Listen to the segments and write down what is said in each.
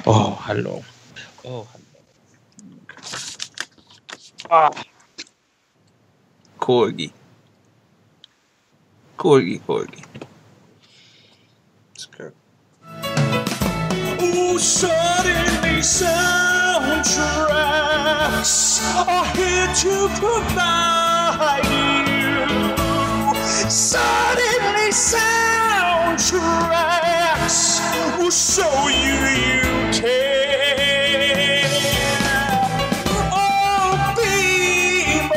Oh, hello. Oh, hello. Ah, corgi. Corgi. It's good. Ooh, suddenly soundtracks are here to provide you. Suddenly soundtracks will show you care. Oh, people,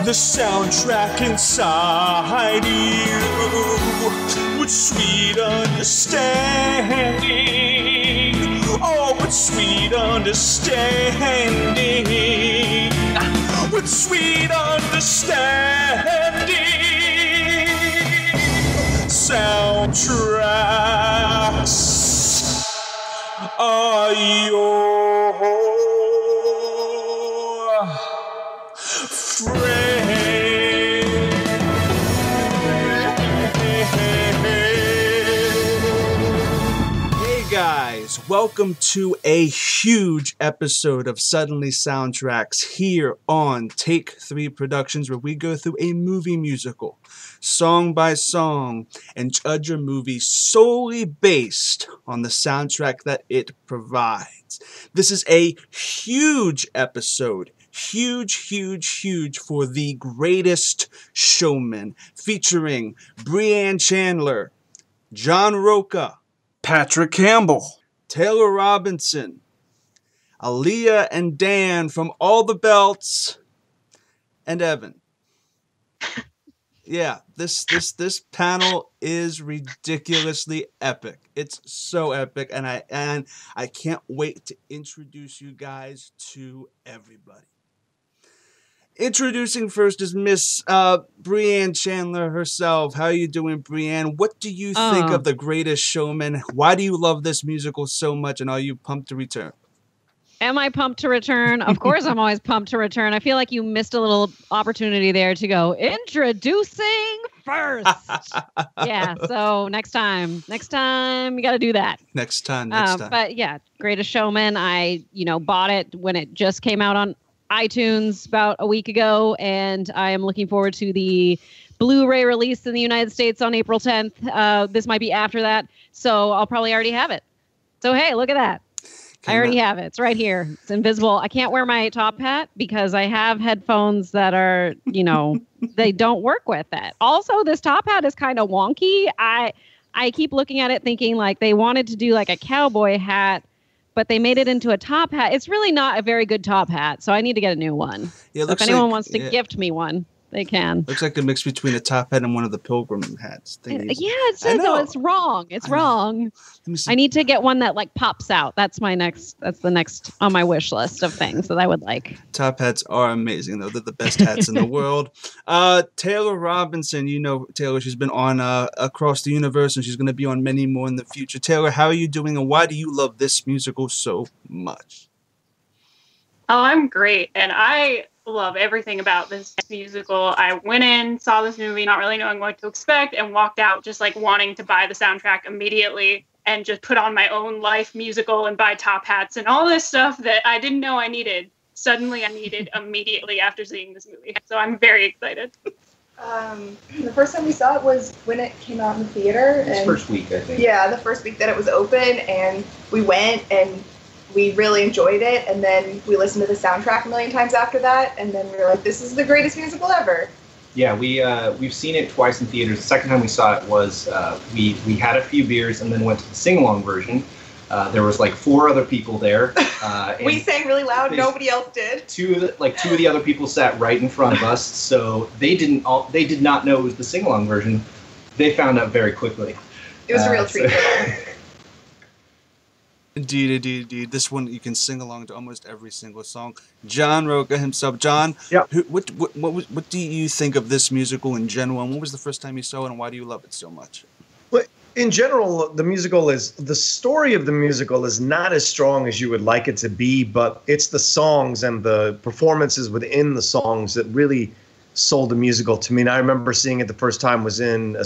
the soundtrack inside you with sweet understanding. Oh, with sweet understanding. With sweet understanding. Soundtracks are your Guys, welcome to a huge episode of Suddenly Soundtracks here on Take 3 Productions, where we go through a movie musical, song by song, and judge a movie solely based on the soundtrack that it provides. This is a huge episode. Huge for the greatest showman, featuring Brianne Chandler, John Rocha, Patrick Campbell, Taylor Robinson, Alia and Dan from All the Belts, and Evan. Yeah, this panel is ridiculously epic. It's so epic, and I can't wait to introduce you guys to everybody. Introducing first is Miss Brianne Chandler herself. How are you doing, Brianne? What do you think of The Greatest Showman? Why do you love this musical so much, and are you pumped to return? Am I pumped to return? Of course I'm always pumped to return. I feel like you missed a little opportunity there to go, introducing first. Yeah, so next time you got to do that. Next time. But yeah, Greatest Showman, I bought it when it just came out on iTunes about a week ago, and I am looking forward to the Blu-ray release in the United States on April 10th. This might be after that, so I'll probably already have it. So hey, look at that. I already have it. It's right here. It's invisible. I can't wear my top hat because I have headphones that are, they don't work with it. Also, this top hat is kind of wonky. I keep looking at it thinking like they wanted to do like a cowboy hat, but they made it into a top hat. It's really not a very good top hat, so I need to get a new one. Yeah, so if anyone wants to gift me one, they can. Looks like a mix between a top hat and one of the pilgrim hats. It says so. It's wrong. It's wrong. I need to get one that like pops out. That's the next on my wish list of things that I would like. Top hats are amazing, though. They're the best hats in the world. Taylor Robinson, Taylor, she's been on Across the Universe, and she's going to be on many more in the future. Taylor, how are you doing, and why do you love this musical so much? Oh, I'm great, and I love everything about this musical. I went in, saw this movie, not really knowing what to expect, and walked out just like wanting to buy the soundtrack immediately and just put on my own life musical and buy top hats and all this stuff that I didn't know I needed. Suddenly I needed immediately after seeing this movie. So I'm very excited. The first time we saw it was when it came out in the theater. The first week, I think. Yeah, the first week that it was open, and we went and we really enjoyed it, and then we listened to the soundtrack a million times after that, and then we were like, this is the greatest musical ever. Yeah, we've seen it twice in theaters. The second time we saw it was we had a few beers and then went to the sing-along version. There was like 4 other people there. We sang really loud. Nobody else did. Two of the other people sat right in front of us, so they did not know it was the sing-along version. They found out very quickly. It was a real treat for them. Indeed. This one you can sing along to almost every single song. John Rocha himself. John, what do you think of this musical in general, and when was the first time you saw it, and why do you love it so much? Well, in general, the story of the musical is not as strong as you would like it to be, but it's the songs and the performances within the songs that really sold the musical to me. And I remember seeing it the first time was in a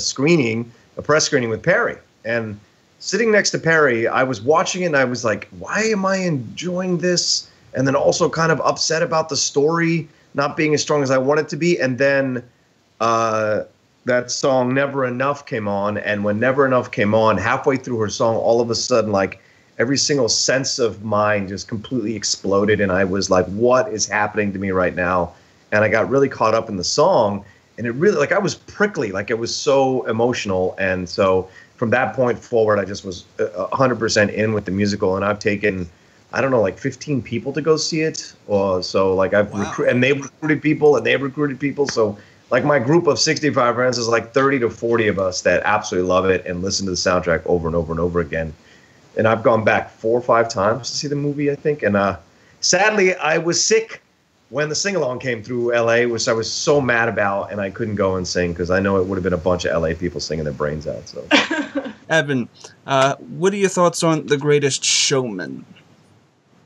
press screening with Perry, and sitting next to Perry, I was watching it and I was like, why am I enjoying this? And then also kind of upset about the story not being as strong as I want it to be. And then that song Never Enough came on. And when Never Enough came on, halfway through her song, all of a sudden, like, every single sense of mine just completely exploded. And I was like, what is happening to me right now? And I got really caught up in the song. And it really, like, I was prickly. Like, it was so emotional. And so from that point forward, I just was 100% in with the musical. And I've taken, I don't know, like 15 people to go see it. So, like, I've recruited, and they've recruited people, and they've recruited people. So, like, my group of 65 friends is like 30 to 40 of us that absolutely love it and listen to the soundtrack over and over and over again. And I've gone back 4 or 5 times to see the movie, I think. And sadly, I was sick when the sing-along came through L.A., which I was so mad about, and I couldn't go and sing because I know it would have been a bunch of L.A. people singing their brains out. So, Evan, what are your thoughts on The Greatest Showman?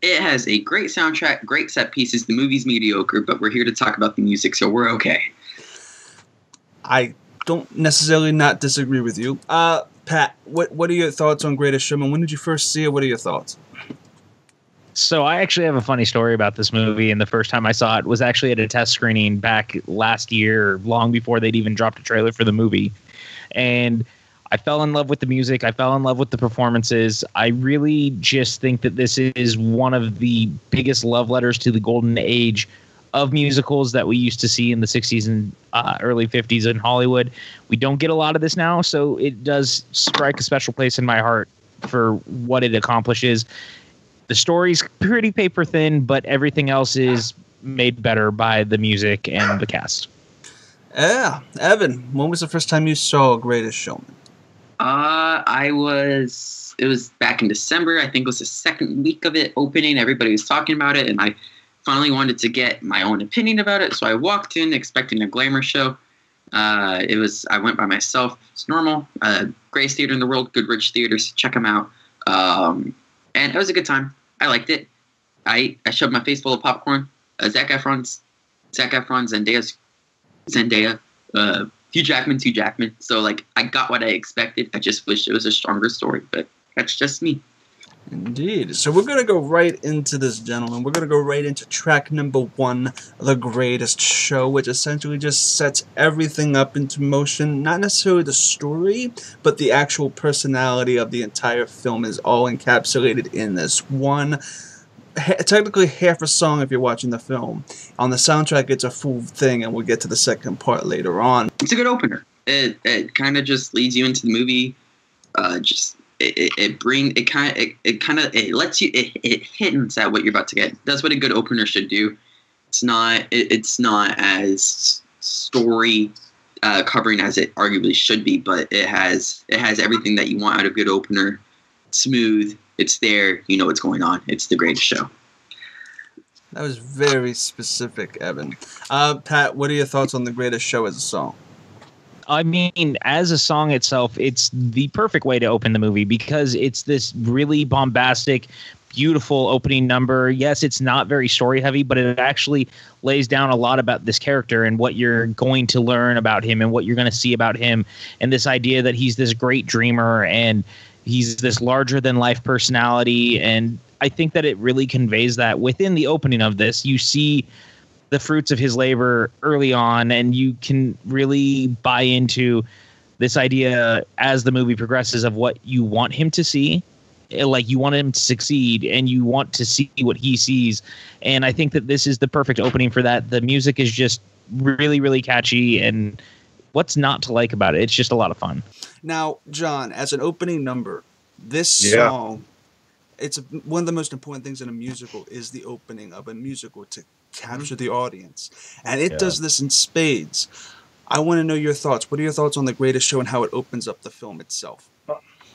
It has a great soundtrack, great set pieces. The movie's mediocre, but we're here to talk about the music, so we're okay. I don't necessarily not disagree with you. Pat, what are your thoughts on Greatest Showman? When did you first see it? What are your thoughts? So I actually have a funny story about this movie, and the first time I saw it was actually at a test screening back last year, long before they'd even dropped a trailer for the movie. And I fell in love with the music. I fell in love with the performances. I really just think that this is one of the biggest love letters to the golden age of musicals that we used to see in the 60s and early 50s in Hollywood. We don't get a lot of this now, so it does strike a special place in my heart for what it accomplishes. The story's pretty paper thin, but everything else is made better by the music and the cast. Yeah. Evan, when was the first time you saw Greatest Showman? It was back in December. I think it was the second week of it opening. Everybody was talking about it, and I finally wanted to get my own opinion about it. So I walked in expecting a glamour show. I went by myself. It's normal. Greatest theater in the world, Goodrich Theaters. Check them out. And it was a good time. I liked it. I shoved my face full of popcorn. Zac Efron, Zendaya, Hugh Jackman. So, like, I got what I expected. I just wish it was a stronger story, but that's just me. Indeed. So we're going to go right into this, gentlemen. We're going to go right into track number 1, The Greatest Show, which essentially just sets everything up into motion. Not necessarily the story, but the actual personality of the entire film is all encapsulated in this one. Technically half a song if you're watching the film. On the soundtrack, it's a full thing, and we'll get to the second part later on. It's a good opener. It kind of just leads you into the movie. It hints at what you're about to get. That's what a good opener should do. It's not as story covering as it arguably should be, but it has everything that you want out of a good opener. Smooth. It's there. You know what's going on. It's The Greatest Show. That was very specific, Evan. Pat, what are your thoughts on The Greatest Show as a song? I mean, as a song itself, it's the perfect way to open the movie because it's this really bombastic, beautiful opening number. Yes, it's not very story heavy, but it actually lays down a lot about this character and what you're going to learn about him and what you're going to see about him. And this idea that he's this great dreamer and he's this larger than life personality. And I think that it really conveys that within the opening of this. You see the fruits of his labor early on, and you can really buy into this idea as the movie progresses of what you want him to see. Like, you want him to succeed and you want to see what he sees. And I think that this is the perfect opening for that. The music is just really, really catchy, and what's not to like about it? It's just a lot of fun. Now, John, as an opening number, this song, it's one of the most important things in a musical is the opening of a musical to capture the audience. And it does this in spades. I want to know your thoughts. What are your thoughts on The Greatest Show and how it opens up the film itself?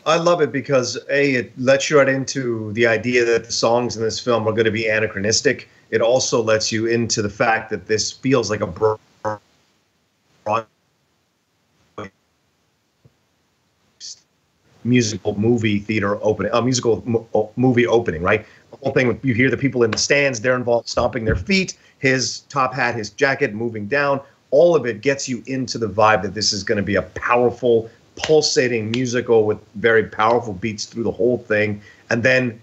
I love it because, A, it lets you right into the idea that the songs in this film are going to be anachronistic. It also lets you into the fact that this feels like a broad musical movie theater opening, movie opening, right? The whole thing, you hear the people in the stands, they're involved stomping their feet, his top hat, his jacket moving down. All of it gets you into the vibe that this is going to be a powerful, pulsating musical with very powerful beats through the whole thing. And then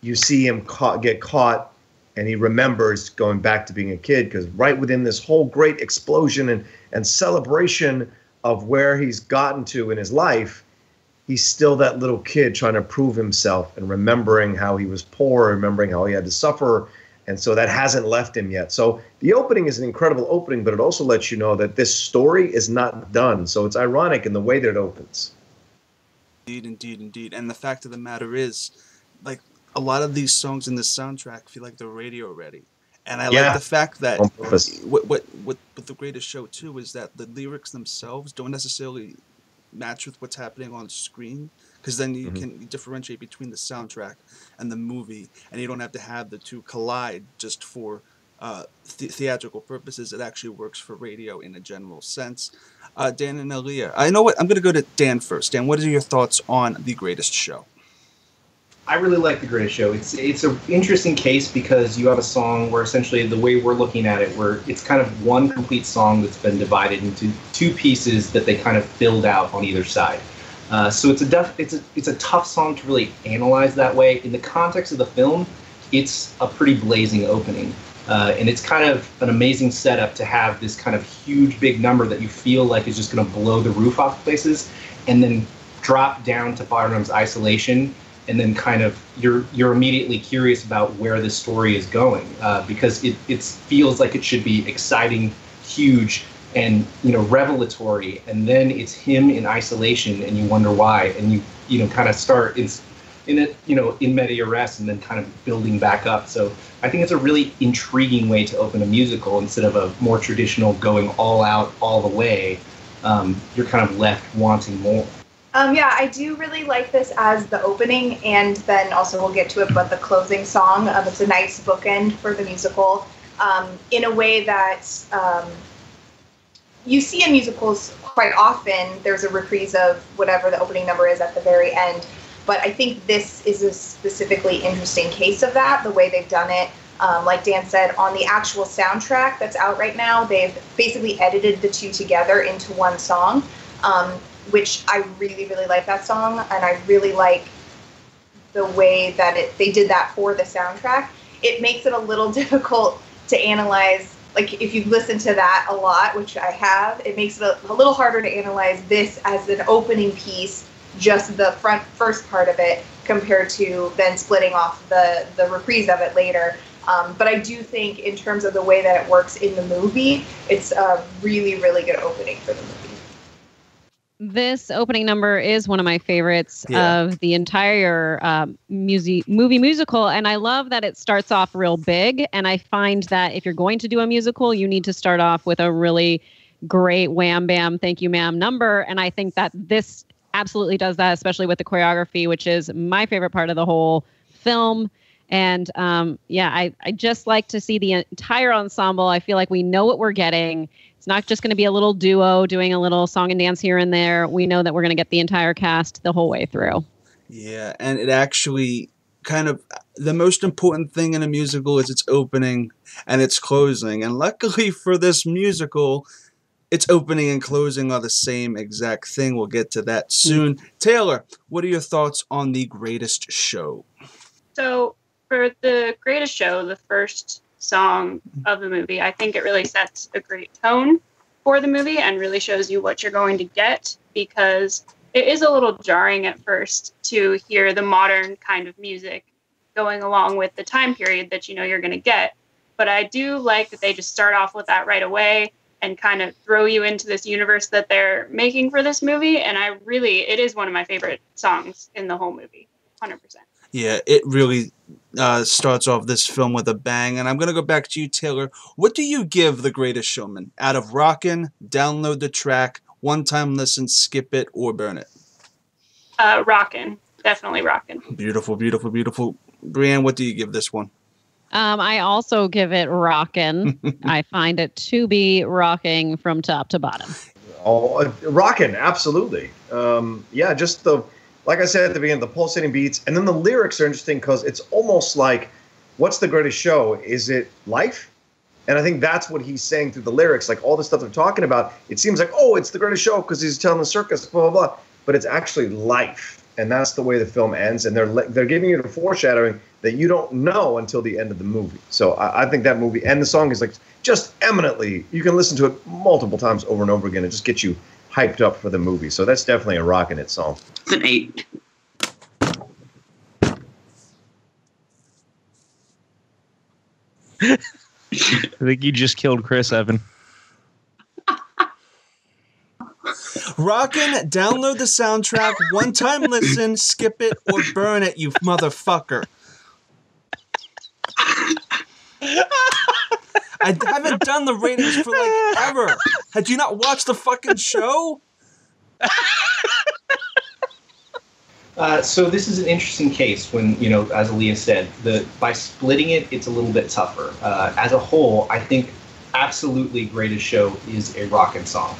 you see him get caught, and he remembers going back to being a kid, because right within this whole great explosion and celebration of where he's gotten to in his life, he's still that little kid trying to prove himself and remembering how he was poor, remembering how he had to suffer. And so that hasn't left him yet. So the opening is an incredible opening, but it also lets you know that this story is not done. So it's ironic in the way that it opens. Indeed. And the fact of the matter is, like, a lot of these songs in this soundtrack feel like they're radio ready. And I like the fact that what the greatest show too is that the lyrics themselves don't necessarily match with what's happening on screen, because then you can differentiate between the soundtrack and the movie, and you don't have to have the two collide just for theatrical purposes. It actually works for radio in a general sense. Dan and Alia, I know what I'm going to go to Dan first. Dan, what are your thoughts on The Greatest Show? I really like The Greatest Show. It's an interesting case because you have a song where essentially the way we're looking at it, where it's kind of one complete song that's been divided into two pieces that they kind of build out on either side. So it's a tough song to really analyze that way. In the context of the film, it's a pretty blazing opening. And it's kind of an amazing setup to have this kind of huge big number that you feel like is just going to blow the roof off places, and then drop down to Barnum's isolation. And then kind of you're immediately curious about where this story is going, because it feels like it should be exciting, huge, and revelatory. And then it's him in isolation, and you wonder why. And you kind of start in media res, and then kind of building back up. So I think it's a really intriguing way to open a musical instead of a more traditional going all out all the way. You're kind of left wanting more. Yeah, I do really like this as the opening, and then also we'll get to it, but the closing song. It's a nice bookend for the musical, in a way that you see in musicals quite often. There's a reprise of whatever the opening number is at the very end, but I think this is a specifically interesting case of that, the way they've done it. Like Dan said, on the actual soundtrack that's out right now, they've basically edited the two together into one song. Which I really, really like that song, and I really like the way that they did that for the soundtrack. It makes it a little difficult to analyze. Like, if you listen to that a lot, which I have, it makes it a little harder to analyze this as an opening piece, just the first part of it, compared to then splitting off the reprise of it later. But I do think, in terms of the way that it works in the movie, it's a really, really good opening for the movie. This opening number is one of my favorites of the entire movie musical. And I love that it starts off real big. And I find that if you're going to do a musical, you need to start off with a really great wham, bam, thank you, ma'am number. And I think that this absolutely does that, especially with the choreography, which is my favorite part of the whole film. And I just like to see the entire ensemble. I feel like we know what we're getting. It's not just going to be a little duo doing a little song and dance here and there. We know that we're going to get the entire cast the whole way through. Yeah, and it actually kind of, the most important thing in a musical is its opening and its closing. And luckily for this musical, its opening and closing are the same exact thing. We'll get to that soon. Taylor, what are your thoughts on The Greatest Show? So for The Greatest Show, the first song of the movie, I think it really sets a great tone for the movie and really shows you what you're going to get, because it is a little jarring at first to hear the modern kind of music going along with the time period that you're going to get. But I do like that they just start off with that right away and kind of throw you into this universe that they're making for this movie. And it is one of my favorite songs in the whole movie, 100%. Yeah, it really starts off this film with a bang. And I'm going to go back to you, Taylor. What do you give The Greatest Showman? Out of Rockin', download the track, one-time listen, skip it, or burn it? Rockin'. Definitely Rockin'. Beautiful, beautiful, beautiful. Brianne, what do you give this one? I also give it Rockin'. I find it to be rocking from top to bottom. Oh, Rockin', absolutely. Just like I said at the beginning, the pulsating beats, and then the lyrics are interesting because it's almost like, what's the greatest show? Is it life? And I think that's what he's saying through the lyrics. Like all the stuff they're talking about, it seems like, oh, it's the greatest show because he's telling the circus, blah, blah, blah. but it's actually life, and that's the way the film ends. And they're giving you the foreshadowing that you don't know until the end of the movie. So I think that movie and the song is like just eminently. You can listen to it multiple times over and over again. It just gets you hyped up for the movie. So that's definitely a rockin' it song. It's an 8. I think you just killed Chris, Evan. Rockin', download the soundtrack, one time listen, skip it, or burn it, you motherfucker. I haven't done the ratings for like ever. Had you not watched the fucking show? So this is an interesting case when, you know, as Alia said, by splitting it, it's a little bit tougher. As a whole, I think absolutely Greatest Show is a rockin' song.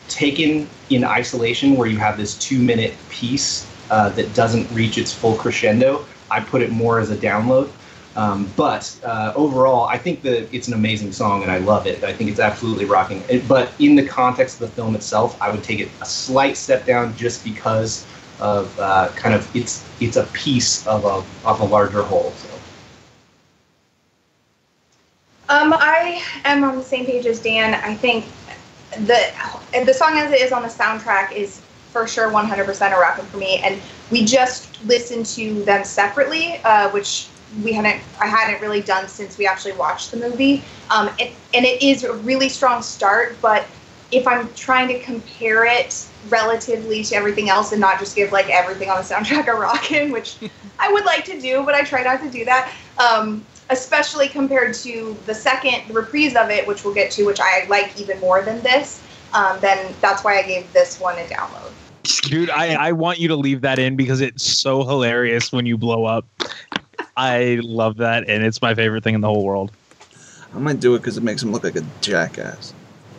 Taken in isolation, where you have this 2-minute piece that doesn't reach its full crescendo, I put it more as a download. But overall, I think that it's an amazing song and I love it. I think it's absolutely rocking. But in the context of the film itself, I would take it a slight step down just because of kind of it's a piece of a larger whole. So. I am on the same page as Dan. I think the song as it is on the soundtrack is for sure 100% a rockin' for me. And we just listened to them separately, which I hadn't really done since we actually watched the movie. And it is a really strong start, but if I'm trying to compare it relatively to everything else and not just give like everything on the soundtrack a rockin', which I would like to do, but I try not to do that. Especially compared to the reprise of it, which we'll get to, which I like even more than this, then that's why I gave this one a download. Dude, I want you to leave that in because it's so hilarious when you blow up. I love that, and it's my favorite thing in the whole world. I might do it because it makes him look like a jackass.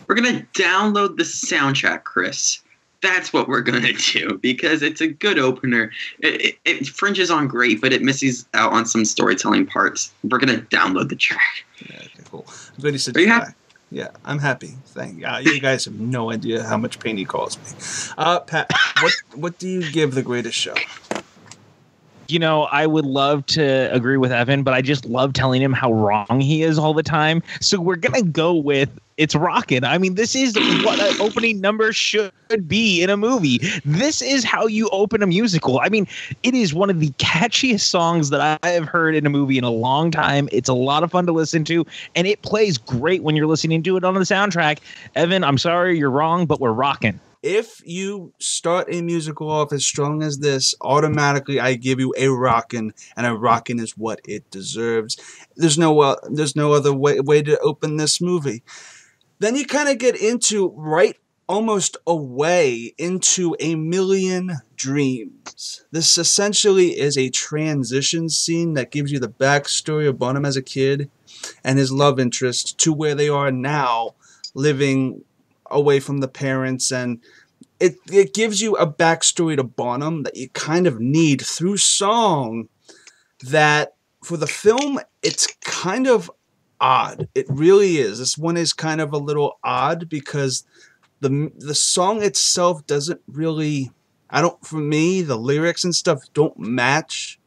We're going to download the soundtrack, Chris. That's what we're going to do because it's a good opener. It fringes on great, but it misses out on some storytelling parts. We're going to download the track. Yeah, okay, cool. I'm glad you said Are you happy? Yeah, I'm happy. Thank you. You guys have no idea how much pain he caused me. Pat, what do you give The Greatest Show? You know, I would love to agree with Evan, but I just love telling him how wrong he is all the time. So we're going to go with it's rockin'. I mean, this is what an opening number should be in a movie. This is how you open a musical. I mean, it is one of the catchiest songs that I have heard in a movie in a long time. It's a lot of fun to listen to, and it plays great when you're listening to it on the soundtrack. Evan, I'm sorry, you're wrong, but we're rockin'. If you start a musical off as strong as this, automatically I give you a rockin', and a rockin' is what it deserves. There's no other way to open this movie. Then you kind of get into almost away into A Million Dreams. This essentially is a transition scene that gives you the backstory of Bonham as a kid and his love interest to where they are now, living away from the parents, and it gives you a backstory to Bonham that you kind of need through song. That for the film, it's kind of odd. It really is. This one is kind of a little odd because the song itself doesn't really, for me, the lyrics and stuff don't match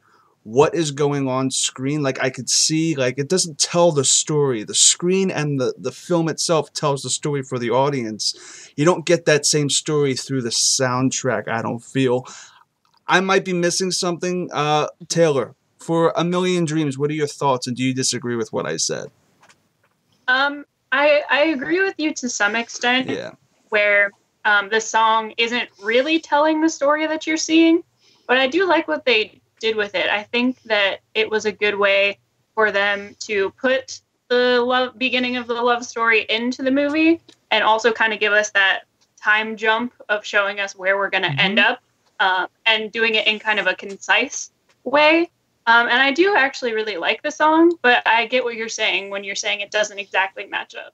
what is going on screen. Like I could see, like it doesn't tell the story. The screen and the film itself tells the story for the audience. You don't get that same story through the soundtrack, I don't feel. I might be missing something. Taylor, for A Million Dreams, what are your thoughts, and do you disagree with what I said? I agree with you to some extent. Yeah. Where the song isn't really telling the story that you're seeing, but I do like what they did with it. I think that it was a good way for them to put the beginning of the love story into the movie and also kind of give us that time jump of showing us where we're going to end up, and doing it in kind of a concise way. And I do actually really like the song, but I get what you're saying when you're saying it doesn't exactly match up.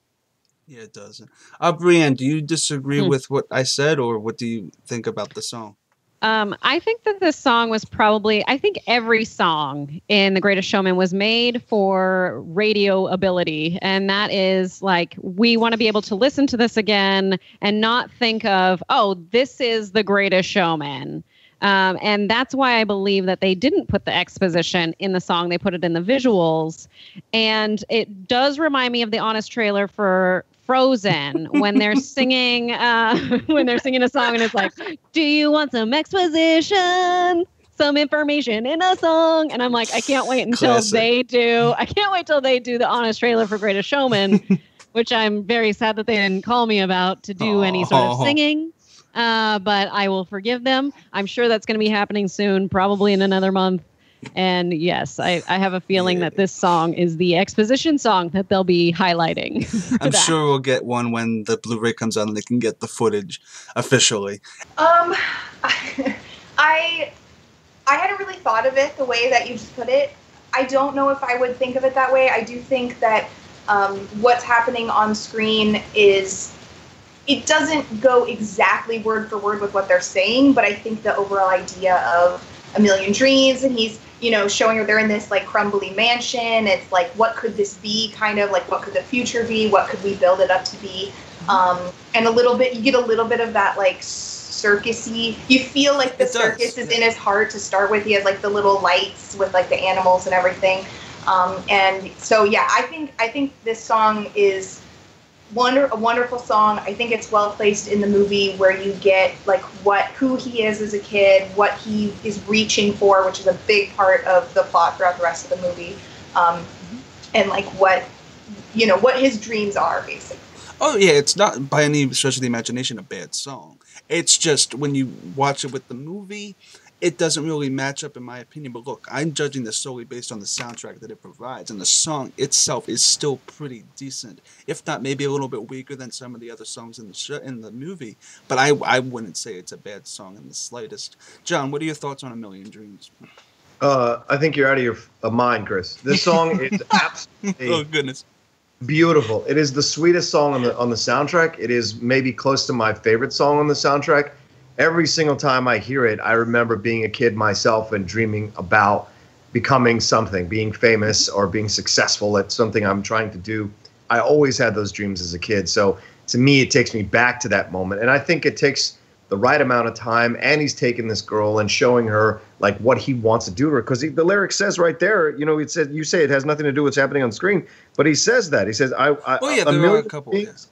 Yeah, it doesn't. Brianne, do you disagree with what I said, or what do you think about the song? I think that this song was I think every song in The Greatest Showman was made for radio ability. And that is like, we want to be able to listen to this again and not think of, oh, this is The Greatest Showman. And that's why I believe that they didn't put the exposition in the song. They put it in the visuals. And it does remind me of the Honest trailer for Frozen when they're singing a song and it's like, do you want some exposition, some information in a song? And I'm like, I can't wait until they do the Honest trailer for Greatest Showman, which I'm very sad that they didn't call me about to do any sort of singing. But I will forgive them. I'm sure that's going to be happening soon, probably in another month. And yes, I have a feeling that this song is the exposition song that they'll be highlighting. I'm sure we'll get one when the Blu-ray comes out and they can get the footage officially. I hadn't really thought of it the way that you just put it. I don't know if I would think of it that way. I do think that what's happening on screen it doesn't go exactly word for word with what they're saying, but I think the overall idea of a million dreams, and he's, showing her they're in this like crumbly mansion. It's like, what could this be? Kind of like, what could the future be? What could we build it up to be? And you get a little bit of that like circusy. You feel like the circus is in his heart to start with. He has like the little lights with like the animals and everything. And so yeah, I think this song is a wonderful song. I think it's well placed in the movie where you get like who he is as a kid, what he is reaching for, which is a big part of the plot throughout the rest of the movie, and like what his dreams are basically. Oh yeah, it's not by any stretch of the imagination a bad song. It's just when you watch it with the movie, it doesn't really match up in my opinion. But look, I'm judging this solely based on the soundtrack that it provides, and the song itself is still pretty decent, if not maybe a little bit weaker than some of the other songs in the movie. But I wouldn't say it's a bad song in the slightest. John, what are your thoughts on A Million Dreams? I think you're out of your mind, Chris. This song is absolutely oh goodness, beautiful. It is the sweetest song on the soundtrack. It is maybe close to my favorite song on the soundtrack. Every single time I hear it, I remember being a kid myself and dreaming about becoming something, being famous or being successful at something I'm trying to do. I always had those dreams as a kid. So to me, it takes me back to that moment. And I think it takes the right amount of time. And he's taking this girl and showing her like what he wants to do to her. Because the lyric says right there, it said, you say it has nothing to do with what's happening on screen. But he says that. He says, there are a couple, yes.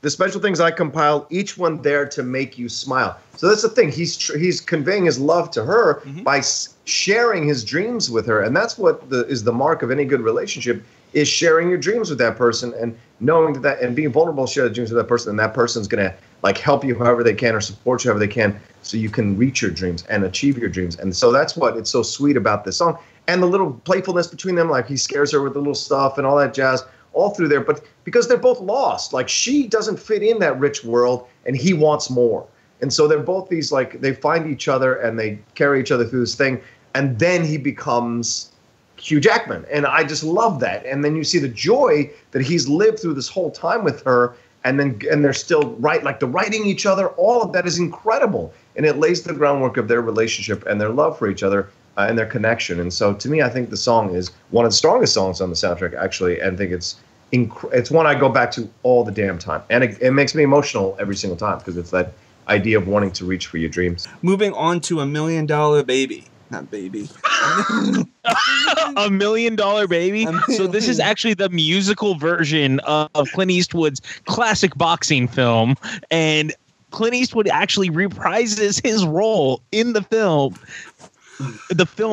The special things I compile, each one there to make you smile. So that's the thing. He's conveying his love to her by sharing his dreams with her. And that's what is the mark of any good relationship, is sharing your dreams with that person and knowing that and being vulnerable, share the dreams with that person. And that person's going to like help you however they can or support you however they can so you can reach your dreams and achieve your dreams. And so that's what it's so sweet about this song. And the little playfulness between them, like he scares her with the little stuff and all that jazz. All through there, but because they're both lost, like she doesn't fit in that rich world and he wants more. And so they're both these, like, they find each other and they carry each other through this thing. And then he becomes Hugh Jackman. And I just love that. And then you see the joy that he's lived through this whole time with her. And they're still they're writing each other. All of that is incredible. And it lays the groundwork of their relationship and their love for each other. And their connection. And so to me, I think the song is one of the strongest songs on the soundtrack, actually. And I think it's one I go back to all the damn time. And it makes me emotional every single time because it's that idea of wanting to reach for your dreams. Moving on to $1 Million Baby. Not baby. $1 Million Baby. So this is actually the musical version of Clint Eastwood's classic boxing film. And Clint Eastwood actually reprises his role in the film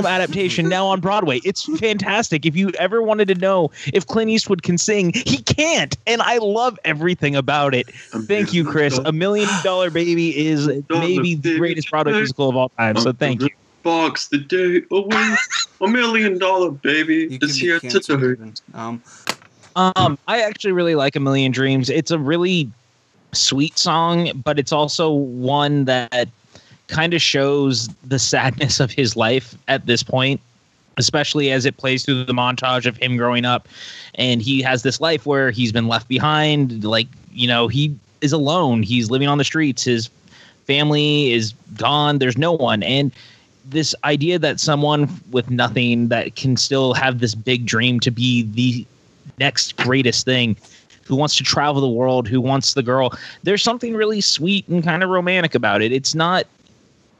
adaptation now on Broadway. It's fantastic. If you ever wanted to know if Clint Eastwood can sing, he can't. And I love everything about it. Thank you, Chris. $1 Million Baby is maybe the greatest Broadway musical of all time. So thank you. Box the day away. $1 Million Baby is here today. I actually really like A Million Dreams. It's a really sweet song, but it's also one that kind of shows the sadness of his life at this point, especially as it plays through the montage of him growing up. And he has this life where he's been left behind. Like, he is alone. He's living on the streets. His family is gone. There's no one. And this idea that someone with nothing that can still have this big dream to be the next greatest thing, who wants to travel the world, who wants the girl, there's something really sweet and kind of romantic about it. It's not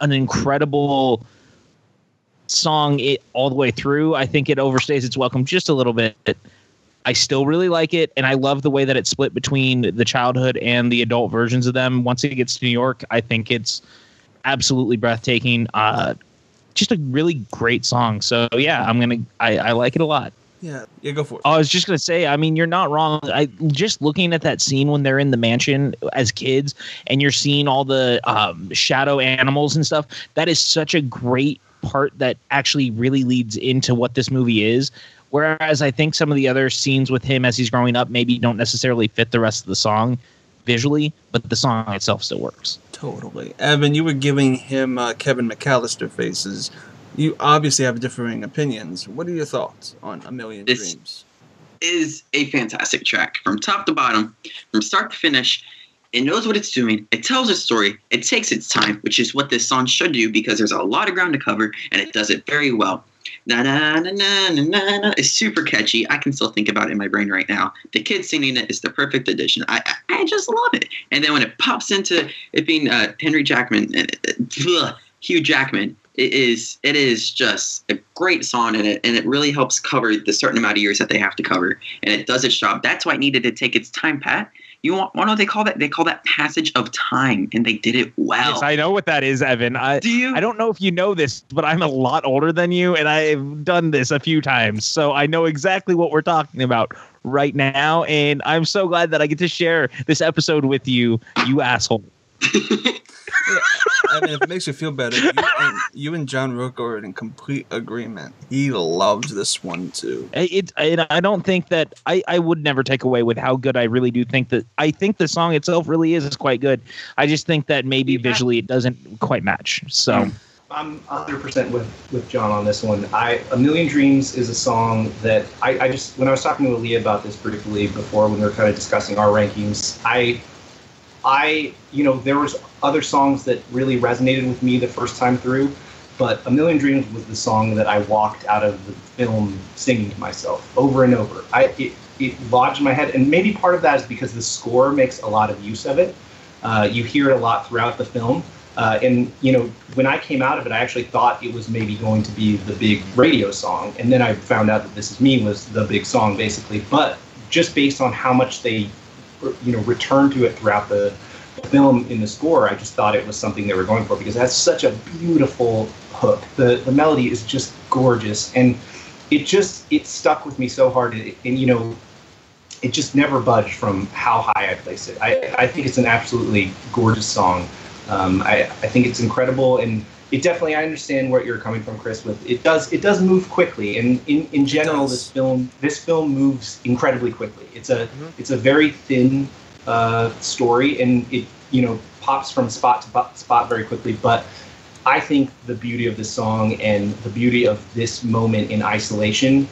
an incredible song all the way through. I think it overstays its welcome just a little bit. I still really like it, and I love the way that it's split between the childhood and the adult versions of them. Once it gets to New York, I think it's absolutely breathtaking. Just a really great song. So yeah, I like it a lot. Yeah, go for it. I was just gonna say, I mean, you're not wrong. Just looking at that scene when they're in the mansion as kids, and you're seeing all the shadow animals and stuff. That is such a great part that actually really leads into what this movie is. Whereas I think some of the other scenes with him as he's growing up maybe don't necessarily fit the rest of the song visually, but the song itself still works. Totally. Evan, you were giving him Kevin McAllister faces. You obviously have differing opinions. What are your thoughts on A Million Dreams? Is a fantastic track from top to bottom, from start to finish. It knows what it's doing. It tells a story. It takes its time, which is what this song should do because there's a lot of ground to cover, and it does it very well. Na na na na na na. It's super catchy. I can still think about it in my brain right now. The kid singing it is the perfect addition. I just love it. And then when it pops into it being Hugh Jackman, it is just a great song, and it really helps cover the certain amount of years that they have to cover, and it does its job. That's why it needed to take its time, Pat. You want what they call that? They call that passage of time, and they did it well. Yes, I know what that is, Evan. Do you? I don't know if you know this, but I'm a lot older than you, and I've done this a few times, so I know exactly what we're talking about right now, and I'm so glad that I get to share this episode with you, you asshole. Yeah, I mean, if it makes you feel better, you and John Rocha are in complete agreement. He loved this one too. I don't think that I would never take away with how good I really do think that. I think the song itself really is quite good. I just think that maybe visually it doesn't quite match. So I'm 100% with John on this one. A Million Dreams is a song that I just, when I was talking to Alia about this briefly before when we were kind of discussing our rankings, there was other songs that really resonated with me the first time through, but A Million Dreams was the song that I walked out of the film singing to myself over and over. It lodged in my head, and maybe part of that is because the score makes a lot of use of it. You hear it a lot throughout the film, and when I came out of it, I actually thought it was maybe going to be the big radio song, and then I found out that This Is Me was the big song, basically. But just based on how much they return to it throughout the film in the score, I just thought it was something they were going for because it has such a beautiful hook. The melody is just gorgeous, and it stuck with me so hard, and it just never budged from how high I placed it. I think it's an absolutely gorgeous song. I think it's incredible, and it definitely, I understand where you're coming from, Chris, with it does move quickly, and in general this film moves incredibly quickly. It's a very thin story, and it pops from spot to spot very quickly, but I think the beauty of this song and the beauty of this moment in isolation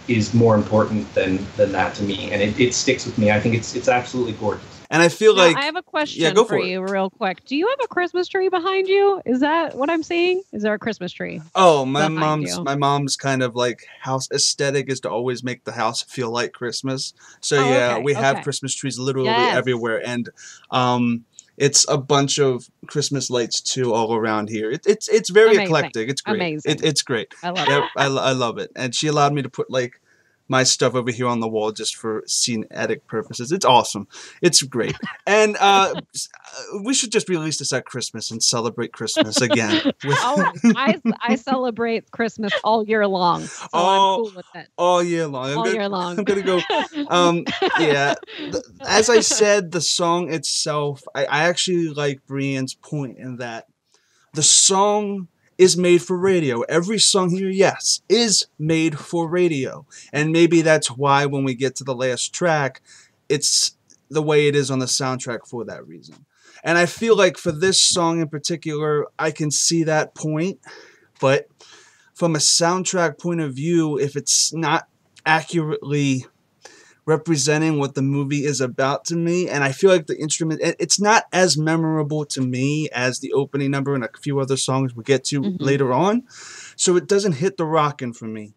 is more important than that to me, and it sticks with me. I think it's absolutely gorgeous. And I feel like I have a question for you real quick. Do you have a Christmas tree behind you? Is that what I'm seeing? Is there a Christmas tree? Oh, my mom's kind of like house aesthetic is to always make the house feel like Christmas. So we have Christmas trees literally everywhere, and it's a bunch of Christmas lights too all around here. It's very eclectic. It's great. Amazing. It's great. I love it. I love it. And she allowed me to put like my stuff over here on the wall just for scenic purposes. It's awesome. It's great. And we should just release this at Christmas and celebrate Christmas again. I celebrate Christmas all year long. So I'm cool with it. All year long. I'm going to go. As I said, the song itself, I actually like Brianne's point in that the song is made for radio. Every song here, yes, is made for radio. And maybe that's why when we get to the last track, it's the way it is on the soundtrack for that reason. And I feel like for this song in particular, I can see that point. But from a soundtrack point of view, if it's not accurately representing what the movie is about to me. And I feel like the instrument, it's not as memorable to me as the opening number and a few other songs we'll get to later on. So it doesn't hit the rockin' for me.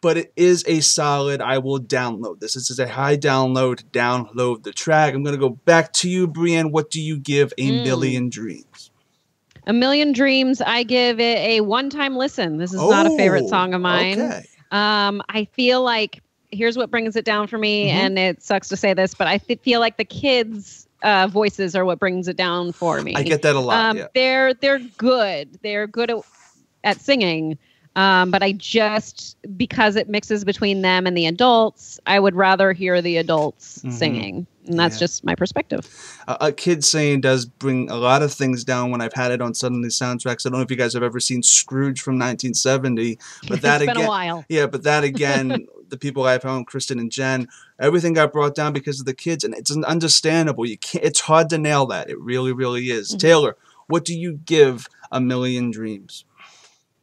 But it is a solid, I will download this. This is a high download the track. I'm going to go back to you, Brianne. What do you give A Million Dreams? A Million Dreams, I give it a one-time listen. This is not a favorite song of mine. Okay. I feel like, here's what brings it down for me, and it sucks to say this, but I feel like the kids' voices are what brings it down for me. I get that a lot, yeah. They're good. They're good at singing. But I just, because it mixes between them and the adults, I would rather hear the adults singing. And that's just my perspective. A kid saying does bring a lot of things down when I've had it on Suddenly Soundtracks. I don't know if you guys have ever seen Scrooge from 1970, but that it's again, been a while. Yeah, but that again, the people I've known, Kristen and Jen, everything got brought down because of the kids, and it's understandable. You can't. It's hard to nail that. It really, really is. Taylor, what do you give A Million Dreams?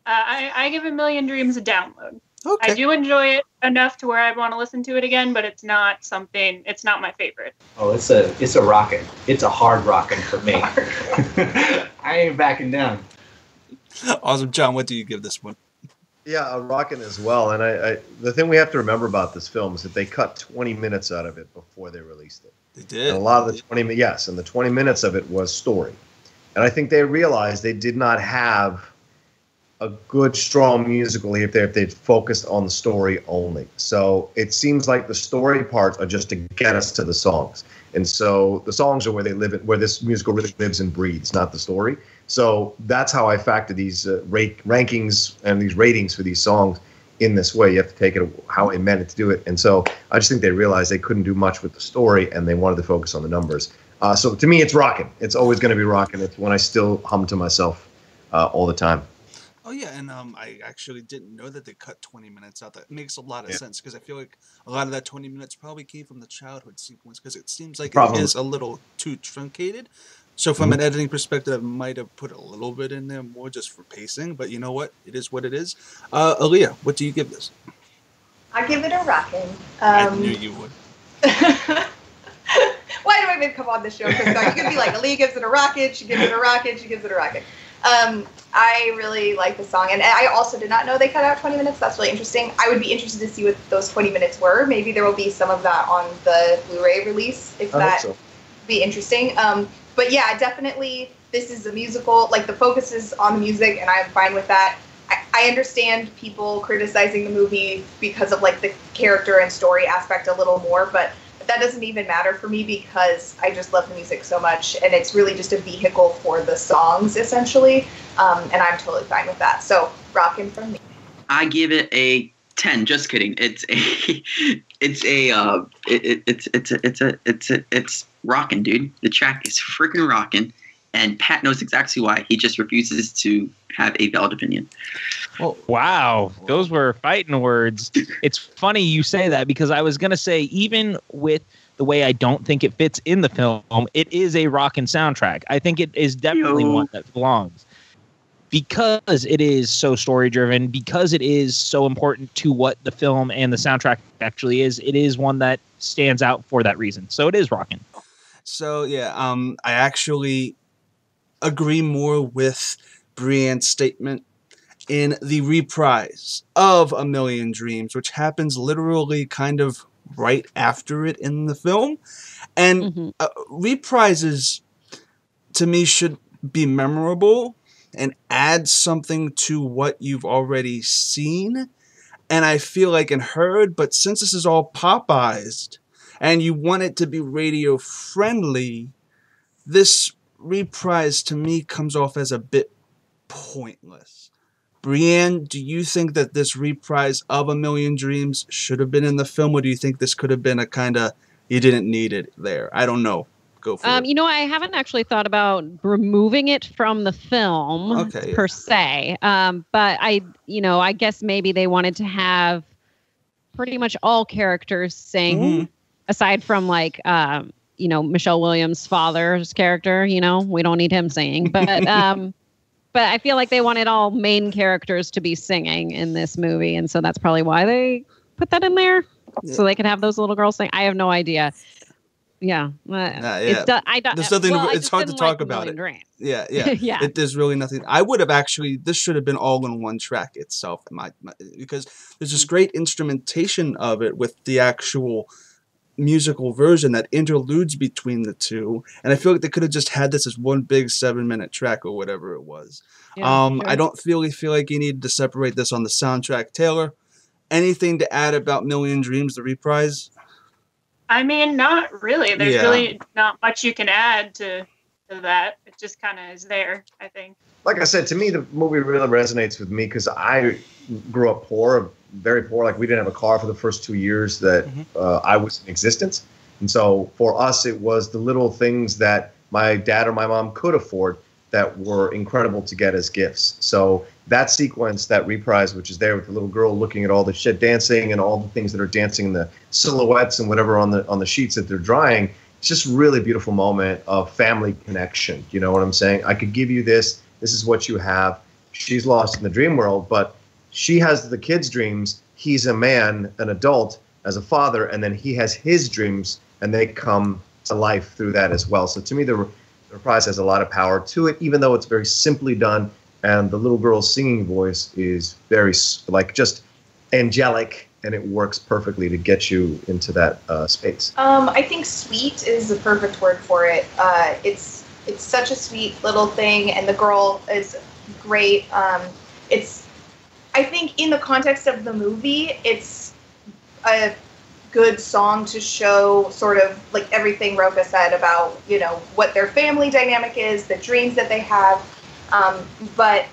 I give A Million Dreams a download. Okay. I do enjoy it enough to where I'd want to listen to it again, but it's not my favorite. Oh, it's a rockin'. It's a hard rockin' for me. I ain't backing down. Awesome. John, what do you give this one? Yeah, a rockin' as well. And I the thing we have to remember about this film is that they cut 20 minutes out of it before they released it. They did. And a lot of the 20 minutes of it was story. And I think they realized they did not have a good, strong musical if they'd focused on the story only. So it seems like the story parts are just to get us to the songs. And so the songs are where they live, where this musical really lives and breathes, not the story. So that's how I factor these rankings and these ratings for these songs in this way. You have to take it how it meant it to do it. And so I just think they realized they couldn't do much with the story and they wanted to focus on the numbers. So to me, it's rocking. It's always going to be rocking. It's when I still hum to myself all the time. Oh, yeah, and I actually didn't know that they cut 20 minutes out. That makes a lot of sense, because I feel like a lot of that 20 minutes probably came from the childhood sequence, because it seems like it is a little too truncated. So from an editing perspective, I might have put a little bit in there more just for pacing, but you know what? It is what it is. Alia, what do you give this? I give it a rockin'. I knew you would. Why do I even come on this show? Because you're going to be like, Alia gives it a rockin', she gives it a rockin', she gives it a rockin'. I really like the song, and I also did not know they cut out 20 minutes. That's really interesting. I would be interested to see what those 20 minutes were. Maybe there will be some of that on the Blu-ray release, if that would be interesting. But yeah, definitely, this is a musical. Like, the focus is on the music, and I'm fine with that. I understand people criticizing the movie because of, like, the character and story aspect a little more, but that doesn't even matter for me because I just love the music so much, and it's really just a vehicle for the songs, essentially, and I'm totally fine with that. So, rockin' from me. I give it a 10. Just kidding. It's rockin', dude. The track is freaking rockin', and Pat knows exactly why. He just refuses to have a valid opinion. Well, wow, those were fighting words. It's funny you say that, because I was going to say, even with the way I don't think it fits in the film, it is a rockin' soundtrack. I think it is definitely one that belongs, because it is so story-driven, because it is so important to what the film and the soundtrack actually is. It is one that stands out for that reason. So it is rockin'. So, yeah, I actually agree more with Brianne's statement in the reprise of A Million Dreams, which happens literally kind of right after it in the film. And reprises, to me, should be memorable and add something to what you've already seen and I feel like and heard, but since this is all Popeyes and you want it to be radio friendly, this reprise to me comes off as a bit pointless. Brianne, do you think that this reprise of A Million Dreams should have been in the film, or do you think this could have been a kind of, you didn't need it there? I don't know. Go for it. You know, I haven't actually thought about removing it from the film per se. But I guess maybe they wanted to have pretty much all characters sing, aside from Michelle Williams' father's character. We don't need him singing, but but I feel like they wanted all main characters to be singing in this movie, and so that's probably why they put that in there. so they can have those little girls sing? I have no idea. Yeah. Yeah. I don't. There's nothing. Well, It's hard to talk about it. Yeah. Yeah. There's really nothing. I would have actually. This should have been all in one track itself, because there's this great instrumentation of it with the actual musical version that interludes between the two, and I feel like they could have just had this as one big 7-minute track or whatever it was. Sure. I don't really feel like you needed to separate this on the soundtrack. Taylor, anything to add about Million Dreams, the reprise? I mean, not really. There's really not much you can add to that. It just kind of is there, I think. Like I said, to me, the movie really resonates with me because I grew up poor, very poor. Like, we didn't have a car for the first 2 years that I was in existence. And so for us, it was the little things that my dad or my mom could afford that were incredible to get as gifts. So that sequence, that reprise, which is there with the little girl looking at all the shit dancing and all the things that are dancing in the silhouettes and whatever on the sheets that they're drying, it's just a really beautiful moment of family connection. You know what I'm saying? I could give you this. This is what you have. She's lost in the dream world, but she has the kid's dreams. He's a man, an adult, as a father, and then he has his dreams, and they come to life through that as well. So to me, the reprise has a lot of power to it, even though it's very simply done, and the little girl's singing voice is very, like, just angelic, and it works perfectly to get you into that space. I think sweet is the perfect word for it. It's such a sweet little thing, and the girl is great. I think in the context of the movie, it's a good song to show sort of like everything Rocha said about, you know, what their family dynamic is, the dreams that they have. But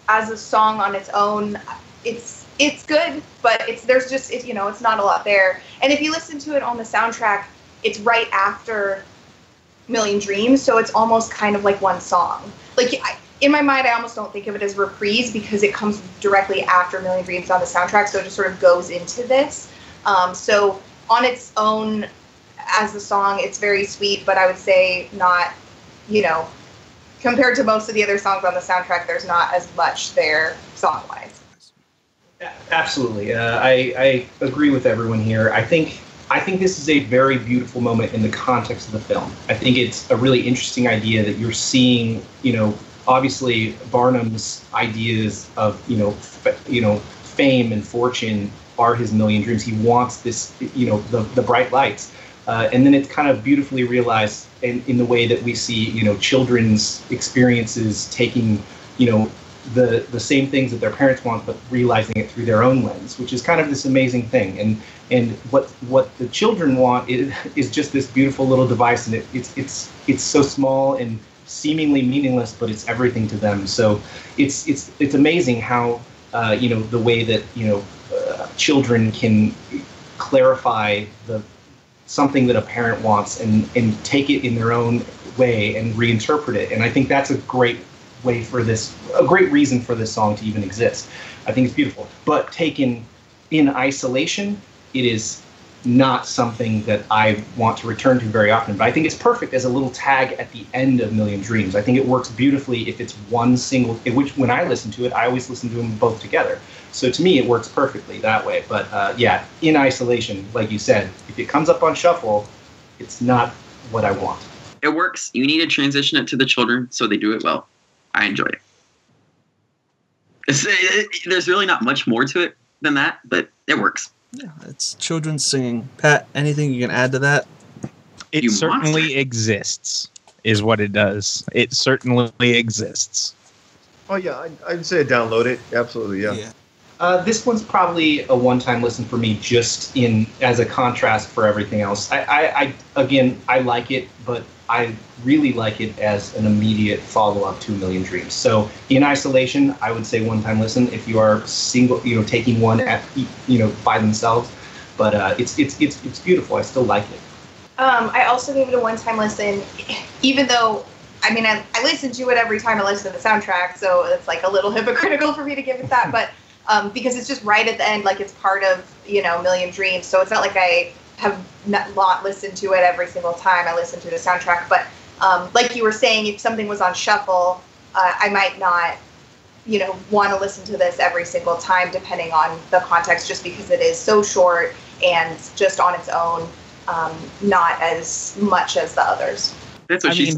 as a song on its own, it's good, but there's not a lot there. And if you listen to it on the soundtrack, it's right after Million Dreams, so it's almost kind of like one song. Like, in my mind, I almost don't think of it as reprise because it comes directly after Million Dreams on the soundtrack, so it just sort of goes into this. So on its own, as a song, it's very sweet, but I would say not, compared to most of the other songs on the soundtrack, there's not as much there song-wise. Absolutely. I agree with everyone here. I think this is a very beautiful moment in the context of the film. I think it's a really interesting idea that you're seeing, obviously Barnum's ideas of, fame and fortune are his million dreams. He wants this, the bright lights. And then it's kind of beautifully realized in the way that we see, children's experiences taking, the same things that their parents want, but realizing it through their own lens, which is kind of this amazing thing. And what the children want is just this beautiful little device, and it's so small and seemingly meaningless, but it's everything to them. So it's amazing how the way that children can clarify something that a parent wants and take it in their own way and reinterpret it. And I think that's a great reason for this song to even exist. I think it's beautiful, but taken in isolation, it is not something that I want to return to very often. But I think it's perfect as a little tag at the end of Million Dreams. I think it works beautifully if it's one single, which when I listen to it, I always listen to them both together. So to me, it works perfectly that way. But in isolation, like you said, if it comes up on shuffle, it's not what I want. It works. You need to transition it to the children so they do it well. I enjoy it. There's really not much more to it than that, but it works. Yeah, it's children singing. Pat, anything you can add to that? It certainly exists, is what it does. It certainly exists. Oh, yeah, I'd say download it. Absolutely, yeah. This one's probably a one-time listen for me, just as a contrast for everything else. I like it, but I really like it as an immediate follow-up to Million Dreams. So in isolation, I would say one-time listen if you are single, taking one by themselves. But it's beautiful. I still like it. I also gave it a one-time listen, even though, I listen to it every time I listen to the soundtrack, so it's like a little hypocritical for me to give it that, but because it's just right at the end, like it's part of, Million Dreams, so it's not like I have not listened to it every single time I listen to the soundtrack, but like you were saying, if something was on shuffle, I might not, want to listen to this every single time, depending on the context, just because it is so short and just on its own, not as much as the others. That's what she's.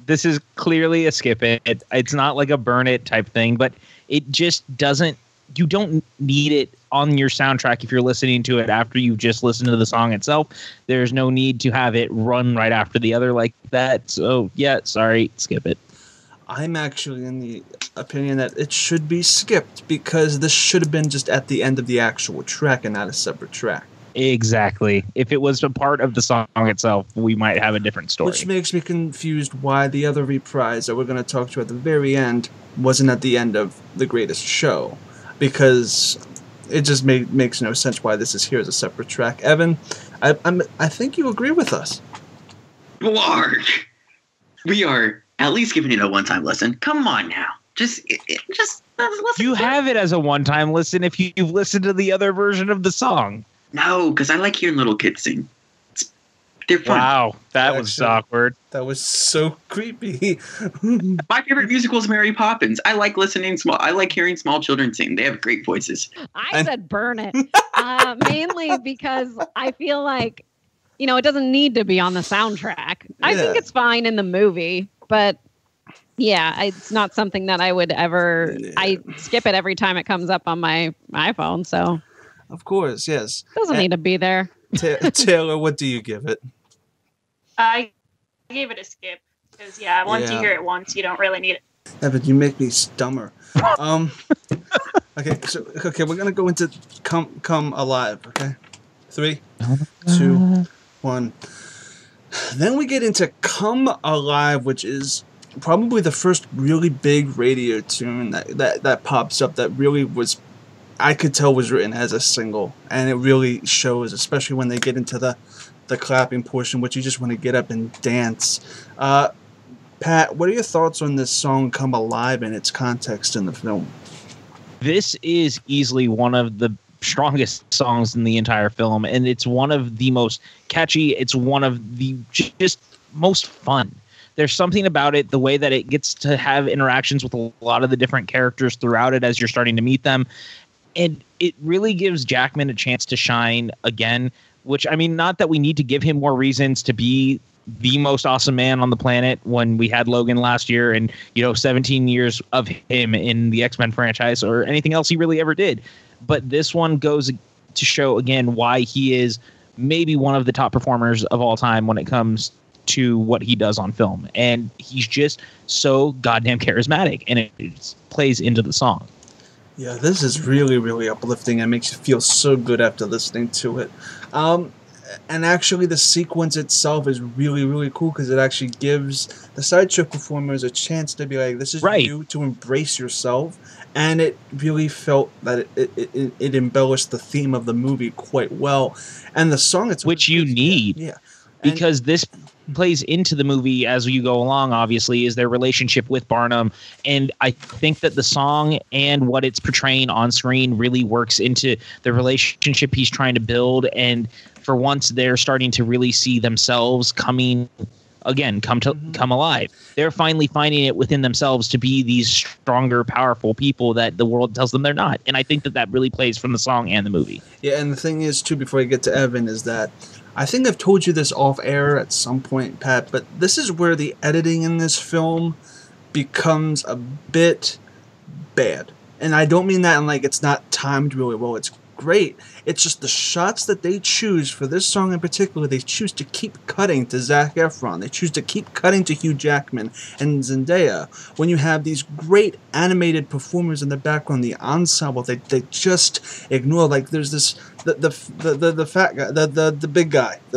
This is clearly a skip it. It's not like a burn it type thing, but it just doesn't. You don't need it on your soundtrack if you're listening to it after you've just listened to the song itself. There's no need to have it run right after the other like that. So yeah, sorry, skip it. I'm actually in the opinion that it should be skipped because this should have been just at the end of the actual track and not a separate track. Exactly. If it was a part of the song itself, we might have a different story. Which makes me confused why the other reprise that we're going to talk to at the very end wasn't at the end of The Greatest Show. Because it just makes no sense why this is here as a separate track. Evan, I think you agree with us. Lark! We are at least giving it a one-time listen. Come on now. Just listen. You have it as a one-time listen if you've listened to the other version of the song. No, because I like hearing little kids sing. They're fun. Wow, that was awkward. That was so creepy. My favorite musical is Mary Poppins. I like hearing small children sing. They have great voices. I said burn it, mainly because I feel like, it doesn't need to be on the soundtrack. I think it's fine in the movie, but yeah, it's not something that I would ever. I skip it every time it comes up on my iPhone. So, of course, yes, doesn't need to be there. Taylor, what do you give it? I gave it a skip because once you hear it once, you don't really need it. Evan, you make me dumber. Okay, we're gonna go into come alive. Okay, 3, 2, 1. Then we get into Come Alive, which is probably the first really big radio tune that pops up that really was, I could tell was written as a single, and it really shows, especially when they get into the clapping portion, which you just want to get up and dance. Pat, what are your thoughts on this song Come Alive and its context in the film? This is easily one of the strongest songs in the entire film, and it's one of the most catchy. It's one of the just most fun. There's something about it, the way that it gets to have interactions with a lot of the different characters throughout it as you're starting to meet them. And it really gives Jackman a chance to shine again, which, I mean, not that we need to give him more reasons to be the most awesome man on the planet when we had Logan last year and, 17 years of him in the X-Men franchise or anything else he really ever did. But this one goes to show again why he is maybe one of the top performers of all time when it comes to what he does on film. And he's just so goddamn charismatic, and it plays into the song. Yeah, this is really, really uplifting and makes you feel so good after listening to it. And actually, the sequence itself is really, really cool because it actually gives the sideshow performers a chance to be like, this is you, to embrace yourself. And it really felt that it embellished the theme of the movie quite well. And the song itself, which you need. Yeah. Because this plays into the movie as you go along, obviously, is their relationship with Barnum. And I think that the song and what it's portraying on screen really works into the relationship he's trying to build. And for once, they're starting to really see themselves come alive. They're finally finding it within themselves to be these stronger, powerful people that the world tells them they're not. And I think that really plays from the song and the movie. Yeah, and the thing is, too, before I get to Evan, is that I think I've told you this off air at some point, Pat, but this is where the editing in this film becomes a bit bad. And I don't mean that in like it's not timed really well. It's great. It's just the shots that they choose for this song in particular, they choose to keep cutting to Zac Efron. They choose to keep cutting to Hugh Jackman and Zendaya. When you have these great animated performers in the background, the ensemble, they just ignore, like there's this the fat guy, the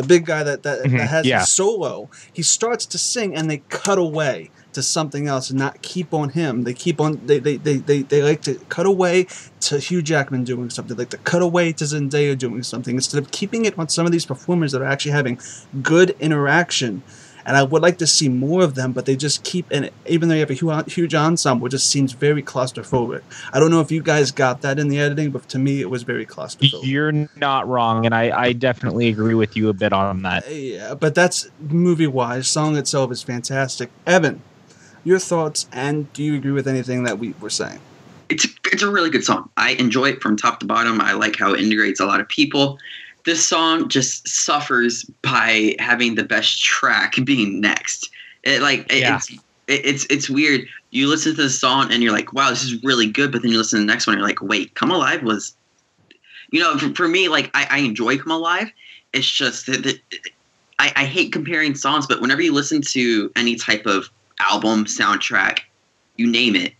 big guy that has a solo. He starts to sing and they cut away to something else and not keep on him. They keep on they like to cut away to Hugh Jackman doing something, like to cut away to Zendaya doing something, instead of keeping it on some of these performers that are actually having good interaction. And I would like to see more of them, but they just keep, and even though you have a huge ensemble, it just seems very claustrophobic. I don't know if you guys got that in the editing, but to me, it was very claustrophobic. You're not wrong, and I definitely agree with you a bit on that. Yeah, but that's movie-wise. Song itself is fantastic. Evan, your thoughts, and do you agree with anything that we were saying? It's a really good song. I enjoy it from top to bottom. I like how it integrates a lot of people. this song just suffers by having the best track being next. It's weird. You listen to the song and you're like, wow, this is really good. But then you listen to the next one and you're like, wait, Come Alive was, for me, like I enjoy Come Alive. It's just that I hate comparing songs, but whenever you listen to any type of album, soundtrack, you name it,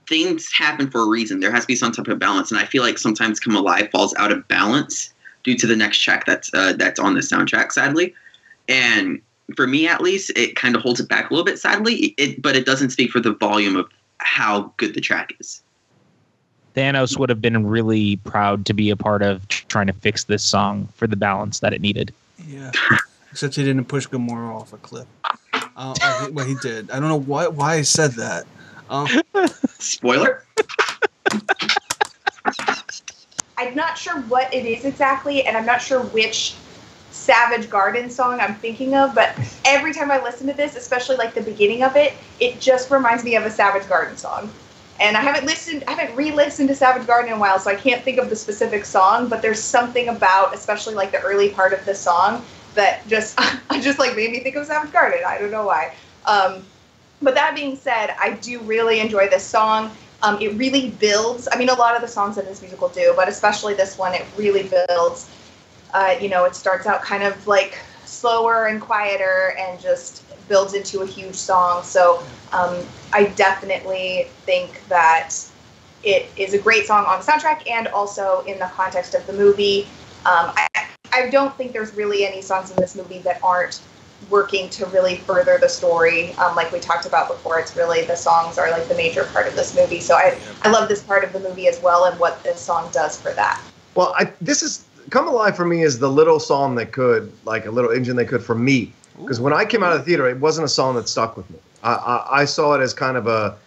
things happen for a reason. There has to be some type of balance. And I feel like sometimes Come Alive falls out of balance due to the next track that's on the soundtrack, sadly. And for me, at least, it kind of holds it back a little bit, sadly. But it doesn't speak for the volume of how good the track is. Thanos would have been really proud to be a part of trying to fix this song for the balance that it needed. Yeah, except he didn't push Gamora off a cliff. Well, he did. I don't know why he said that. Spoiler? I'm not sure what it is exactly, and I'm not sure which Savage Garden song I'm thinking of, but every time I listen to this, especially like the beginning of it, it just reminds me of a Savage Garden song. And I haven't re-listened to Savage Garden in a while, so I can't think of the specific song, but there's something about, especially like the early part of the song, that just like made me think of Savage Garden. I don't know why. But that being said, I do really enjoy this song. It really builds. I mean, a lot of the songs in this musical do, but especially this one, it really builds. It starts out kind of like slower and quieter and just builds into a huge song. So I definitely think that it is a great song on the soundtrack and also in the context of the movie. I don't think there's really any songs in this movie that aren't working to really further the story. Like we talked about before, it's really the songs are like the major part of this movie. So I love this part of the movie as well and what this song does for that. Well, Come Alive for me is the little song that could, like a little engine that could for me. Because when I came out of the theater, it wasn't a song that stuck with me. I saw it as kind of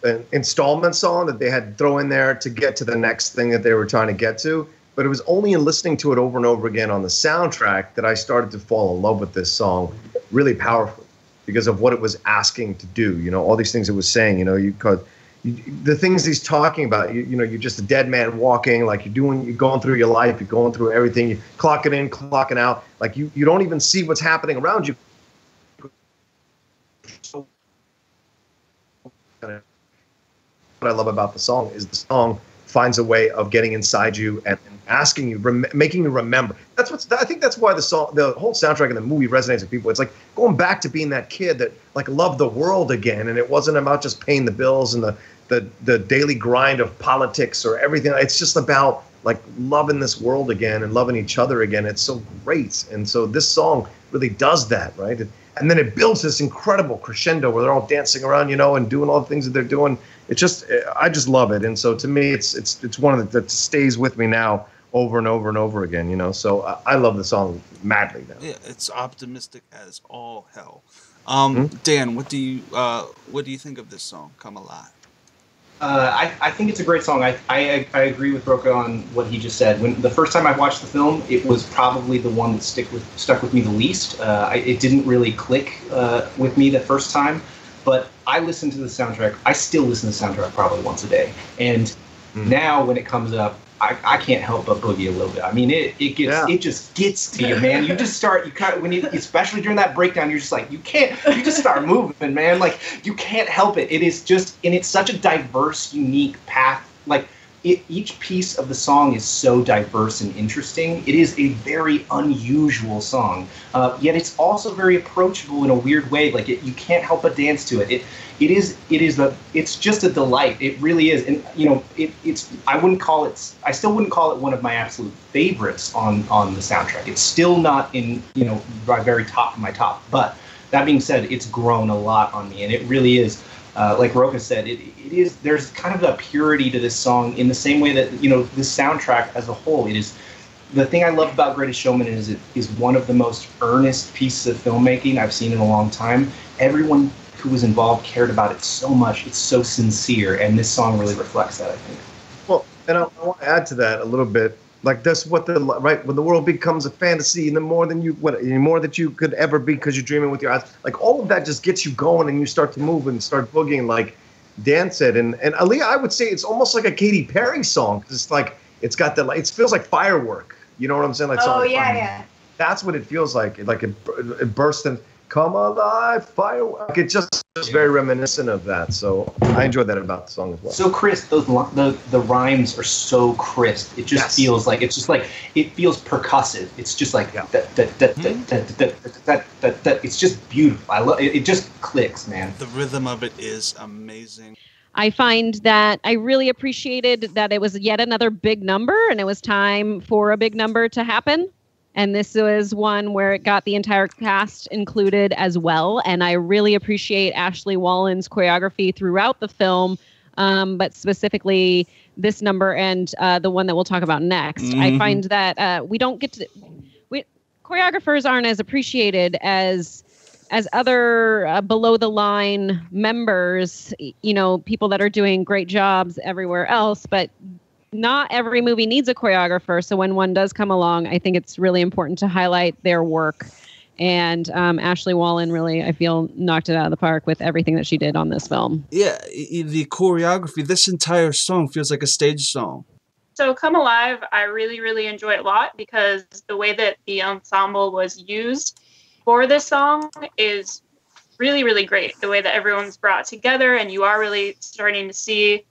an installment song that they had to throw in there to get to the next thing that they were trying to get to. But it was only in listening to it over and over again on the soundtrack that I started to fall in love with this song really powerfully because of what it was asking to do. All these things it was saying, the things he's talking about, you're just a dead man walking, like you're going through your life, you're going through everything, you're clocking in, clocking out, like you don't even see what's happening around you. What I love about the song is the song finds a way of getting inside you and asking you, making you remember. I think that's why the whole soundtrack of the movie resonates with people. It's like going back to being that kid that like loved the world again, and it wasn't about just paying the bills and the daily grind of politics or everything. It's just about like loving this world again and loving each other again. It's so great, and so this song really does that, right? And then it builds this incredible crescendo where they're all dancing around, and doing all the things that they're doing. I just love it, and so to me, it's one of that stays with me now over and over and over again. So I love the song madly now. Yeah, it's optimistic as all hell. Dan, what do you think of this song, Come Alive? I think it's a great song. I agree with Rocha on what he just said. When the first time I watched the film, it was probably the one that stuck with me the least. It didn't really click with me the first time, but I listened to the soundtrack. I still listen to the soundtrack probably once a day, and now when it comes up, I can't help but boogie a little bit. I mean, it just gets to you, man. You just start, especially during that breakdown, you're just like, you just start moving, man. Like, you can't help it. It is just, and it's such a diverse, unique path. Like, each piece of the song is so diverse and interesting. It is a very unusual song, yet it's also very approachable in a weird way. Like, you can't help but dance to it. It's just a delight. It really is, and I still wouldn't call it one of my absolute favorites on the soundtrack. It's still not in my very top of my top. But that being said, it's grown a lot on me, and it really is. Like Rocha said, it is. There's kind of a purity to this song in the same way that this soundtrack as a whole. It is. The thing I love about Greatest Showman is it is one of the most earnest pieces of filmmaking I've seen in a long time. Everyone who was involved cared about it so much. It's so sincere, and this song really reflects that, I think. Well, and I want to add to that a little bit. Like that's what when the world becomes a fantasy, and the more that you could ever be because you're dreaming with your eyes. Like all of that just gets you going, and you start to move and start boogieing, like Dan said. And Alia, I would say it's almost like a Katy Perry song. It's like it's got it feels like Firework. You know what I'm saying? Like, Oh, yeah. That's what it feels like. Like it burst and come alive, firework. It just is very reminiscent of that. So I enjoyed that about the song as well. So crisp. The rhymes are so crisp. It just feels like it feels percussive. It's just like that. It's just beautiful. I love it. It just clicks, man. The rhythm of it is amazing. I find that I really appreciated that it was yet another big number, and it was time for a big number to happen. And this was one where it got the entire cast included as well. And I really appreciate Ashley Wallen's choreography throughout the film, but specifically this number and the one that we'll talk about next. Mm-hmm. I find that we don't get to... choreographers aren't as appreciated as other below-the-line members, you know, people that are doing great jobs everywhere else, but... Not every movie needs a choreographer, so when one does come along, I think it's really important to highlight their work. And Ashley Wallen really, I feel, knocked it out of the park with everything that she did on this film. Yeah, the choreography, this entire song feels like a stage song. So Come Alive, I really, really enjoy it a lot because the way that the ensemble was used for this song is really, really great. The way that everyone's brought together and you are really starting to see,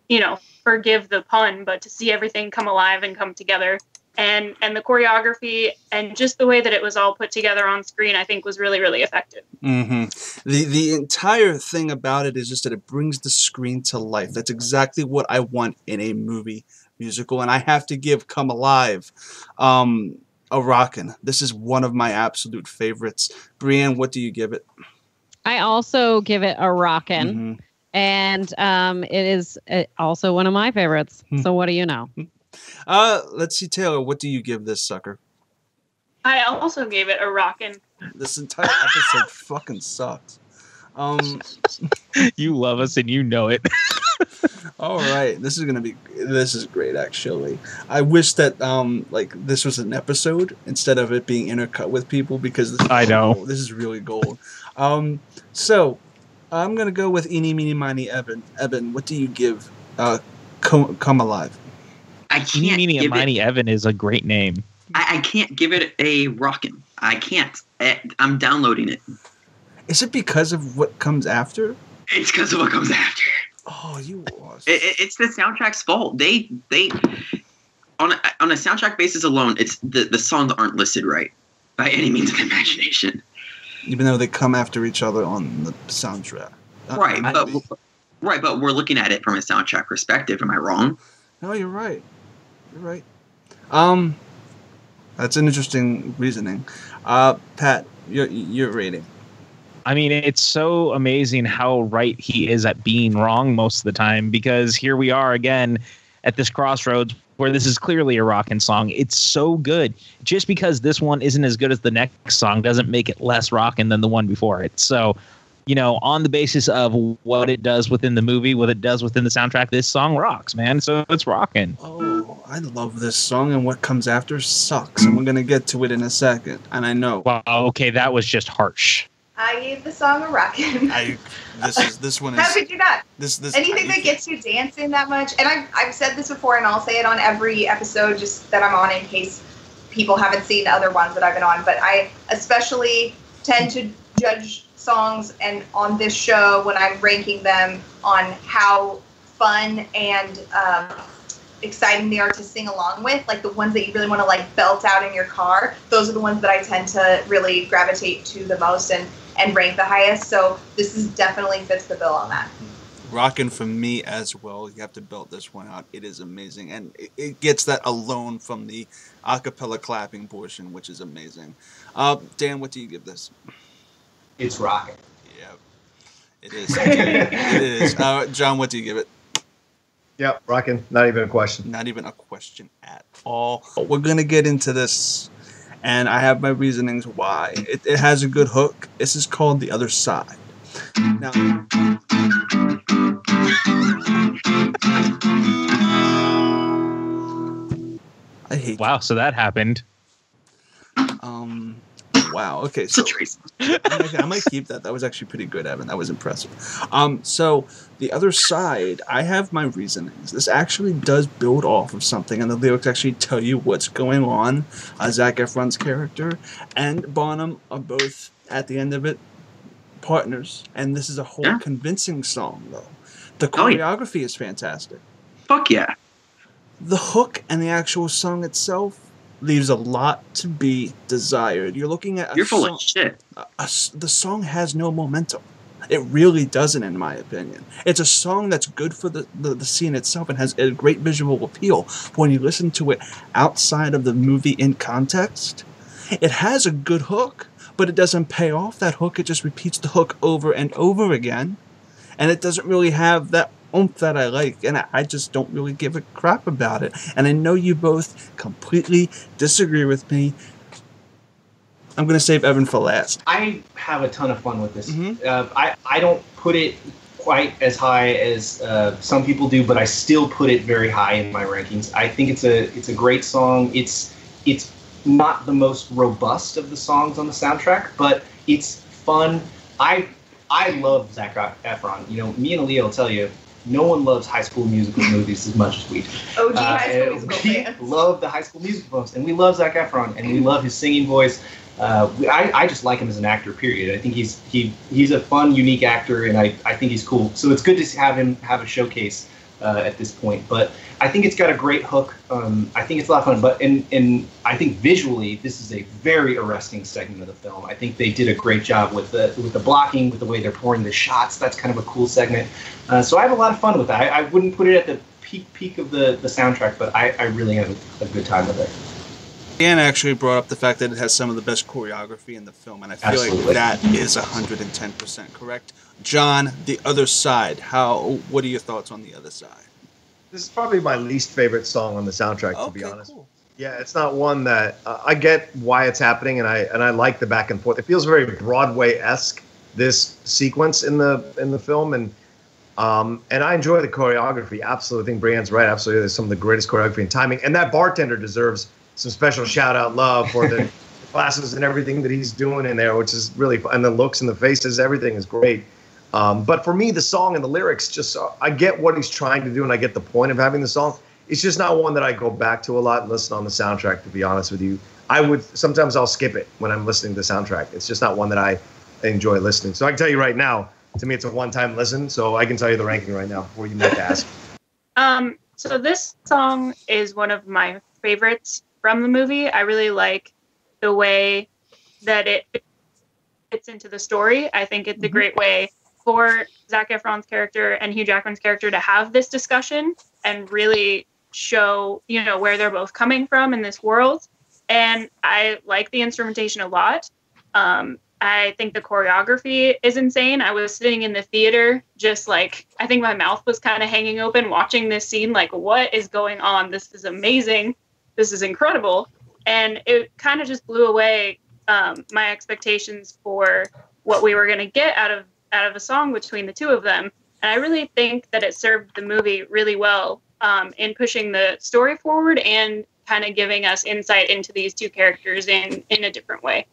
you know, forgive the pun, but to see everything come alive and come together. And the choreography and just the way that it was all put together on screen, I think was really, really effective. Mm-hmm. The entire thing about it is just that it brings the screen to life. That's exactly what I want in a movie musical. And I have to give Come Alive a rockin'. This is one of my absolute favorites. Brianne, what do you give it? I also give it a rockin'. Mm-hmm. And it is also one of my favorites. So what do you know? Let's see, Taylor. What do you give this sucker? I also gave it a rockin'. This entire episode fucking sucks. You love us and you know it. All right, this is great actually. I wish that this was an episode instead of it being intercut with people because this is really gold. So. I'm going to go with Eeny, Meeny, Miny, Evan. Evan, what do you give Come Alive? I can't Eeny, Meeny, give Miny, Evan is a great name. I can't give it a rockin'. I can't. I'm downloading it. Is it because of what comes after? It's because of what comes after. Oh, you lost. It's the soundtrack's fault. They on a soundtrack basis alone, it's the songs aren't listed right by any means of the imagination. Even though they come after each other on the soundtrack. Right, but we're looking at it from a soundtrack perspective. Am I wrong? No, you're right. You're right. That's an interesting reasoning. Pat, your rating. I mean, it's so amazing how right he is at being wrong most of the time, because here we are again at this crossroads where this is clearly a rockin' song. It's so good. Just because this one isn't as good as the next song doesn't make it less rockin' than the one before it. So, you know, on the basis of what it does within the movie, what it does within the soundtrack, this song rocks, man. So it's rockin'. Oh, I love this song, and what comes after sucks. And we're going to get to it in a second. And I know. Wow, okay, that was just harsh. I gave the song a rockin'. This one is. How could you not? This anything that gets you dancing that much, and I've said this before, and I'll say it on every episode just that I'm on in case people haven't seen the other ones that I've been on. But I especially tend to judge songs and on this show when I'm ranking them on how fun and exciting they are to sing along with, like the ones that you really want to like belt out in your car. Those are the ones that I tend to really gravitate to the most and rank the highest. So this is definitely fits the bill on that. Rockin' for me as well. You have to belt this one out. It is amazing, and it gets that alone from the acapella clapping portion, which is amazing. Dan, what do you give this? It's rockin'. Yeah, it is. It is. John, what do you give it? Yep, rockin'. Not even a question. Not even a question at all. We're gonna get into this, and I have my reasonings why. It has a good hook. This is called The Other Side. Now, I hate. Wow, so that happened. Wow. Okay. It's a So Trace. I might keep that. That was actually pretty good, Evan. That was impressive. So the other side, I have my reasonings. This actually does build off of something, and the lyrics actually tell you what's going on. Zac Efron's character and Bonham are both, at the end of it, partners, and this is a whole convincing song, though. The choreography is fantastic. Fuck yeah. The hook and the actual song itself leaves a lot to be desired. You're looking at You're full of shit. The song has no momentum. It really doesn't, in my opinion. It's a song that's good for the scene itself and has a great visual appeal. But when you listen to it outside of the movie in context, it has a good hook, but it doesn't pay off that hook. It just repeats the hook over and over again. And it doesn't really have that oomph that I like, and I just don't really give a crap about it. And I know you both completely disagree with me. I'm going to save Evan for last. I have a ton of fun with this. Mm-hmm. I don't put it quite as high as some people do, but I still put it very high in my rankings. I think it's a great song. It's not the most robust of the songs on the soundtrack, but it's fun. I love Zac Efron. You know, me and Alia will tell you, no one loves High School Musical movies as much as we do. OG High School Musical fans. We love the High School Musical films, and we love Zac Efron, and we love his singing voice. I just like him as an actor, period. I think he's a fun, unique actor, and I think he's cool. So it's good to have him have a showcase at this point. But I think it's got a great hook. I think it's a lot of fun. But and I think visually, this is a very arresting segment of the film. I think they did a great job with the blocking, with the way they're pouring the shots. That's kind of a cool segment. So I have a lot of fun with that. I wouldn't put it at the peak of the soundtrack, but I really have a good time with it. Dan actually brought up the fact that it has some of the best choreography in the film, and I feel like that is 110% correct. John, the other side. What are your thoughts on the other side? This is probably my least favorite song on the soundtrack, to be honest. Cool. Yeah, it's not one that I get why it's happening, and I like the back and forth. It feels very Broadway-esque, this sequence in the film, and I enjoy the choreography. Absolutely, I think Brianne's right. Absolutely, there's some of the greatest choreography and timing, and that bartender deserves some special shout-out love for the classes and everything that he's doing in there, which is really fun. And the looks and the faces, everything is great. But for me, the song and the lyrics, just I get what he's trying to do, and I get the point of having the song. It's just not one that I go back to a lot and listen on the soundtrack, to be honest with you. Sometimes I'll skip it when I'm listening to the soundtrack. It's just not one that I enjoy listening. So I can tell you right now, to me, it's a one-time listen, so I can tell you the ranking right now before you make the ask. So this song is one of my favorites from the movie. I really like the way that it fits into the story. I think it's a great way for Zac Efron's character and Hugh Jackman's character to have this discussion and really show, where they're both coming from in this world. And I like the instrumentation a lot. I think the choreography is insane. I was sitting in the theater, just like, I think my mouth was kind of hanging open watching this scene. Like, what is going on? This is amazing. This is incredible. And it kind of just blew away my expectations for what we were going to get out of a song between the two of them. And I really think that it served the movie really well in pushing the story forward and kind of giving us insight into these two characters in a different way.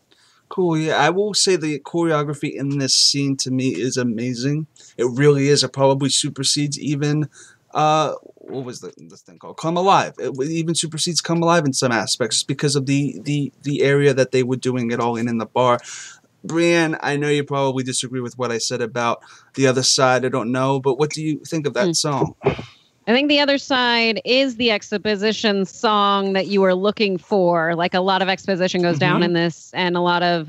Cool, yeah. I will say the choreography in this scene to me is amazing. It really is. It probably supersedes even, what was this thing called? Come Alive. It even supersedes Come Alive in some aspects because of the area that they were doing it all in the bar. Brianne, I know you probably disagree with what I said about the other side. I don't know, but what do you think of that song? I think the other side is the exposition song that you were looking for. Like a lot of exposition goes down in this, and a lot of,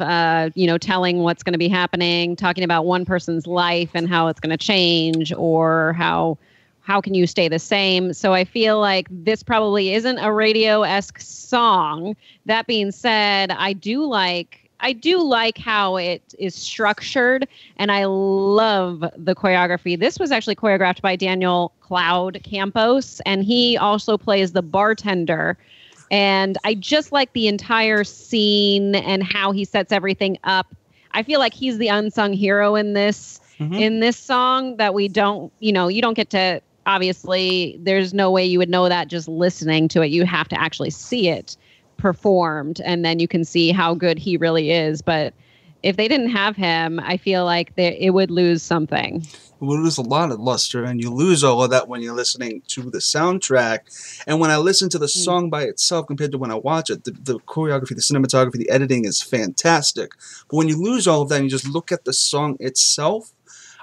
telling what's going to be happening, talking about one person's life and how it's going to change, or how can you stay the same. So I feel like this probably isn't a radio-esque song. That being said, I do like how it is structured, and I love the choreography. This was actually choreographed by Daniel Cloud Campos, and he also plays the bartender. And I just like the entire scene and how he sets everything up. I feel like he's the unsung hero in this song that we don't, you don't get to, obviously, there's no way you would know that just listening to it. You have to actually see it. performed, and then you can see how good he really is. But if they didn't have him, I feel like it would lose something. It would lose a lot of luster, and you lose all of that when you're listening to the soundtrack. And when I listen to the song by itself compared to when I watch it, the choreography, the cinematography, the editing is fantastic. But when you lose all of that and you just look at the song itself,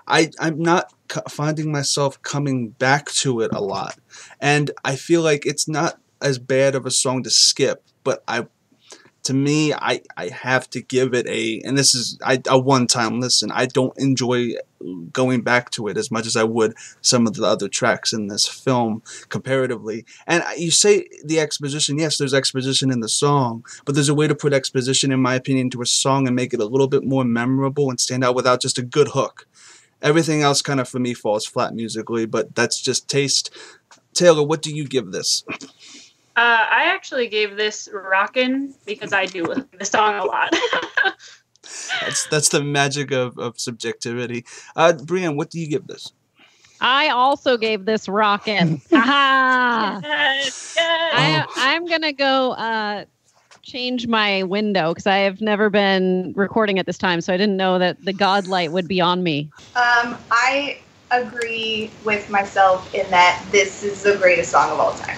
I'm not finding myself coming back to it a lot. And I feel like it's not as bad of a song to skip, but to me, I have to give it and this is a one-time listen. I don't enjoy going back to it as much as I would some of the other tracks in this film comparatively. And you say the exposition, yes, there's exposition in the song, but there's a way to put exposition, in my opinion, to a song and make it a little bit more memorable and stand out without just a good hook. Everything else kind of, for me, falls flat musically, but that's just taste. Taylor, what do you give this? I actually gave this Rockin' because I do listen to the song a lot. That's the magic of subjectivity. Brianne, what do you give this? I also gave this Rockin'. Aha! Yes, yes. I'm going to go change my window because I have never been recording at this time, so I didn't know that the God light would be on me. I agree with myself in that this is the greatest song of all time.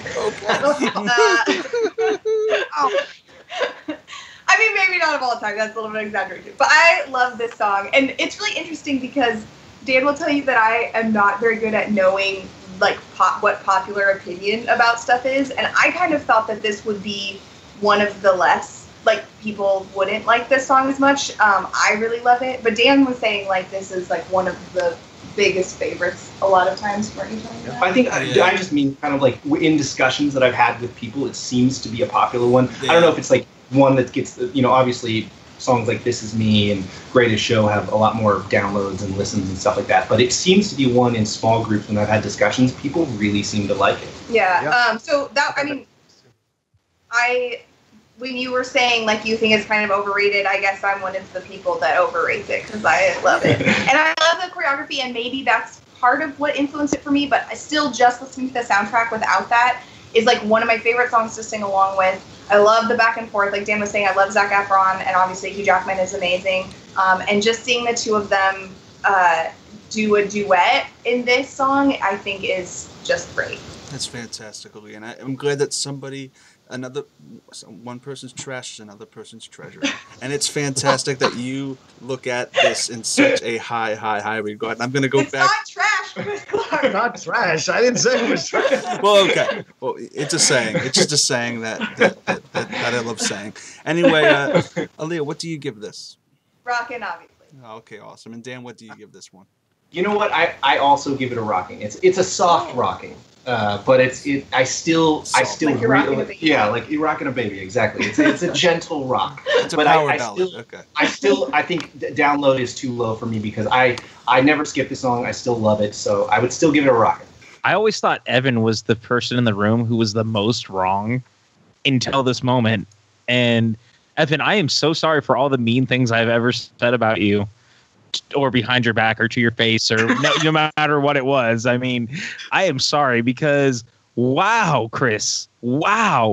I mean, maybe not of all time. That's a little bit exaggerated. But I love this song. And it's really interesting because Dan will tell you that I am not very good at knowing like what popular opinion about stuff is. And I kind of thought that this would be one of the less, like, people wouldn't like this song as much. I really love it. But Dan was saying, like, this is, like, one of the biggest favorites a lot of times. Weren't you talking about? I think I just mean kind of like in discussions that I've had with people, it seems to be a popular one. Yeah. I don't know if it's like one that gets, obviously songs like This Is Me and Greatest Show have a lot more downloads and listens and stuff like that. But it seems to be one in small groups when I've had discussions, people really seem to like it. Yeah. So that, I mean, when you were saying, like, you think it's kind of overrated, I guess I'm one of the people that overrates it because I love it. And I love the choreography, and maybe that's part of what influenced it for me, but I still just listening to the soundtrack without that is, like, one of my favorite songs to sing along with. I love the back and forth. Like Dan was saying, I love Zac Efron, and obviously Hugh Jackman is amazing. And just seeing the two of them do a duet in this song, I think is just great. That's fantastic, Alia. And I'm glad that one person's trash is another person's treasure. And it's fantastic that you look at this in such a high regard. And I'm going to go back. It's not trash, Chris Clark. Not trash. I didn't say it was trash. Well, okay. Well, it's a saying. It's just a saying that I love saying. Anyway, Alia, what do you give this? Rockin', obviously. Okay, awesome. And Dan, what do you give this one? You know what? I also give it a rocking. It's a soft rocking, but I still like you're rocking a baby. Yeah, like you're rocking a baby. Exactly. It's a gentle rock. It's a power ballad. Okay. I think download is too low for me because I never skip the song. I still love it, so I would still give it a rocking. I always thought Evan was the person in the room who was the most wrong until this moment. And Evan, I am so sorry for all the mean things I've ever said about you, or behind your back, or to your face, or no matter what it was. I mean, I am sorry because, wow, Chris, wow,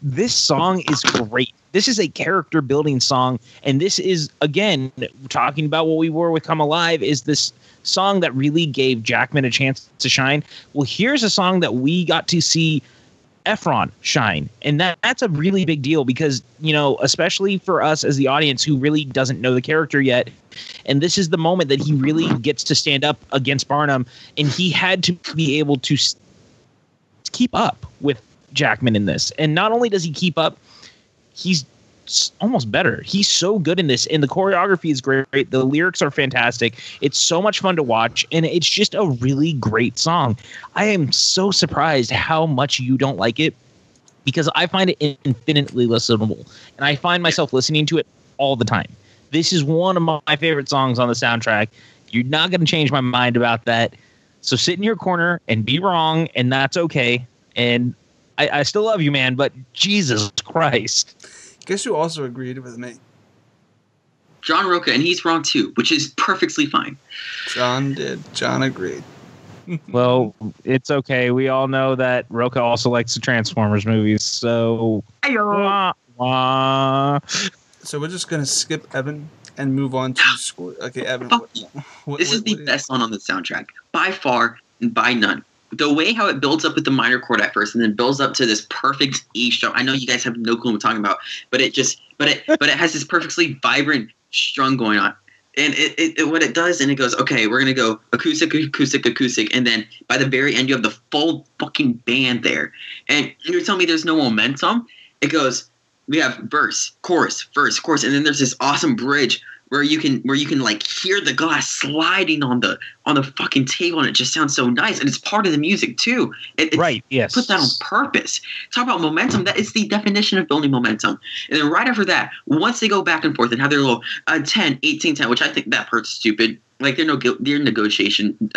this song is great. This is a character building song. And this is, again, talking about what we were with Come Alive, is this song that really gave Jackman a chance to shine. Well, here's a song that we got to see Efron shine, and that's a really big deal because, especially for us as the audience who really doesn't know the character yet, and this is the moment that he really gets to stand up against Barnum, and he had to be able to keep up with Jackman in this. And not only does he keep up, he's almost better. He's so good in this, and the choreography is great. The lyrics are fantastic. It's so much fun to watch, and it's just a really great song. I am so surprised how much you don't like it because I find it infinitely listenable, and I find myself listening to it all the time. This is one of my favorite songs on the soundtrack. You're not going to change my mind about that. So sit in your corner and be wrong, and that's okay. And I still love you, man, but Jesus Christ. Guess who also agreed with me? John Rocha, and he's wrong too, which is perfectly fine. John did. John agreed. Well, it's okay. We all know that Rocha also likes the Transformers movies, so So we're just gonna skip Evan and move on to score. Okay, Evan. This is the best song on the soundtrack by far and by none. The way how it builds up with the minor chord at first, and then builds up to this perfect E strum. I know you guys have no clue what I'm talking about, but it has this perfectly vibrant strum going on. And it what it does, and it goes, okay, we're gonna go acoustic, acoustic, acoustic, and then by the very end you have the full fucking band there. And you're telling me there's no momentum? It goes, we have verse, chorus, and then there's this awesome bridge where you can like hear the glass sliding on the fucking table, and it just sounds so nice, and it's part of the music too. Right, yes. Put that on purpose. Talk about momentum. That is the definition of building momentum. And then right after that, once they go back and forth and have their little 10, 18, 10, which I think that part's stupid. Like their negotiation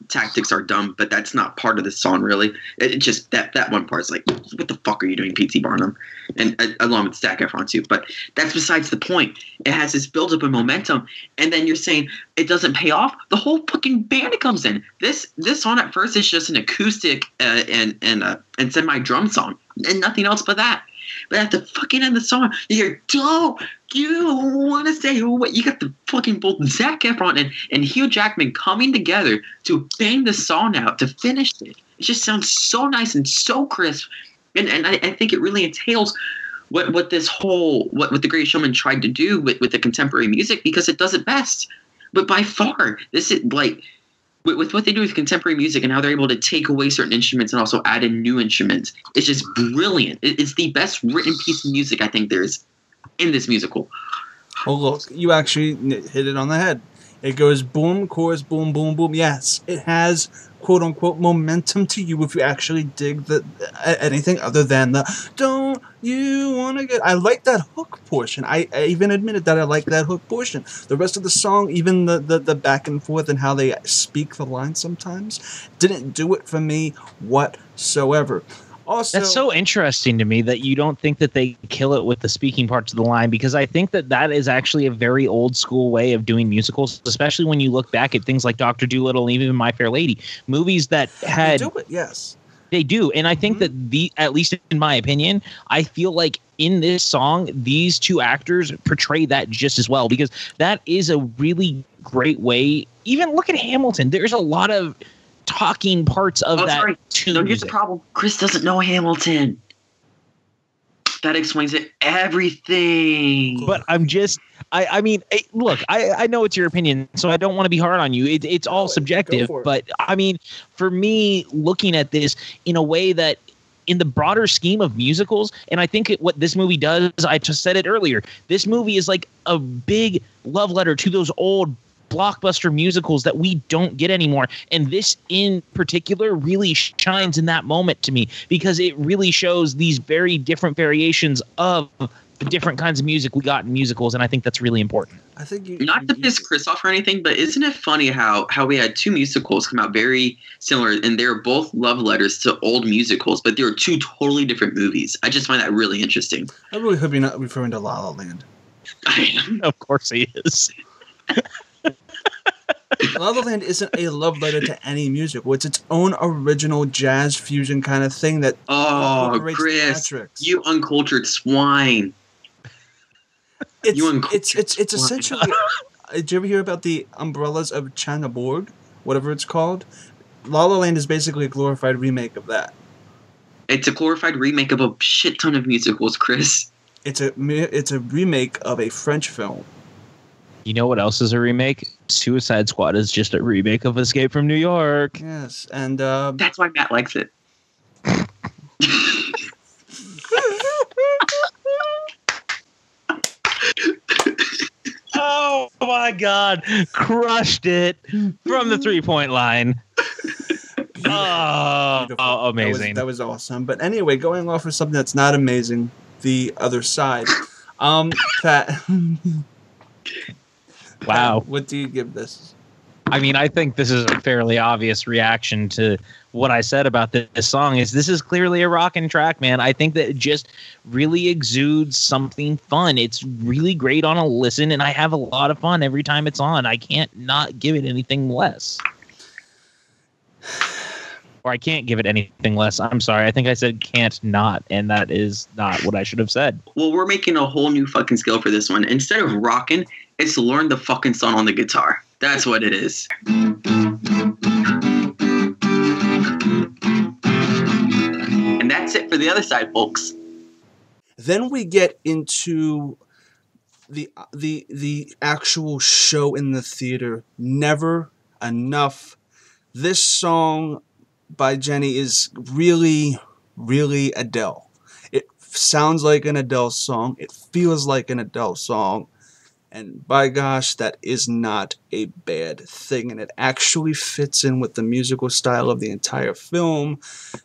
tactics are dumb, but that's not part of the song really. It just that one part's like, what the fuck are you doing, P.T. Barnum? And along with Zac Efron too. But that's besides the point. It has this build up and momentum, and then you're saying it doesn't pay off. The whole fucking band comes in. This song at first is just an acoustic and semi drum song, and nothing else but that. But at the fucking end of the song, you hear, "Don't you want to say what?" You got the fucking both Zac Efron and Hugh Jackman coming together to bang the song out to finish it. It just sounds so nice and so crisp, and I think it really entails what this whole what the Greatest Showman tried to do with the contemporary music, because it does it best. But by far, this is like. With what they do with contemporary music and how they're able to take away certain instruments and also add in new instruments, it's just brilliant. It's the best written piece of music I think there is in this musical. Oh, look, you actually hit it on the head. It goes boom, chorus, boom, boom, boom. Yes, it has quote unquote momentum to you if you actually dig anything other than the "don't you want to get." I like that hook portion. I even admitted that I like that hook portion. The rest of the song, even the back and forth and how they speak the line sometimes, didn't do it for me whatsoever. Also, that's so interesting to me that you don't think that they kill it with the speaking parts of the line, because I think that is actually a very old school way of doing musicals, especially when you look back at things like Dr. Dolittle and even My Fair Lady, movies that had. They do it, yes. They do, and I think that at least in my opinion, I feel like in this song, these two actors portray that just as well, because that is a really great way. Even look at Hamilton. There's a lot of talking parts of that. Sorry. No, here's the problem. Chris doesn't know Hamilton. That explains it everything. But I'm just, I mean, look, I know it's your opinion, so I don't want to be hard on you. It's all subjective. But I mean, for me, looking at this in a way that, in the broader scheme of musicals, and I think what this movie does, I just said it earlier, this movie is like a big love letter to those old blockbuster musicals that we don't get anymore, and this in particular really shines in that moment to me, because it really shows these very different variations of the different kinds of music we got in musicals, and I think that's really important. I think not to piss Chris off or anything, but isn't it funny how we had two musicals come out very similar, and they're both love letters to old musicals, but they were two totally different movies. I just find that really interesting. I really hope you're not referring to La La Land. I am. Of course he is. La La Land isn't a love letter to any musical. It's its own original jazz fusion kind of thing that incorporates Chris, theatrics. You uncultured swine. It's essentially. Did you ever hear about the Umbrellas of Chanaborg, whatever it's called? La La Land is basically a glorified remake of that. It's a glorified remake of a shit ton of musicals, Chris. It's a remake of a French film. You know what else is a remake? Suicide Squad is just a remake of Escape from New York. Yes, and that's why Matt likes it. Oh my God! Crushed it from the 3-point line. Oh, amazing! That was awesome. But anyway, going off of something that's not amazing, the other side. Pat. Wow. What do you give this? I mean, I think this is a fairly obvious reaction to what I said about this song. This is clearly a rockin' track, man. I think that it just really exudes something fun. It's really great on a listen, and I have a lot of fun every time it's on. I can't not give it anything less. or I can't give it anything less. I'm sorry. I think I said can't not, and that is not what I should have said. Well, we're making a whole new fucking skill for this one. Instead of rocking, it's learn the fucking song on the guitar. That's what it is. And that's it for the other side, folks. Then we get into the actual show in the theater. Never Enough. This song by Jenny is really, really Adele. It sounds like an Adele song. It feels like an Adele song. And by gosh, that is not a bad thing. And it actually fits in with the musical style of the entire film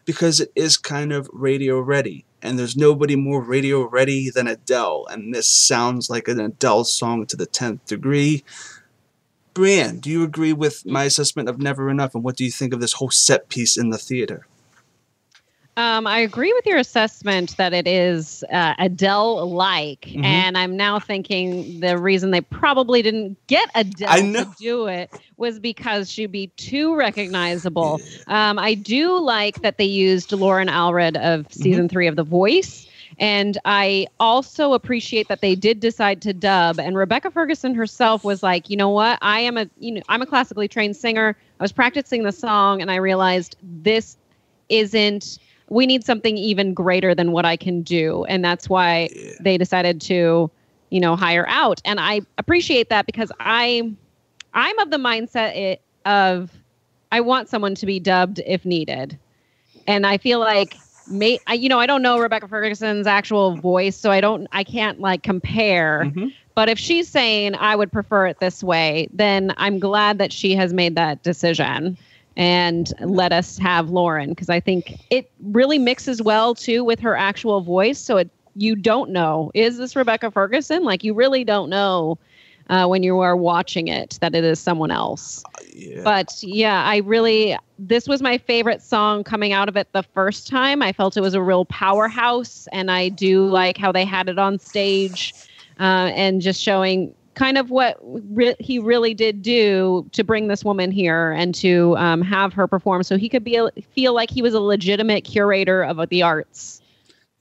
because it is kind of radio ready. And there's nobody more radio ready than Adele. And this sounds like an Adele song to the 10th degree. Brianne, do you agree with my assessment of Never Enough? And what do you think of this whole set piece in the theater? I agree with your assessment that it is Adele-like, and I'm now thinking the reason they probably didn't get Adele to do it was because she'd be too recognizable. I do like that they used Lauren Alred of season 3 of The Voice, and I also appreciate that they did decide to dub. And Rebecca Ferguson herself was like, you know what? I'm a classically trained singer. I was practicing the song, and I realized this isn't. We need something even greater than what I can do. And that's why they decided to, hire out. And I appreciate that because I'm of the mindset of I want someone to be dubbed if needed. And I feel like, I don't know Rebecca Ferguson's actual voice, so I can't like compare. But if she's saying I would prefer it this way, then I'm glad that she has made that decision. And let us have Lauren, because I think it really mixes well, too, with her actual voice. So you don't know, is this Rebecca Ferguson? Like, you really don't know when you are watching it that it is someone else. But, yeah, this was my favorite song coming out of it the first time. I felt it was a real powerhouse, and I do like how they had it on stage and just showing kind of what he really did do to bring this woman here and to have her perform so he could feel like he was a legitimate curator of the arts.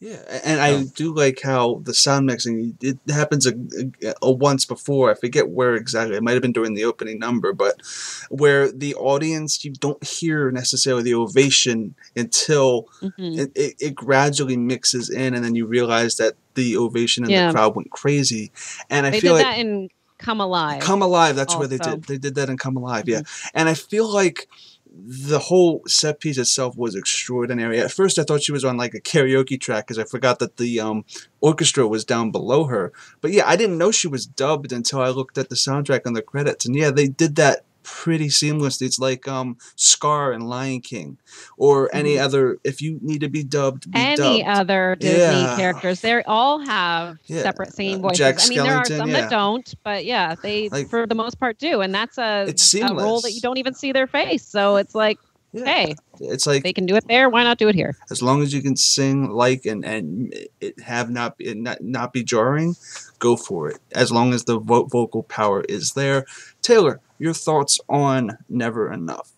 Yeah, and I do like how the sound mixing, it happens a once before. I forget where exactly. It might have been during the opening number, but where the audience, you don't hear necessarily the ovation until it gradually mixes in, and then you realize that the ovation in the crowd went crazy. And I feel like that in Come Alive. Come Alive, that's where they did that in Come Alive, yeah. And I feel like the whole set piece itself was extraordinary. At first, I thought she was on like a karaoke track because I forgot that the orchestra was down below her. But yeah, I didn't know she was dubbed until I looked at the soundtrack and the credits. And yeah, they did that pretty seamlessly. It's like Scar and Lion King, or any other. If you need to be dubbed, any other Disney characters, they all have separate singing voices. Jack I mean, there are some that don't, but yeah, they for the most part do, and that's a role that you don't even see their face. So it's like, hey, it's like they can do it there. Why not do it here? As long as you can sing and it have not be jarring, go for it. As long as the vocal power is there. Taylor, your thoughts on Never Enough?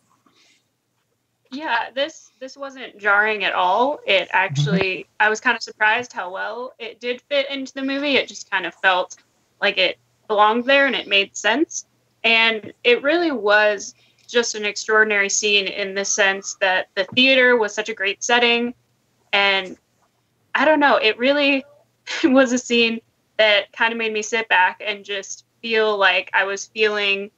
Yeah, this wasn't jarring at all. It actually, I was kind of surprised how well it did fit into the movie. It just kind of felt like it belonged there and it made sense. And it really was just an extraordinary scene in the sense that the theater was such a great setting. And I don't know, it really was a scene that kind of made me sit back and just feel like I was feeling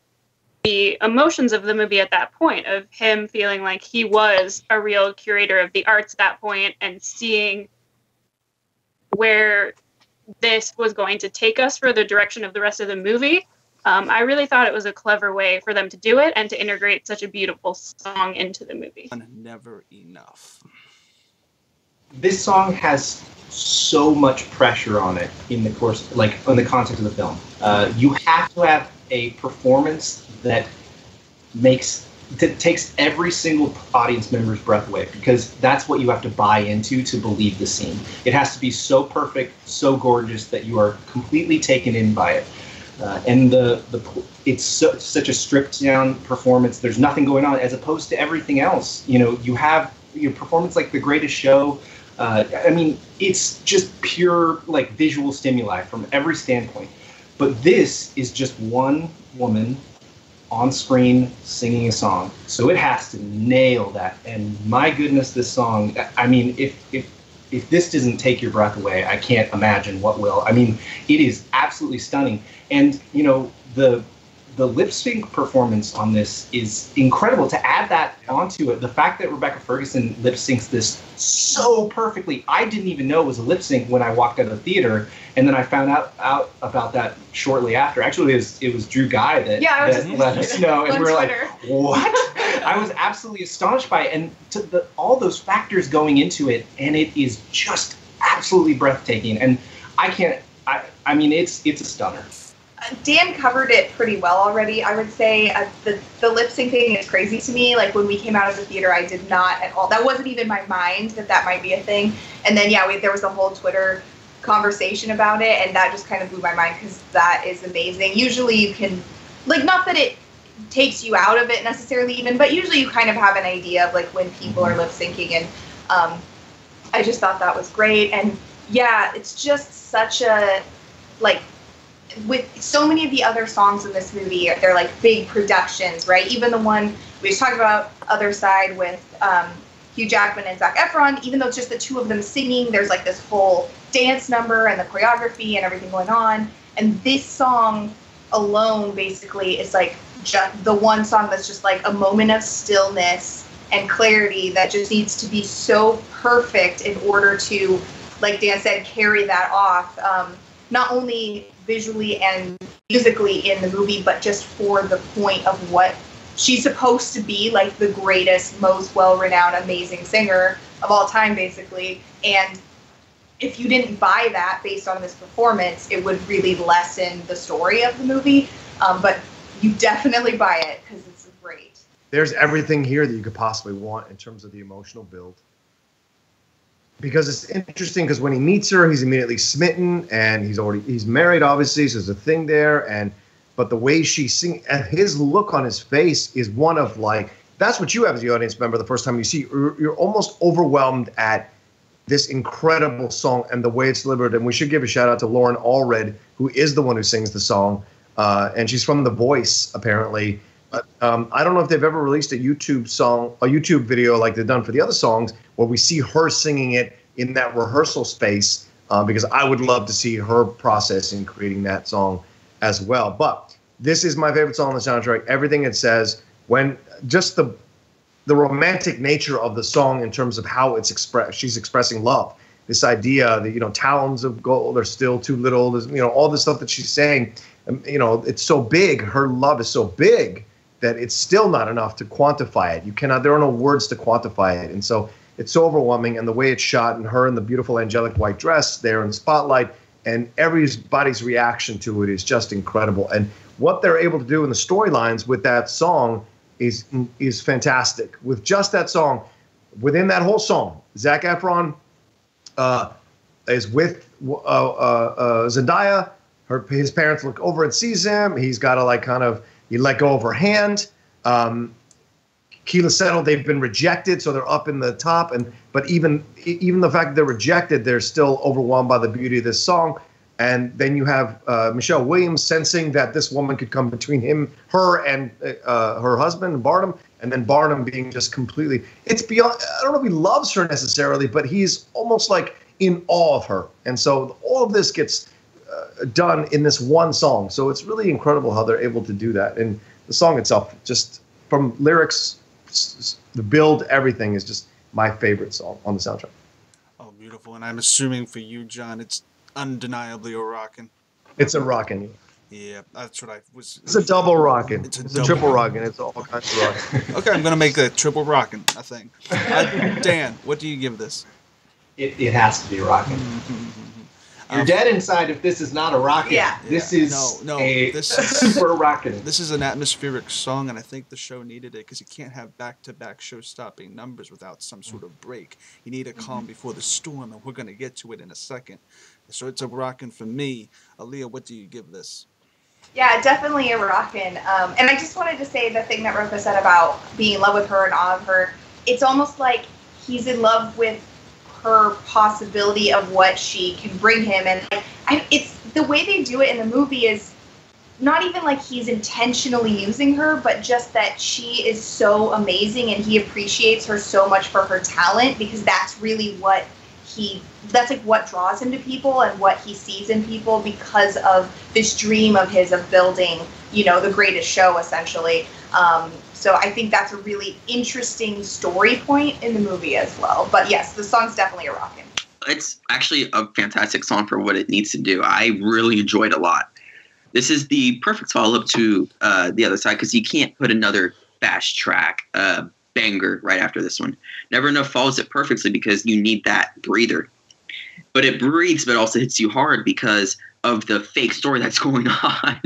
the emotions of the movie at that point, of him feeling like he was a real curator of the arts at that point and seeing where this was going to take us for the direction of the rest of the movie. I really thought it was a clever way for them to do it and to integrate such a beautiful song into the movie. Never Enough. This song has so much pressure on it in the course, like in the context of the film. You have to have a performance that takes every single audience member's breath away, because that's what you have to buy into to believe the scene. It has to be so perfect, so gorgeous that you are completely taken in by it. And it's such a stripped down performance. There's nothing going on as opposed to everything else. You have your performance like The Greatest Show. I mean, it's just pure like visual stimuli from every standpoint. But this is just one woman on screen singing a song, so it has to nail that. And my goodness, this song! I mean, if this doesn't take your breath away, I can't imagine what will. I mean, it is absolutely stunning. And the lip sync performance on this is incredible. To add that onto it, the fact that Rebecca Ferguson lip syncs this so perfectly, I didn't even know it was a lip sync when I walked out of the theater, and then I found out about that shortly after. Actually, it was Drew Guy that let us know, and we were like, what? I was absolutely astonished by it, and all those factors going into it, and it is just absolutely breathtaking. And I mean, it's a stunner. Dan covered it pretty well already, I would say. The lip sync thing is crazy to me. Like, when we came out of the theater, I did not at all. That wasn't even my mind that might be a thing. And then, there was a whole Twitter conversation about it, and that just kind of blew my mind because that is amazing. Usually you can, like, not that it takes you out of it necessarily even, but usually you kind of have an idea of, like, when people are lip syncing. And I just thought that was great. And, it's just such a, like, with so many of the other songs in this movie, they're like big productions, right? Even the one we just talked about, Other Side, with Hugh Jackman and Zac Efron, even though it's just the two of them singing, there's like this whole dance number and the choreography and everything going on. And this song alone basically is like just the one song that's just like a moment of stillness and clarity that just needs to be so perfect in order to, like Dan said, carry that off. Not only visually and musically in the movie, but just for the point of what she's supposed to be, like the greatest, most well-renowned, amazing singer of all time, basically. And if you didn't buy that based on this performance, it would really lessen the story of the movie. But you definitely buy it because it's great. There's everything here that you could possibly want in terms of the emotional build. Because it's interesting, because when he meets her, he's immediately smitten, and he's married, obviously, so there's a thing there. But the way she sings, and his look on his face is one of, like, that's what you have as the audience member the first time you see. You're almost overwhelmed at this incredible song and the way it's delivered. And we should give a shout out to Lauren Allred, who is the one who sings the song, and she's from The Voice, apparently. But I don't know if they've ever released a YouTube video like they've done for the other songs, where we see her singing it in that rehearsal space, because I would love to see her process in creating that song as well. But this is my favorite song on the soundtrack. Everything it says, when just the romantic nature of the song in terms of how it's expressed. She's expressing love. This idea that, talons of gold are still too little. There's, all the stuff that she's saying, it's so big. Her love is so big that it's still not enough to quantify it. There are no words to quantify it. And so it's so overwhelming, and the way it's shot, and her in the beautiful angelic white dress there in the spotlight, and everybody's reaction to it is just incredible. And what they're able to do in the storylines with that song is fantastic. With just that song, within that whole song, Zac Efron is with Zendaya. His parents look over and sees him. He's got to he let go of her hand. Keela settled. They've been rejected, so they're up in the top. But even the fact that they're rejected, they're still overwhelmed by the beauty of this song. And then you have Michelle Williams sensing that this woman could come between her and her husband, Barnum, and then Barnum being just completely. It's beyond. I don't know if he loves her necessarily, but he's almost like in awe of her. And so all of this gets done in this one song. So it's really incredible how they're able to do that. And the song itself, just from lyrics, the build, everything is just my favorite song on the soundtrack. Oh, beautiful. And I'm assuming for you, John, it's undeniably a rockin'. It's a rockin'. Yeah, that's what I was. It's a double rockin'. It's a triple rockin'. It's all kinds of rockin'. Okay, I'm going to make a triple rockin', I think. Dan, what do you give this? It has to be rockin'. You're dead inside if this is not a rocket. Yeah. This is this is super rockin'. This is an atmospheric song, and I think the show needed it because you can't have back-to-back show-stopping numbers without some sort of break. You need a calm before the storm, and we're going to get to it in a second. So it's a rockin' for me. Alia, what do you give this? Yeah, definitely a rockin'. And I just wanted to say the thing that Rocha said about being in love with her and awe of her. It's almost like he's in love with her possibility of what she can bring him. And it's the way they do it in the movie is not even like he's intentionally using her, but just that she is so amazing and he appreciates her so much for her talent, because that's really that's like what draws him to people and what he sees in people, because of this dream of his of building, the greatest show essentially. So I think that's a really interesting story point in the movie as well. But yes, the song's definitely a rockin'. It's actually a fantastic song for what it needs to do. I really enjoyed it a lot. This is the perfect follow-up to The Other Side, because you can't put another fast track banger right after this one. Never Enough follows it perfectly because you need that breather. But it breathes, but also hits you hard because of the fake story that's going on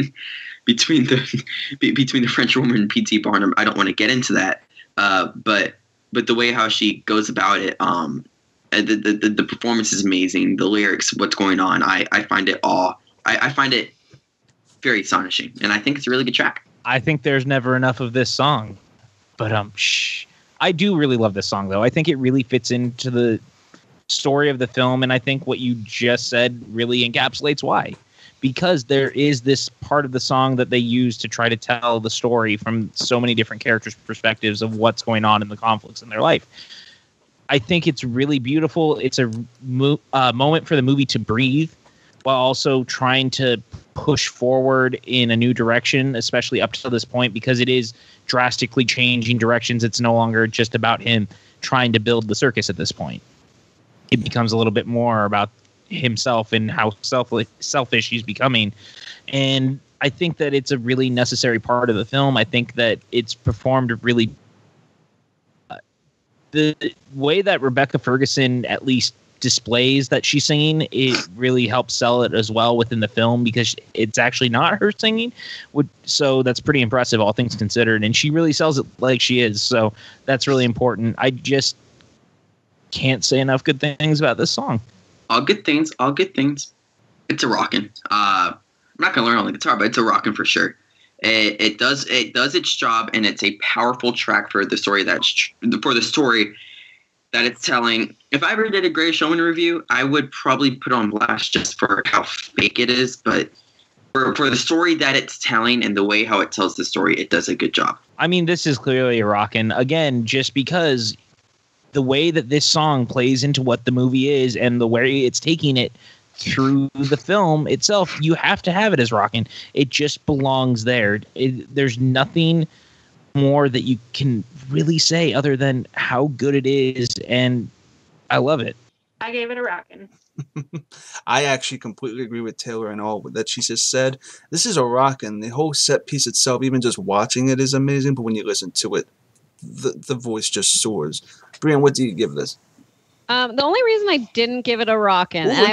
between the French woman and P.T. Barnum. I don't want to get into that, but the way how she goes about it, the performance is amazing. The lyrics, what's going on, I find it I find it very astonishing, and I think it's a really good track. I think there's never enough of this song, but I do really love this song though. I think it really fits into the story of the film, and I think what you just said really encapsulates why. Because there is this part of the song that they use to try to tell the story from so many different characters' perspectives of what's going on in the conflicts in their life. I think it's really beautiful. It's a moment for the movie to breathe while also trying to push forward in a new direction, especially up to this point, because it is drastically changing directions. It's no longer just about him trying to build the circus at this point. It becomes a little bit more about himself and how selfish he's becoming. And I think that it's a really necessary part of the film. I think that it's performed really the way that Rebecca Ferguson at least displays that she's singing, it really helps sell it as well within the film, because it's actually not her singing. So that's pretty impressive, all things considered. And she really sells it like she is. So that's really important. I just can't say enough good things about this song. All good things. It's a rockin'. I'm not gonna learn on the guitar, but it's a rockin' for sure. It does its job, and it's a powerful track for the story that it's telling. If I ever did a Greatest Showman review, I would probably put on blast just for how fake it is, but for the story that it's telling and the way how it tells the story, it does a good job. I mean, this is clearly a rockin', again, just because the way that this song plays into what the movie is and the way it's taking it through the film itself, you have to have it as rockin'. It just belongs there. There's nothing more that you can really say other than how good it is, and I love it. I gave it a rockin'. I actually completely agree with Taylor and all that she just said. This is a rockin'. The whole set piece itself, even just watching it, is amazing, but when you listen to it, the voice just soars. Brianne, what do you give this? The only reason I didn't give it a rockin', and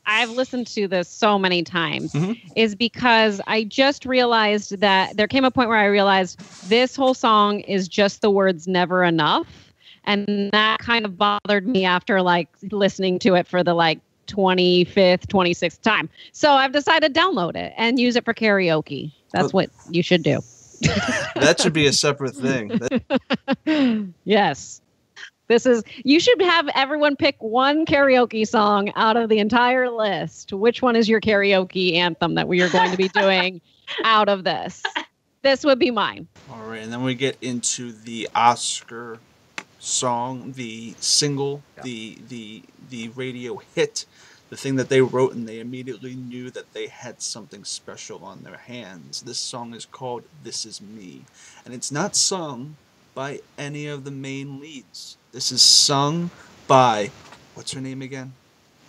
I've listened to this so many times, is because I just realized that there came a point where I realized this whole song is just the words "never enough," and that kind of bothered me after listening to it for the 25th, 26th time. So I've decided to download it and use it for karaoke. That's what you should do. That should be a separate thing. Yes. You should have everyone pick one karaoke song out of the entire list. Which one is your karaoke anthem that we are going to be doing out of this? This would be mine. All right, and then we get into the Oscar song, the single, the radio hit, the thing that they wrote, and they immediately knew that they had something special on their hands. This song is called "This Is Me," and it's not sung by any of the main leads. This is sung by, what's her name again?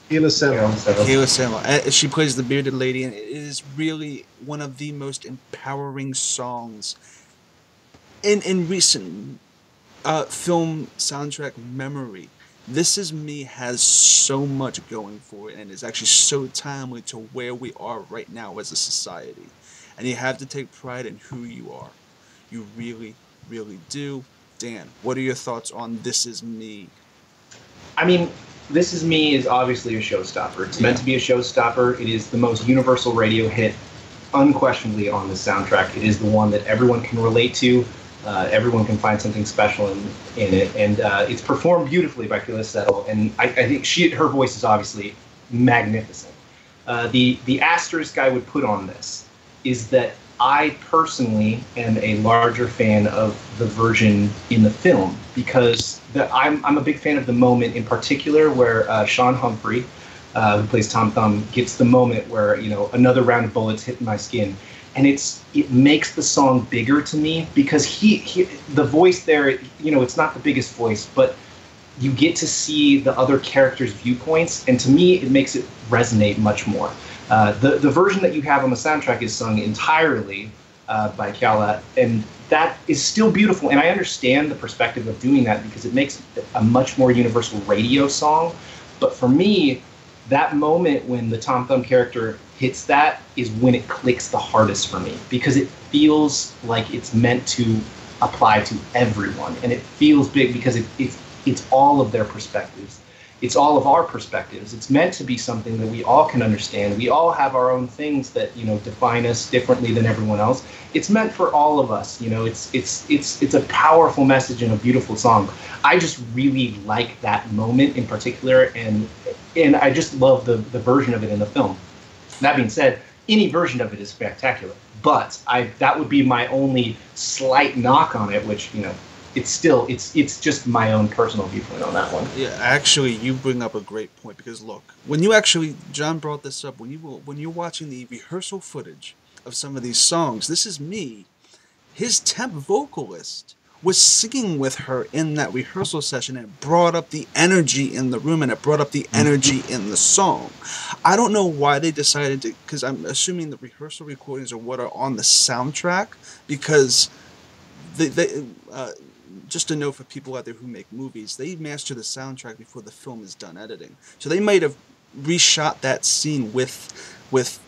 Keila Settle. She plays the bearded lady, and it is really one of the most empowering songs in recent film soundtrack memory. This Is Me has so much going for it, and is actually so timely to where we are right now as a society. And you have to take pride in who you are. You really, really do. Dan, what are your thoughts on This Is Me? I mean, This Is Me is obviously a showstopper. It's meant to be a showstopper. It is the most universal radio hit unquestionably on the soundtrack. It is the one that everyone can relate to. Everyone can find something special in it, and it's performed beautifully by Phyllis Settle. And I think her voice is obviously magnificent. The asterisk I would put on this is that I personally am a larger fan of the version in the film, because I'm a big fan of the moment in particular where Sean Humphrey, who plays Tom Thumb, gets the moment where, you know, another round of bullets hit my skin. And it makes the song bigger to me, because the voice there, you know, it's not the biggest voice, but you get to see the other characters' viewpoints, and to me, it makes it resonate much more. The version that you have on the soundtrack is sung entirely by Alia, and that is still beautiful. And I understand the perspective of doing that because it makes a much more universal radio song. But for me, that moment when the Tom Thumb character hits that is when it clicks the hardest for me, because it feels like it's meant to apply to everyone, and it feels big because it's all of their perspectives. It's all of our perspectives. It's meant to be something that we all can understand. We all have our own things that, you know, define us differently than everyone else. It's meant for all of us. You know, it's a powerful message and a beautiful song. I just really like that moment in particular, and I just love the version of it in the film. That being said, any version of it is spectacular, but that would be my only slight knock on it, which, you know, it's just my own personal viewpoint on that one. Yeah, actually, you bring up a great point, because look, John brought this up, when you're watching the rehearsal footage of some of these songs, This Is Me, his temp vocalist was singing with her in that rehearsal session, and it brought up the energy in the room, and it brought up the energy in the song. I don't know why they decided to, because I'm assuming the rehearsal recordings are what are on the soundtrack, because they just a note for people out there who make movies, they master the soundtrack before the film is done editing. So they might have reshot that scene with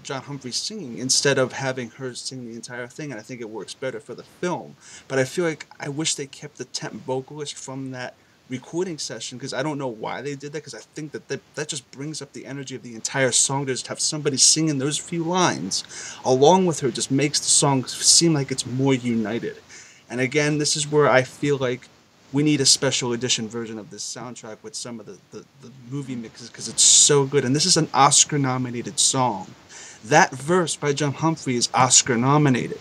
John Humphrey singing instead of having her sing the entire thing, and I think it works better for the film. But I feel like I wish they kept the temp vocalist from that recording session, because I don't know why they did that, because I think that just brings up the energy of the entire song. To just have somebody singing those few lines along with her just makes the song seem like it's more united. And again, this is where I feel like we need a special edition version of this soundtrack with some of the movie mixes, because it's so good. And this is an Oscar-nominated song. That verse by John Humphrey is Oscar-nominated,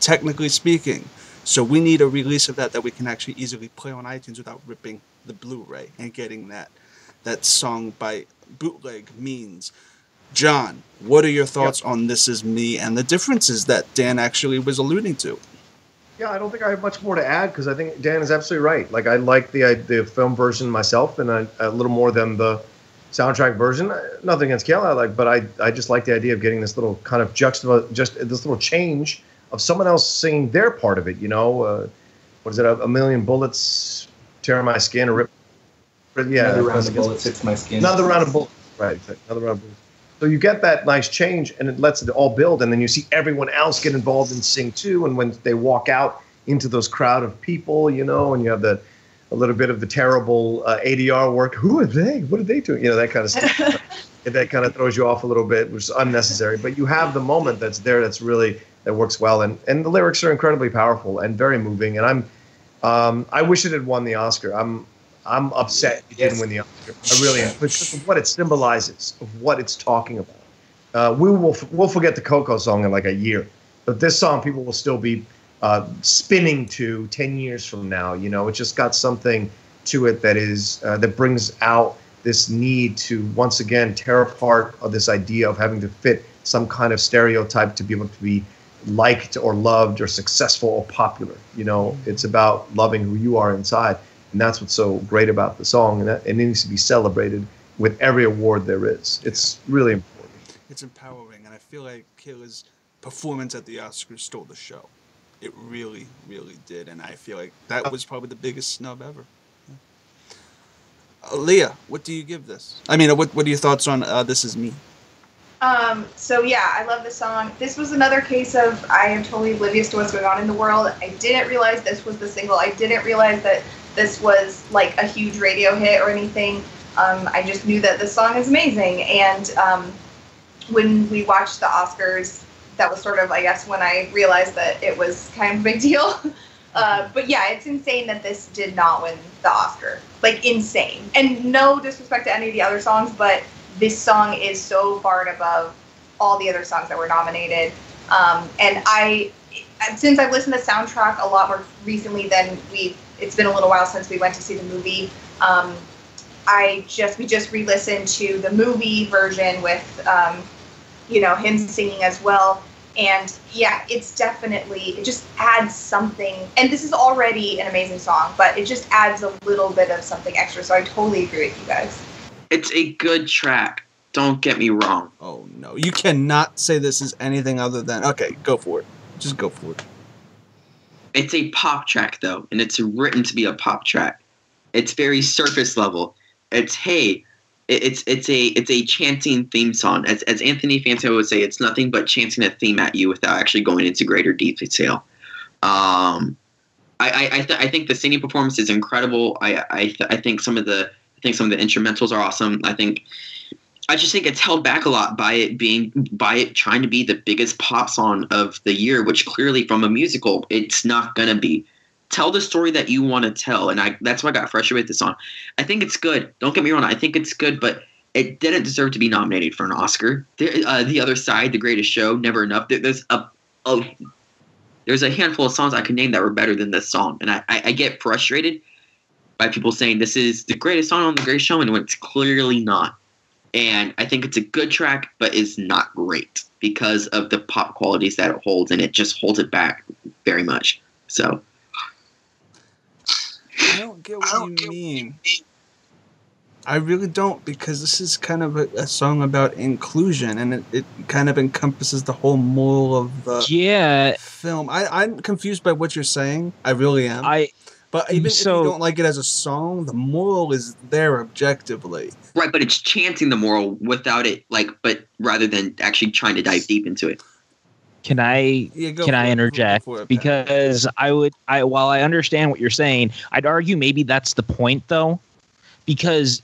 technically speaking. So we need a release of that we can actually easily play on iTunes without ripping the Blu-ray and getting that song by bootleg means. John, what are your thoughts on This Is Me and the differences that Dan actually was alluding to? Yeah, I don't think I have much more to add, because I think Dan is absolutely right. Like, I like the film version myself, and a little more than the soundtrack version. Nothing against Kayla, but I just like the idea of getting this little kind of just this little change of someone else singing their part of it. You know, what is it? A million bullets tear my skin, or rip. Yeah, another round of bullets hits my skin. Another round of bullets. Right. Another round of bullets. So you get that nice change, and it lets it all build, and then you see everyone else get involved and sing too. And when they walk out into those crowd of people, you know, and you have a little bit of the terrible ADR work. Who are they? What are they doing? You know, that kind of stuff. That kind of throws you off a little bit, which is unnecessary. But you have the moment that's there that works well, and the lyrics are incredibly powerful and very moving. And I wish it had won the Oscar. I'm upset it didn't win the Oscar. I really am. Because of what it symbolizes, of what it's talking about. We'll forget the Coco song in like a year, but this song people will still be spinning to 10 years from now. You know, it just got something to it that is that brings out this need to once again tear apart this idea of having to fit some kind of stereotype to be able to be liked or loved or successful or popular. You know, it's about loving who you are inside. And that's what's so great about the song, and it needs to be celebrated with every award there is. It's really important. It's empowering, and I feel like Kayla's performance at the Oscars stole the show. It really, really did, and I feel like that was probably the biggest snub ever. Yeah. Alia, what do you give this? I mean, what are your thoughts on This Is Me? So yeah, I love this song. This was another case of I am totally oblivious to what's going on in the world. I didn't realize this was the single. I didn't realize that this was like a huge radio hit or anything. I just knew that this song is amazing. And when we watched the Oscars that was sort of, I guess, when I realized that it was kind of a big deal. But yeah, it's insane that this did not win the Oscar. Like, insane. And no disrespect to any of the other songs, but this song is so far and above all the other songs that were nominated. And since I've listened to the soundtrack a lot more recently than it's been a little while since we went to see the movie. We just re-listened to the movie version with, him singing as well. And yeah, it just adds something. And this is already an amazing song, but it just adds a little bit of something extra. So I totally agree with you guys. It's a good track. Don't get me wrong. Oh, no. You cannot say this is anything other than... Okay, go for it. Just go for it. It's a pop track, though, and it's written to be a pop track. It's very surface level. It's a chanting theme song. As Anthony Fantano would say, it's nothing but chanting a theme at you without actually going into greater detail. I think the singing performance is incredible. I think some of the instrumentals are awesome. I just think it's held back a lot by it trying to be the biggest pop song of the year, which clearly from a musical, it's not going to be. Tell the story that you want to tell, and that's why I got frustrated with this song. I think it's good. Don't get me wrong. I think it's good, but it didn't deserve to be nominated for an Oscar. The Other Side, The Greatest Show, Never Enough. There's a handful of songs I could name that were better than this song, and I get frustrated by people saying this is the greatest song on The Greatest Show, and it's clearly not. And I think it's a good track, but is not great because of the pop qualities that it holds, and it just holds it back very much. So I don't get what you mean. I really don't, because this is kind of a song about inclusion, and it kind of encompasses the whole moral of the film. I'm confused by what you're saying. I really am. But even if you don't like it as a song, the moral is there objectively. Right, but it's chanting the moral without it, but rather than actually trying to dive deep into it. Can I interject? Because while I understand what you're saying, I'd argue maybe that's the point, though, because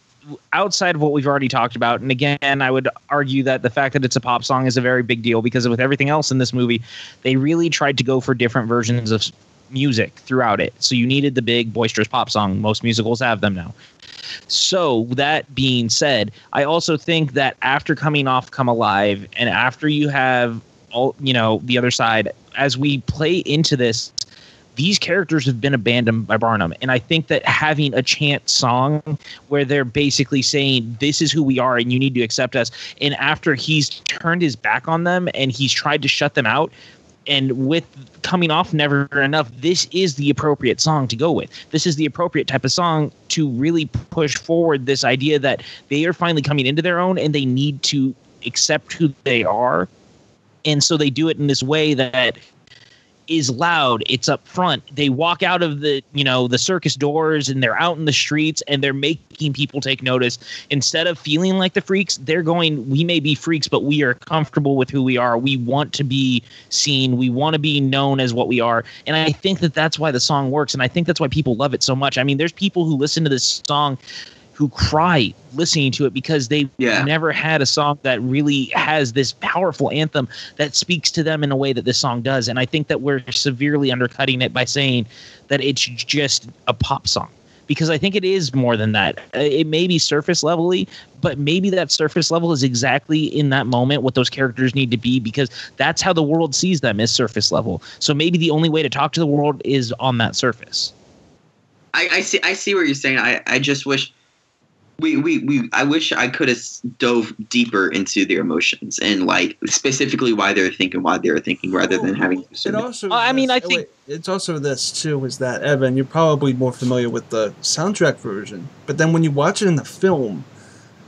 outside of what we've already talked about, and again, I would argue that the fact that it's a pop song is a very big deal, because with everything else in this movie, they really tried to go for different versions of music throughout it. So you needed the big boisterous pop song. Most musicals have them now. So that being said, I also think that after coming off Come Alive, and after you have The Other Side, as we play into this, these characters have been abandoned by Barnum. And I think that having a chant song where they're basically saying, this is who we are and you need to accept us. And after he's turned his back on them and he's tried to shut them out, and with coming off Never Enough, this is the appropriate song to go with. This is the appropriate type of song to really push forward this idea that they are finally coming into their own and they need to accept who they are. And so they do it in this way that is loud. It's up front. They walk out of the circus doors and they're out in the streets and they're making people take notice. Instead of feeling like the freaks, they're going, we may be freaks, but we are comfortable with who we are. We want to be seen. We want to be known as what we are. And I think that that's why the song works. And I think that's why people love it so much. I mean, there's people who listen to this song who cry listening to it because they never had a song that really has this powerful anthem that speaks to them in a way that this song does. And I think that we're severely undercutting it by saying that it's just a pop song, because I think it is more than that. It may be surface levelly, but maybe that surface level is exactly in that moment what those characters need to be, because that's how the world sees them, is surface level. So maybe the only way to talk to the world is on that surface. I see what you're saying. I just wish I wish I could have dove deeper into their emotions and specifically why they were thinking rather than having. It also, it's also this too, is that Evan, you're probably more familiar with the soundtrack version, but then when you watch it in the film,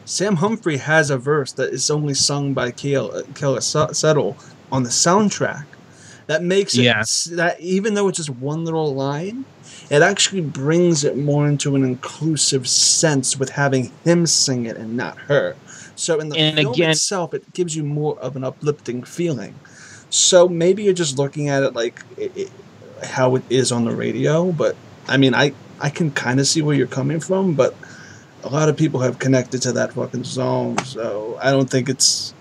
Sam Humphrey has a verse that is only sung by Keala Settle on the soundtrack. That makes it that even though it's just one little line, it actually brings it more into an inclusive sense with having him sing it and not her. So in the film itself, it gives you more of an uplifting feeling. So maybe you're just looking at it like how it is on the radio. But I mean, I can kind of see where you're coming from, but a lot of people have connected to that fucking song. So I don't think it's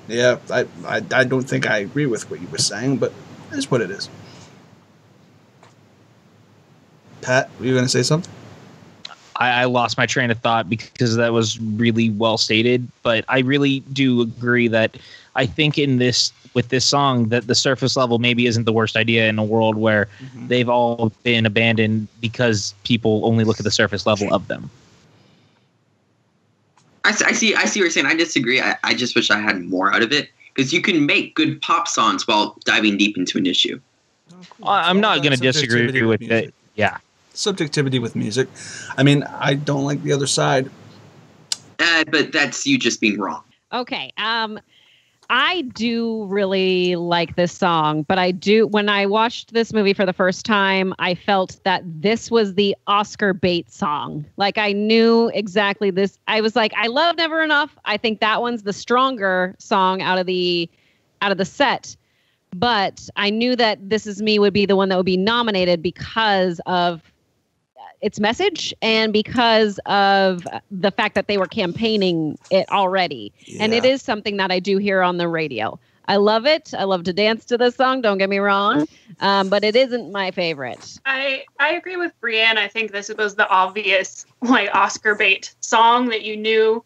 Yeah, I don't think I agree with what you were saying, but it's what it is. Pat, were you going to say something? I lost my train of thought because that was really well stated, but I really do agree that I think with this song that the surface level maybe isn't the worst idea in a world where they've all been abandoned because people only look at the surface level of them. I see what you're saying. I disagree. I just wish I had more out of it, because you can make good pop songs while diving deep into an issue. I'm not going to disagree with it. Yeah. Subjectivity with music. I mean, I don't like the other side. But that's you just being wrong. Okay. I do really like this song, but when I watched this movie for the first time, I felt that this was the Oscar bait song. Like, I knew exactly this. I was like, I love Never Enough. I think that one's the stronger song out of the set. But I knew that This Is Me would be the one that would be nominated because of its message and because of the fact that they were campaigning it already. Yeah. And it is something that I do hear on the radio. I love it. I love to dance to this song. Don't get me wrong. But it isn't my favorite. I agree with Brianne. I think this was the obvious Oscar bait song that you knew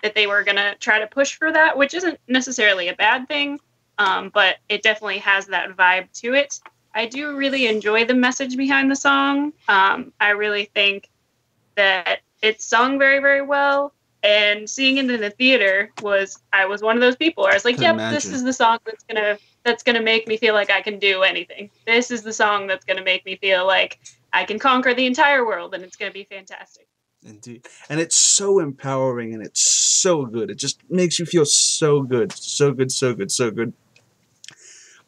that they were going to try to push for that, which isn't necessarily a bad thing. But it definitely has that vibe to it. I do really enjoy the message behind the song. I really think that it's sung very, very well. And seeing it in the theater I was one of those people where I was like, yep, this is the song that's gonna make me feel like I can do anything. This is the song that's gonna make me feel like I can conquer the entire world, and it's gonna be fantastic. Indeed. And it's so empowering, and it's so good. It just makes you feel so good. So good, so good, so good.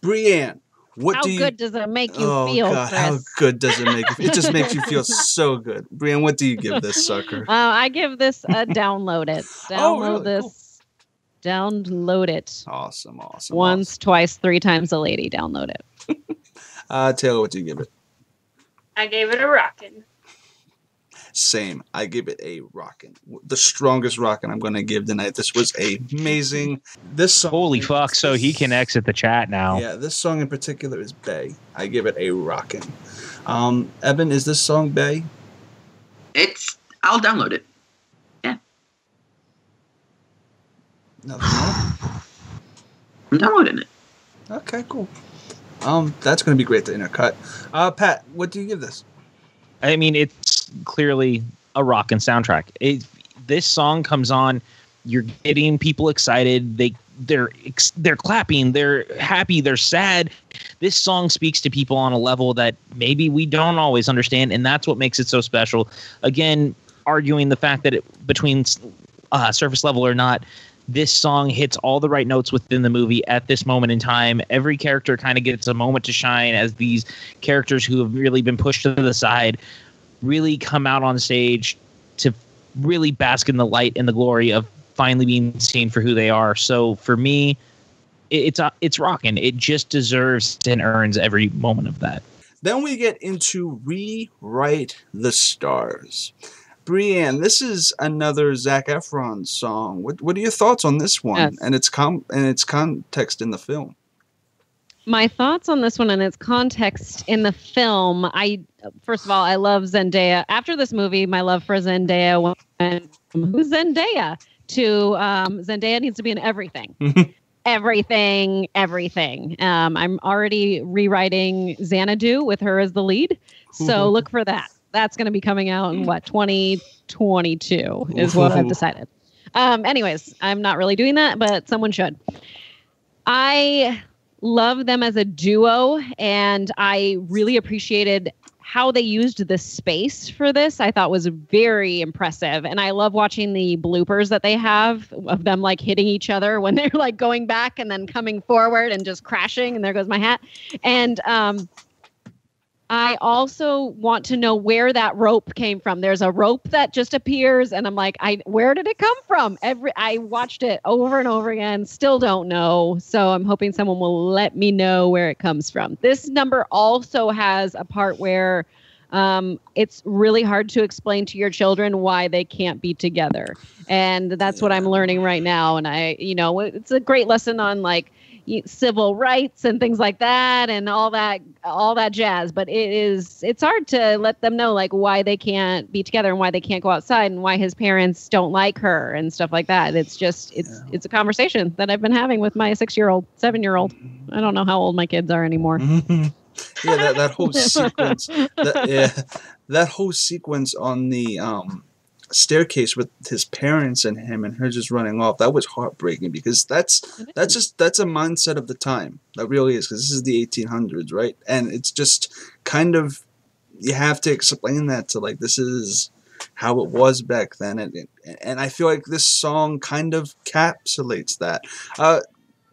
Brianne. How good does it make you feel, God, Chris? How good does it make you feel? It just makes you feel so good. Brianne, what do you give this sucker? I give this a download it. Download this. Cool. Download it. Awesome. Once, twice, 3 times a lady. Download it. Taylor, what do you give it? I gave it a rockin'. Same. I give it a rockin'. The strongest rockin' I'm going to give tonight. This was amazing. This song. Holy fuck! So he can exit the chat now. Yeah, this song in particular is Bay. I give it a rockin'. Evan, is this song Bay? I'll download it. Yeah. Nothing more? I'm downloading it. Okay, cool. That's going to be great to intercut. Pat, what do you give this? I mean, it's clearly a rockin' soundtrack. This song comes on, you're getting people excited. They're clapping, they're happy, they're sad. This song speaks to people on a level that maybe we don't always understand, and that's what makes it so special. Again, arguing the fact that between surface level or not, this song hits all the right notes within the movie at this moment in time. Every character kind of gets a moment to shine as these characters who have really been pushed to the side really come out on stage to really bask in the light and the glory of finally being seen for who they are. So for me, it's rocking. It just deserves and earns every moment of that. Then we get into Rewrite the Stars. Brianne, this is another Zac Efron song. What are your thoughts on this one and its context in the film? My thoughts on this one and its context in the film, first of all, I love Zendaya. After this movie, my love for Zendaya went from who's Zendaya to Zendaya needs to be in everything. Everything. I'm already rewriting Xanadu with her as the lead. So look for that. That's going to be coming out in 2022 is what I've decided. Anyways, I'm not really doing that, but someone should. I love them as a duo, and I really appreciated how they used the space for this. I thought was very impressive. And I love watching the bloopers that they have of them like hitting each other when they're like going back and then coming forward and just crashing. And there goes my hat. And, I also want to know where that rope came from. There's a rope that just appears, and I'm like, where did it come from? I watched it over and over again, still don't know. So I'm hoping someone will let me know where it comes from. This number also has a part where it's really hard to explain to your children why they can't be together. And that's what I'm learning right now. And it's a great lesson on like civil rights and things like that and all that jazz. But it's hard to let them know like why they can't be together and why they can't go outside and why his parents don't like her and stuff like that. It's a conversation that I've been having with my 6-year-old, 7-year-old. I don't know how old my kids are anymore. Yeah, that whole sequence. That whole sequence on the staircase with his parents and him and her just running off. That was heartbreaking because that's a mindset of the time. That really is, because this is the 1800s, right? And it's just kind of, you have to explain that to like, this is how it was back then, and I feel like this song kind of encapsulates that.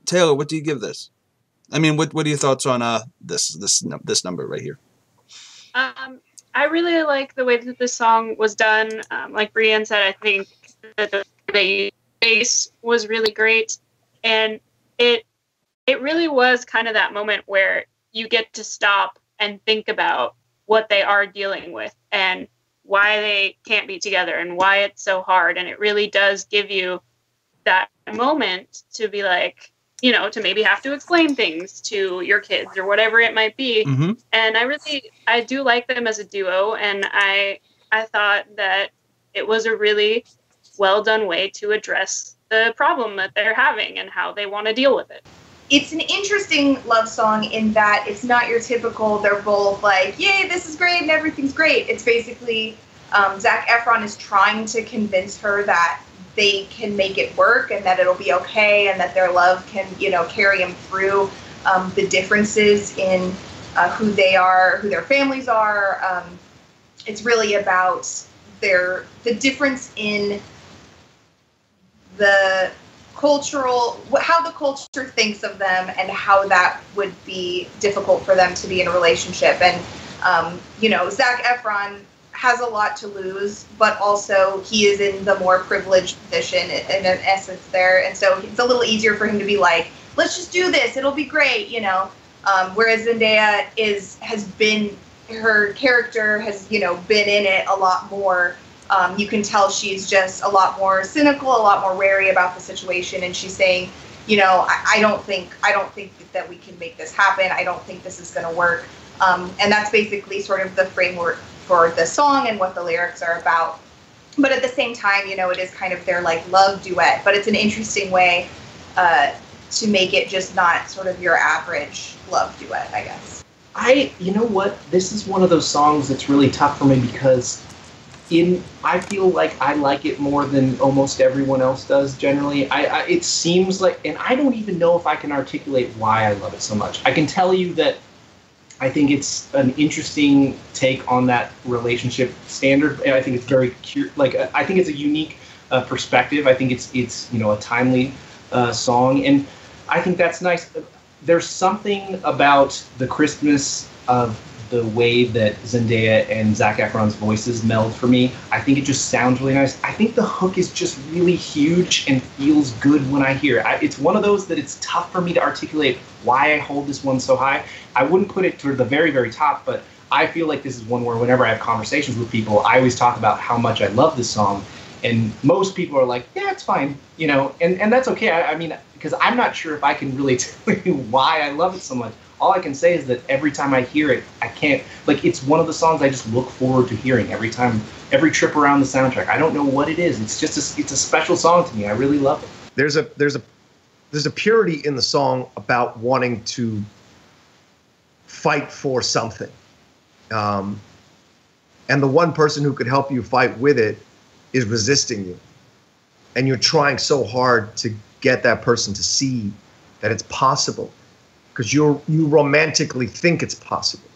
Taylor, what do you give this? I mean, what are your thoughts on this number right here? I really like the way that this song was done. Like Brianne said, I think that the bass was really great, and it really was kind of that moment where you get to stop and think about what they are dealing with and why they can't be together and why it's so hard. And it really does give you that moment to be like, to maybe have to explain things to your kids or whatever it might be. Mm-hmm. And I do like them as a duo. And I thought that it was a really well done way to address the problem that they're having and how they want to deal with it. It's an interesting love song in that it's not your typical, they're both like, yay, this is great and everything's great. It's basically Zac Efron is trying to convince her that they can make it work and that it'll be okay and that their love can, carry them through the differences in who they are, who their families are. It's really about the difference in the how the culture thinks of them and how that would be difficult for them to be in a relationship. And, Zac Efron has a lot to lose, but also he is in the more privileged position in an essence there. And so it's a little easier for him to be like, let's just do this. It'll be great. Whereas Zendaya her character has, been in it a lot more. You can tell she's just a lot more cynical, a lot more wary about the situation. And she's saying, I don't think that we can make this happen. I don't think this is going to work. And that's basically sort of the framework for the song and what the lyrics are about. But at the same time, it is kind of their like love duet, but it's an interesting way to make it just not sort of your average love duet, I guess. You know what? This is one of those songs that's really tough for me because I feel like I like it more than almost everyone else does generally. It seems like, and I don't even know if I can articulate why I love it so much. I can tell you that I think it's an interesting take on that relationship standard. And I think it's very I think it's a unique perspective. I think it's a timely song, and I think that's nice. There's something about the crispness of the way that Zendaya and Zac Efron's voices meld for me. I think it just sounds really nice. I think the hook is just really huge and feels good when I hear it. It's one of those that it's tough for me to articulate why I hold this one so high. I wouldn't put it toward the very, very top, but I feel like this is one where whenever I have conversations with people, I always talk about how much I love this song. And most people are like, yeah, it's fine, and that's okay. I mean, because I'm not sure if I can really tell you why I love it so much. All I can say is that every time I hear it, I can't, it's one of the songs I just look forward to hearing every trip around the soundtrack. I don't know what it is. It's just it's a special song to me. I really love it. There's a purity in the song about wanting to fight for something. And the one person who could help you fight with it is resisting you. And you're trying so hard to get that person to see that it's possible. Because you romantically think it's possible.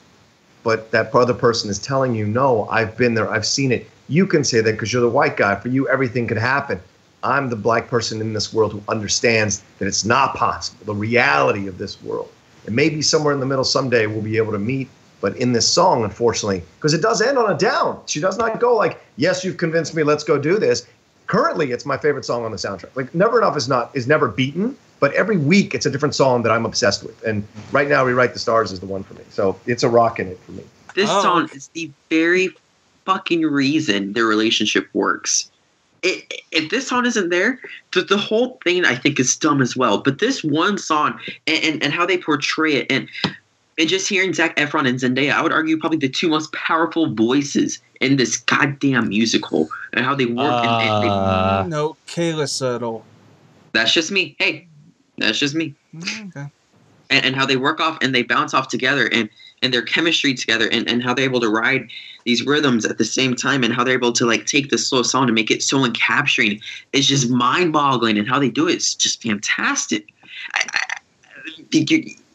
But that other person is telling you, no, I've been there, I've seen it. You can say that because you're the white guy. For you, everything could happen. I'm the black person in this world who understands that it's not possible, the reality of this world. And maybe somewhere in the middle someday we'll be able to meet. But in this song, unfortunately, because it does end on a down. She does not go like, yes, you've convinced me, let's go do this. Currently, it's my favorite song on the soundtrack. Like, Never Enough is never beaten. But every week, it's a different song that I'm obsessed with. And right now, Rewrite the Stars is the one for me. So it's a rock in it for me. This song is the very fucking reason their relationship works. If this song isn't there, the whole thing I think is dumb as well. But this one song and how they portray it and just hearing Zac Efron and Zendaya, I would argue probably the two most powerful voices in this goddamn musical and how they work. No, Kayla Settle. That's just me. Hey, that's just me. Okay. And how they work off and they bounce off together and their chemistry together and how they're able to ride these rhythms at the same time and how they're able to like take the slow song and make it so encapsulating. It's just mind-boggling, and how they do it is just fantastic.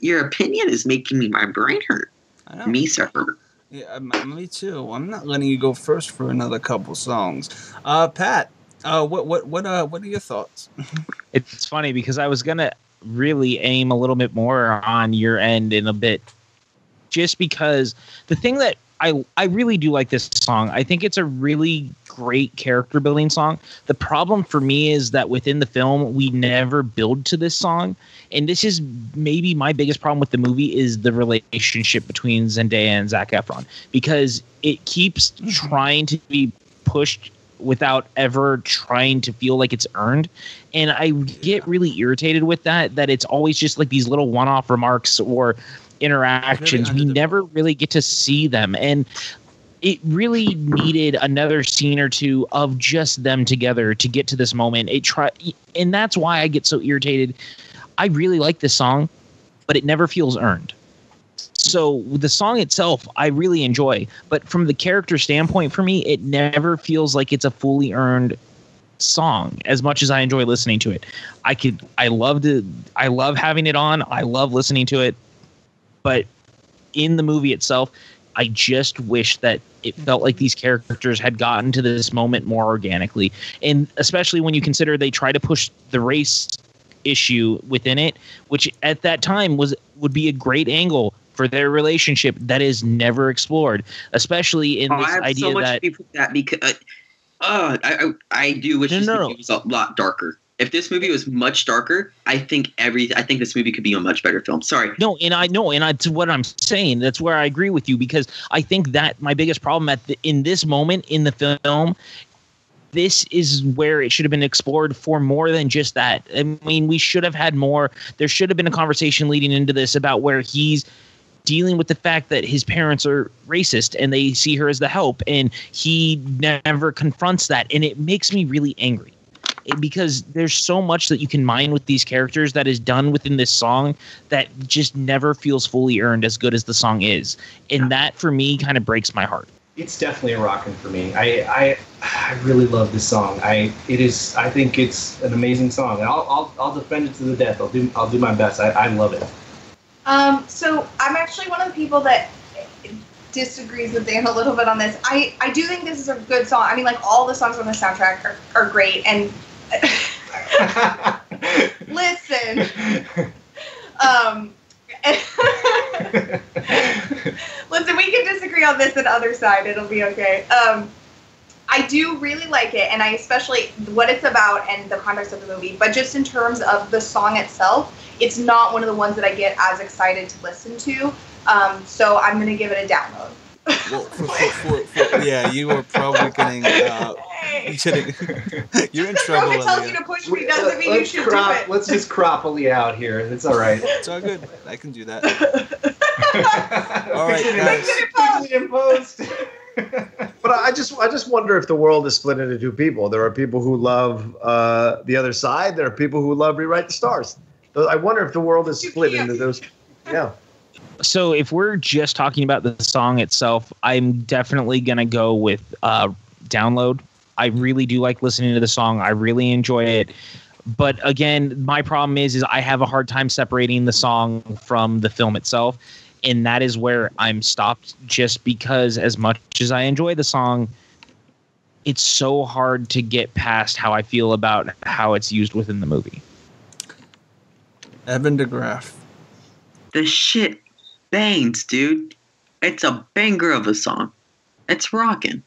Your opinion is making my brain hurt. I know. Me, sir. Yeah, me too. I'm not letting you go first for another couple songs. Pat, what are your thoughts? It's funny because I was gonna really aim a little bit more on your end in a bit, just because the thing that I really do like this song. I think it's a really great character building song. The problem for me is that within the film, we never build to this song. And this is maybe my biggest problem with the movie is the relationship between Zendaya and Zac Efron, because it keeps trying to be pushed without ever trying to feel like it's earned. And I get really irritated with that it's always just like these little one-off remarks or interactions. We never really get to see them. And it really needed another scene or two of just them together to get to this moment. And that's why I get so irritated. I really like this song, but it never feels earned. So the song itself, I really enjoy, but from the character standpoint for me, it never feels like it's a fully earned song as much as I enjoy listening to it. I love having it on. I love listening to it, but in the movie itself, I just wish that it felt like these characters had gotten to this moment more organically. And especially when you consider they try to push the race issue within it, which at that time would be a great angle for their relationship that is never explored, especially in this idea so much that beef with that because I do wish this movie was a lot darker. If this movie was much darker, I think this movie could be a much better film. Sorry. No, and that's what I'm saying. That's where I agree with you, because I think that my biggest problem in this moment in the film, this is where it should have been explored for more than just that. I mean, we should have had more. There should have been a conversation leading into this about where he's dealing with the fact that his parents are racist and they see her as the help, and he never confronts that. And it makes me really angry because there's so much that you can mine with these characters that is done within this song that just never feels fully earned as good as the song is. And that for me kind of breaks my heart. It's definitely a rockin' for me. I really love this song. I think it's an amazing song. And I'll defend it to the death. I'll do my best. I love it. So I'm actually one of the people that disagrees with Dan a little bit on this. I do think this is a good song. I mean, like, all the songs on the soundtrack are great. And listen, listen, we can disagree on this and other side. It'll be okay. I do really like it, and I especially what it's about and the context of the movie. But just in terms of the song itself, it's not one of the ones that I get as excited to listen to. So I'm going to give it a download. Well, yeah, you are probably getting. You're in trouble. Rocha tells you to push me doesn't mean you should do it. Let's just crop Alia out here. It's all right. It's all good. I can do that. All right, guys. But I just wonder if the world is split into two people. There are people who love the other side. There are people who love Rewrite the Stars. I wonder if the world is split into those. Yeah. So if we're just talking about the song itself, I'm definitely going to go with Download. I really do like listening to the song. I really enjoy it. But again, my problem is I have a hard time separating the song from the film itself. And that is where I'm stopped, just because as much as I enjoy the song, it's so hard to get past how I feel about how it's used within the movie. Evan DeGraff. The shit bangs, dude. It's a banger of a song. It's rocking.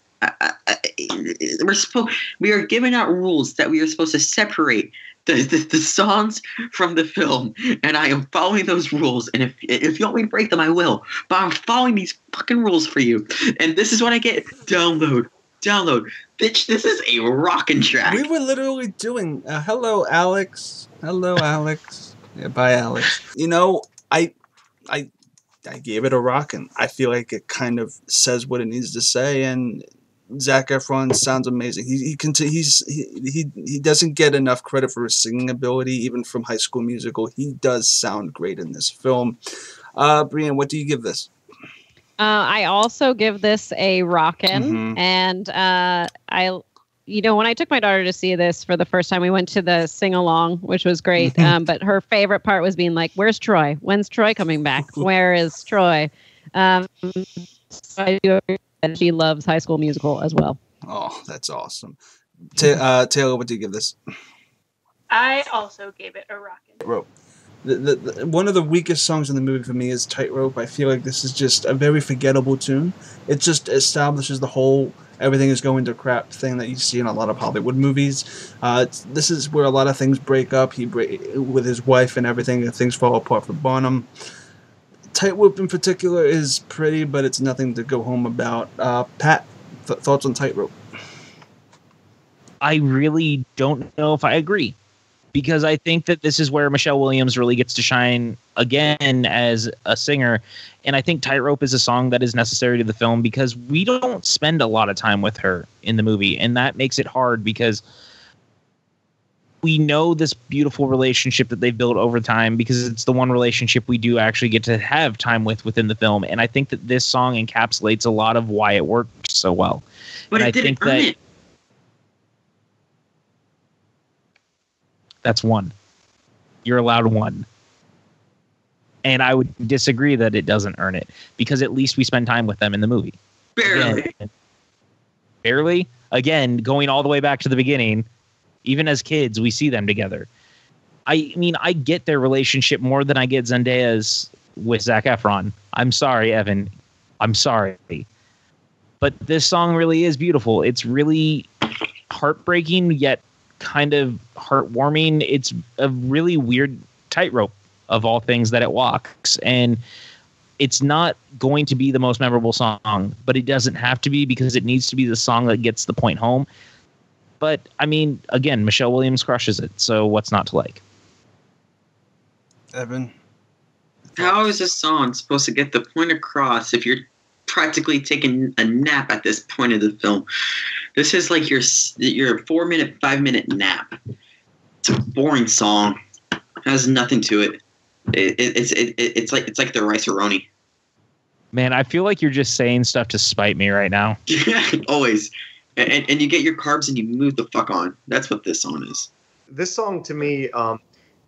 we are giving out rules that we are supposed to separate the songs from the film, and I am following those rules. And if you want me to break them, I will. But I'm following these fucking rules for you. And this is what I get. Download. Bitch, this is a rockin' track. We were literally doing, hello, Alex. Hello, Alex. Yeah, bye, Alex. You know, I gave it a rockin'. I feel like it kind of says what it needs to say, and Zac Efron sounds amazing. He doesn't get enough credit for his singing ability, even from High School Musical. He does sound great in this film. Brianne, what do you give this? I also give this a rockin', and when I took my daughter to see this for the first time, we went to the sing-along, which was great. But her favorite part was being like, "Where's Troy? When's Troy coming back? Where is Troy?" So I do agree that she loves High School Musical as well. Oh, that's awesome. Taylor, what do you give this? I also gave it a rockin'. One of the weakest songs in the movie for me is Tightrope. I feel like this is just a very forgettable tune. It just establishes the whole everything is going to crap thing that you see in a lot of Hollywood movies. This is where a lot of things break up. With his wife and everything, and things fall apart for Bonham. Tightrope in particular is pretty, but it's nothing to go home about. Pat, thoughts on Tightrope? I really don't know if I agree, because I think that this is where Michelle Williams really gets to shine again as a singer. And I think Tightrope is a song that is necessary to the film because we don't spend a lot of time with her in the movie. And that makes it hard because we know this beautiful relationship that they've built over time, because it's the one relationship we do actually get to have time with within the film. And I think that this song encapsulates a lot of why it worked so well. But and it didn't earn it. That's one. You're allowed one. And I would disagree that it doesn't earn it, because at least we spend time with them in the movie. Barely. Barely? Again, going all the way back to the beginning, even as kids, we see them together. I mean, I get their relationship more than I get Zendaya's with Zac Efron. I'm sorry, Evan. I'm sorry. But this song really is beautiful. It's really heartbreaking, yet kind of heartwarming. It's a really weird tightrope of all things that it walks, and it's not going to be the most memorable song, but it doesn't have to be, because it needs to be the song that gets the point home. But I mean, again, Michelle Williams crushes it, so what's not to like? Evan, how is this song supposed to get the point across if you're practically taking a nap at this point of the film? This is like your 4-minute, 5-minute nap. It's a boring song. It has nothing to it. It's like the rice-a-roni. Man, I feel like you're just saying stuff to spite me right now. Always. And you get your carbs and you move the fuck on. That's what this song is. This song, to me,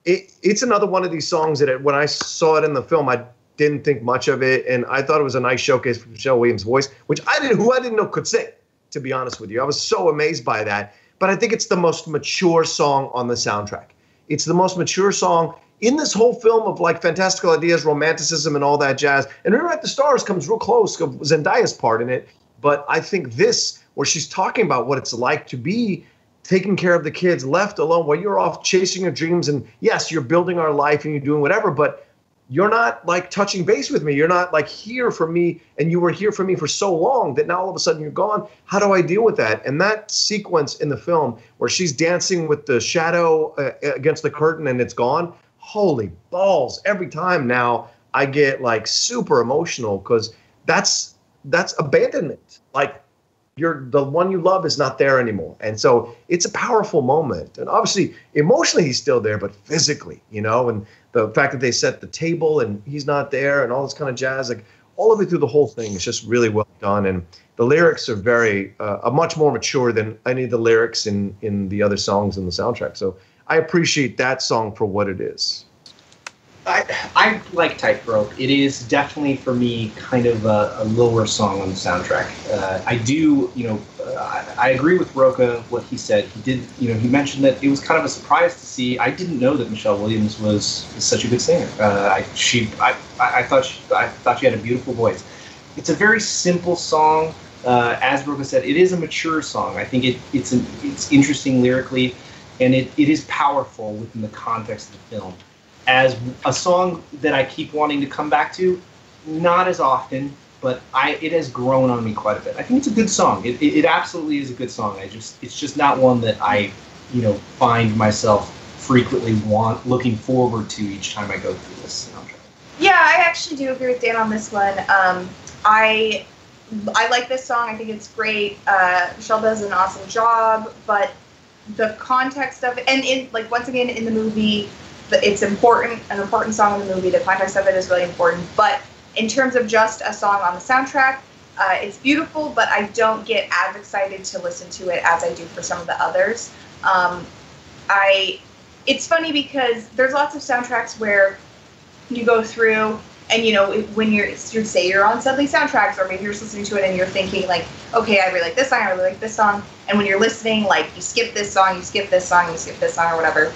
it's another one of these songs that when I saw it in the film, I didn't think much of it, and I thought it was a nice showcase for Michelle Williams' voice, which I didn't know could sing, to be honest with you. I was so amazed by that. But I think it's the most mature song on the soundtrack. It's the most mature song in this whole film of like fantastical ideas, romanticism, and all that jazz. And Rewrite the Stars comes real close of Zendaya's part in it. But I think this, where she's talking about what it's like to be taking care of the kids, left alone, while you're off chasing your dreams. And yes, you're building our life and you're doing whatever, but you're not like touching base with me. You're not like here for me. And you were here for me for so long that now all of a sudden you're gone. How do I deal with that? And that sequence in the film where she's dancing with the shadow against the curtain and it's gone. Holy balls. Every time now I get like super emotional, because that's abandonment. Like, the one you love is not there anymore. And so it's a powerful moment. And obviously, emotionally, he's still there, but physically, and the fact that they set the table and he's not there and all this kind of jazz, like all of it through the whole thing is just really well done. And the lyrics are very, much more mature than any of the lyrics in the other songs in the soundtrack. So I appreciate that song for what it is. I like Tightrope. It is definitely, for me, kind of a lower song on the soundtrack. I agree with Rocha, what he said. He did, he mentioned that it was kind of a surprise to see. I didn't know that Michelle Williams was such a good singer. I thought she had a beautiful voice. It's a very simple song, as Rocha said, it is a mature song. I think it's interesting lyrically, and it is powerful within the context of the film. As a song that I keep wanting to come back to, not as often, but it has grown on me quite a bit. I think it's a good song. It absolutely is a good song. It's just not one that I, find myself frequently looking forward to each time I go through this soundtrack. Yeah, I actually do agree with Dan on this one. I like this song. I think it's great. Michelle does an awesome job, but the context of it, and once again in the movie, it's important, an important song in the movie. The context of it is really important. But in terms of just a song on the soundtrack, it's beautiful, but I don't get as excited to listen to it as I do for some of the others. It's funny because there's lots of soundtracks where you go through and, when you're on Suddenly Soundtracks, or maybe you're just listening to it and you're thinking like, okay, I really like this song, I really like this song. And when you're listening, like you skip this song, you skip this song, you skip this song or whatever.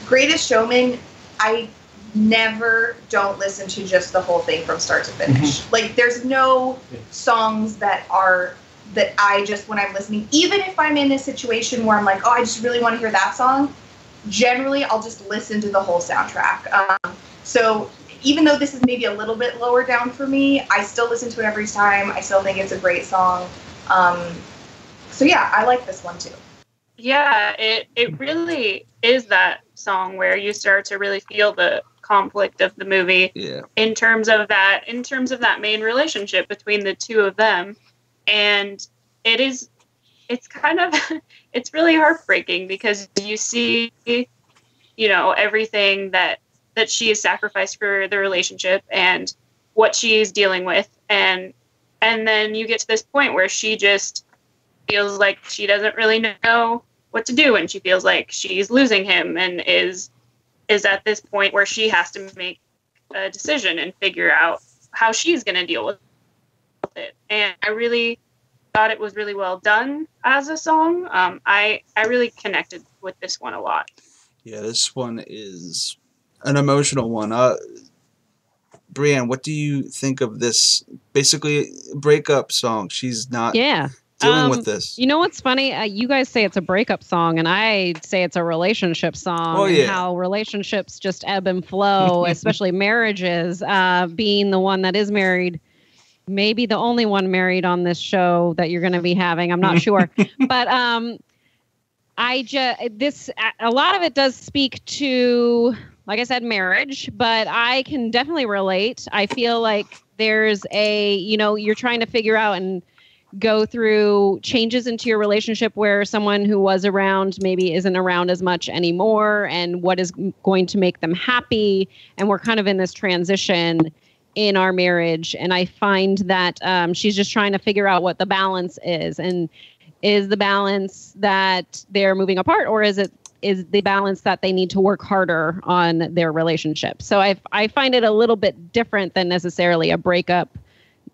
Greatest Showman, I never don't listen to just the whole thing from start to finish. Mm-hmm. Like there's no songs that I just, when I'm listening, even if I'm in a situation where I'm like, oh, I just really want to hear that song, generally I'll just listen to the whole soundtrack. So even though this is maybe a little bit lower down for me, I still listen to it every time. I still think it's a great song. So yeah, I like this one too. Yeah, it really is that song where you start to really feel the conflict of the movie in terms of that main relationship between the two of them. And it's kind of, it's really heartbreaking because you see, everything that she has sacrificed for the relationship and what she's dealing with. And then you get to this point where she just feels like she doesn't really know what to do. And she feels like she's losing him and is at this point where she has to make a decision and figure out how she's going to deal with it. And I really thought it was really well done as a song. I really connected with this one a lot. Yeah, this one is an emotional one. Brianne, what do you think of this basically breakup song? She's not dealing with this. You know what's funny? You guys say it's a breakup song, and I say it's a relationship song. And how relationships just ebb and flow, especially marriages. Being the one that is married, maybe the only one married on this show that you're going to be having. I'm not sure, but a lot of it does speak to, like I said, marriage, but I can definitely relate. I feel like there's you're trying to figure out and go through changes into your relationship where someone who was around maybe isn't around as much anymore, and what is going to make them happy. And we're kind of in this transition in our marriage. And I find that she's just trying to figure out what the balance is. And is the balance that they're moving apart, or is the balance that they need to work harder on their relationship? So I find it a little bit different than necessarily a breakup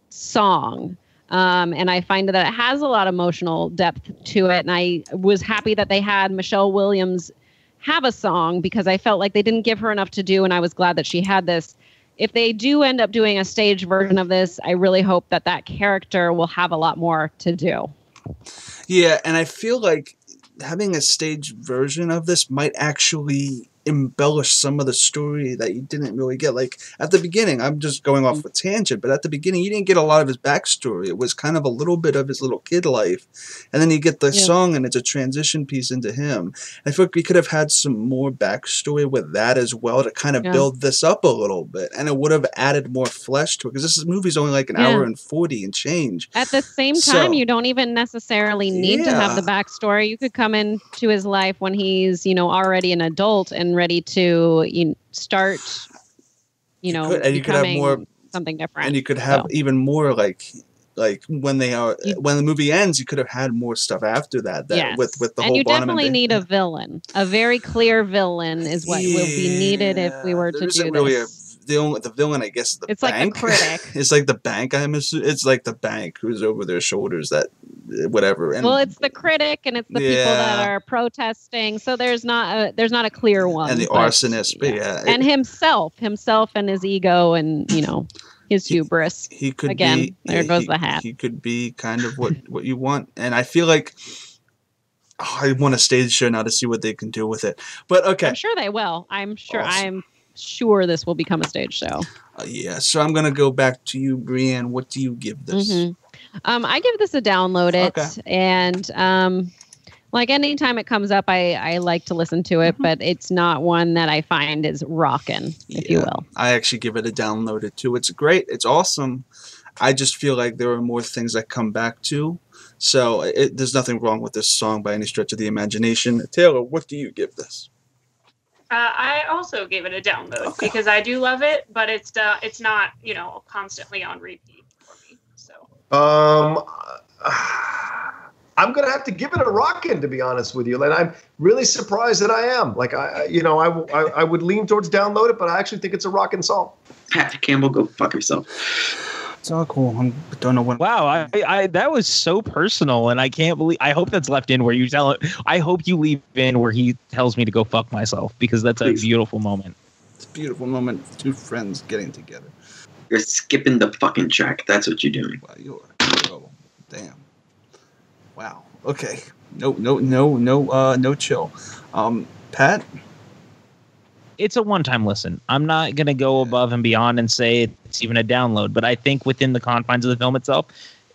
song. And I find that it has a lot of emotional depth to it. And I was happy that they had Michelle Williams have a song, because I felt like they didn't give her enough to do. And I was glad that she had this. If they do end up doing a stage version of this, I really hope that character will have a lot more to do. Yeah, and I feel like having a stage version of this might actually embellish some of the story that you didn't really get. Like at the beginning, I'm just going off a tangent, but at the beginning you didn't get a lot of his backstory. It was kind of a little bit of his little kid life, and then you get the song and it's a transition piece into him. I feel like we could have had some more backstory with that as well to kind of build this up a little bit, and it would have added more flesh to it, because this movie's only like an hour and 40 and change. At the same time, you don't even necessarily need to have the backstory. You could come into his life when he's already an adult and ready to start, and you could have more something different. And you could have even more like when the movie ends, you could have had more stuff after that with the whole. And you definitely need a villain. A very clear villain is what will be needed if we were to do this. The villain, I guess, is the bank. It's like the critic. It's like the bank. It's like the bank who's over their shoulders. That whatever. And, it's the critic, and it's the people that are protesting. So there's not a clear one. And the arsonist, and himself and his ego, and his hubris. He could again. be. There goes the hat. He could be kind of what you want, and I feel like I want a stage show now to see what they can do with it. But okay, I'm sure they will. I'm sure. Awesome. I'm sure this will become a stage show. Yeah. So I'm gonna go back to you, Brianne. What do you give this? I give this a download it, Okay. and like anytime it comes up, I like to listen to it, but it's not one that I find is rockin', if you will. I actually give it a download it too. It's great. It's awesome. I just feel like there are more things I come back to. So there's nothing wrong with this song by any stretch of the imagination. Taylor, what do you give this? I also gave it a download because I do love it, but it's not constantly on repeat for me. So I'm gonna have to give it a rockin', to be honest with you, and I'm really surprised that I am. Like I would lean towards download it, but I actually think it's a rockin' song. Pat Campbell, go fuck yourself. It's all cool. I don't know when. Wow, I that was so personal, and I can't believe. I hope that's left in where you tell it. I hope you leave in where he tells me to go fuck myself, because that's a beautiful moment. It's a beautiful moment. Two friends getting together. You're skipping the fucking track. That's what you're doing. Wow, oh, damn. Wow. Okay. No chill. Pat? It's a one-time listen. I'm not going to go above and beyond and say it's even a download, but I think within the confines of the film itself,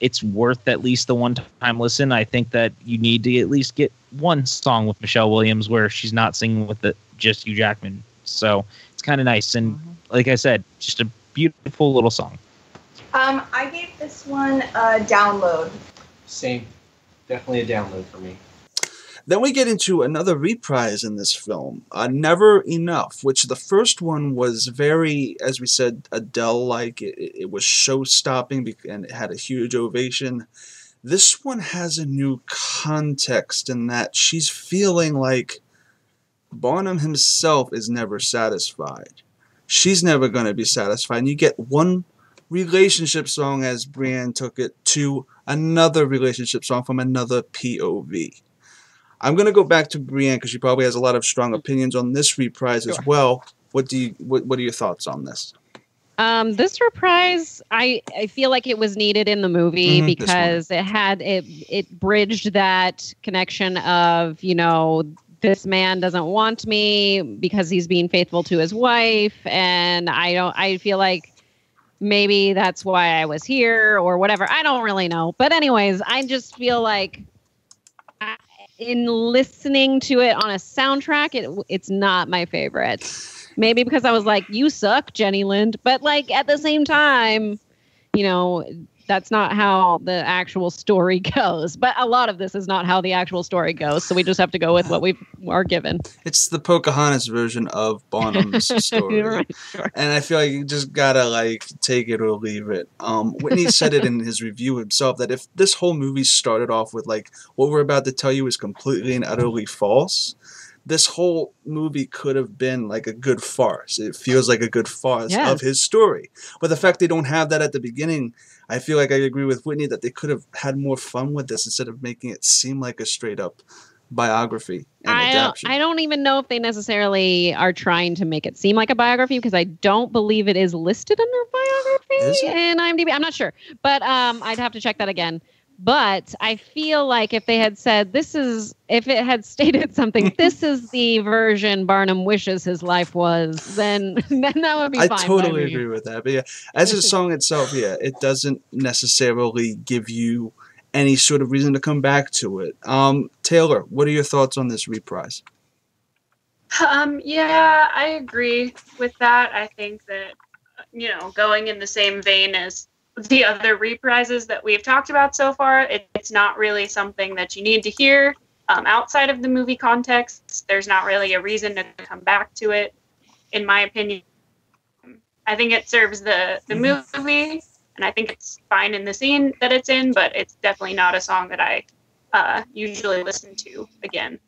it's worth at least the one-time listen. I think that you need to at least get one song with Michelle Williams where she's not singing with just Hugh Jackman. So it's kind of nice. And like I said, just a beautiful little song. I gave this one a download. Same. Definitely a download for me. Then we get into another reprise in this film, Never Enough, which the first one was very, as we said, Adele-like. It was show-stopping and it had a huge ovation. This one has a new context in that she's feeling like Barnum himself is never satisfied. She's never going to be satisfied. And you get one relationship song, as Brianne took it, to another relationship song from another POV. I'm going to go back to Brianne because she probably has a lot of strong opinions on this reprise as well. What are your thoughts on this? This reprise, I feel like it was needed in the movie because it bridged that connection of, this man doesn't want me because he's being faithful to his wife, and I feel like maybe that's why I was here or whatever. I don't really know. But anyways, I just feel like in listening to it on a soundtrack, it's not my favorite. Maybe because I was like, you suck, Jenny Lind. But like at the same time, that's not how the actual story goes. But a lot of this is not how the actual story goes. So we just have to go with what we are given. It's the Pocahontas version of Barnum's story. Right, sure. And I feel like you just gotta take it or leave it. Whitney said it in his review himself that if this whole movie started off with what we're about to tell you is completely and utterly false, this whole movie could have been a good farce. It feels like a good farce of his story. But the fact they don't have that at the beginning, I feel like I agree with Whitney that they could have had more fun with this instead of making it seem like a straight-up biography and adaptation. I don't even know if they necessarily are trying to make it seem like a biography because I don't believe it is listed under biography in IMDb. I'm not sure. But I'd have to check that again. But I feel like if they had said if it had stated something, this is the version Barnum wishes his life was, then that would be fine. I totally agree with that. But yeah, as a song itself, it doesn't necessarily give you any sort of reason to come back to it. Taylor, what are your thoughts on this reprise? Yeah, I agree with that. I think that, going in the same vein as the other reprises that we've talked about so far, it's not really something that you need to hear outside of the movie context. There's not really a reason to come back to it, in my opinion. I think it serves the movie, and I think it's fine in the scene that it's in, but it's definitely not a song that I usually listen to again.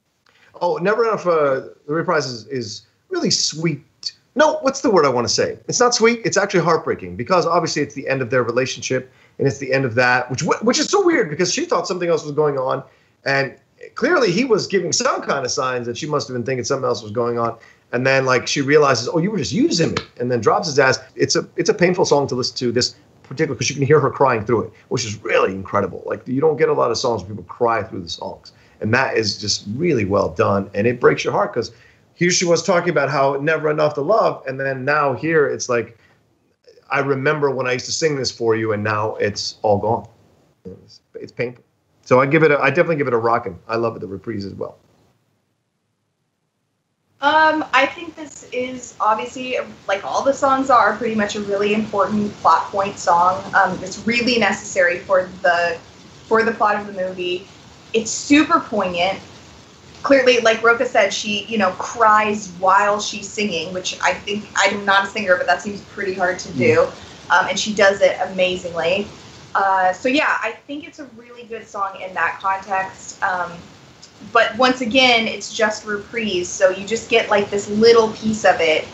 Oh, Never Enough, the reprise is really sweet. No, what's the word I want to say? It's not sweet. It's actually heartbreaking because obviously it's the end of their relationship and it's the end of that, which is so weird because she thought something else was going on, and clearly he was giving some kind of signs that she must have been thinking something else was going on. And then like she realizes, oh, you were just using me, and then drops his ass. It's a painful song to listen to, this particular, because you can hear her crying through it, which is really incredible. Like you don't get a lot of songs where people cry through the songs, and that is just really well done, and it breaks your heart because here she was talking about how never enough to love, and then now here it's like, I remember when I used to sing this for you, and now it's all gone. It's painful. So I definitely give it a rockin'. I love it, the reprise as well. I think this is obviously, like all the songs are, pretty much a really important plot point song. It's really necessary for the plot of the movie. It's super poignant. Clearly, like Rocha said, she, cries while she's singing, which I think, I'm not a singer, but that seems pretty hard to do. And she does it amazingly. So yeah, I think it's a really good song in that context. But once again, it's just reprise, so you just get like this little piece of it,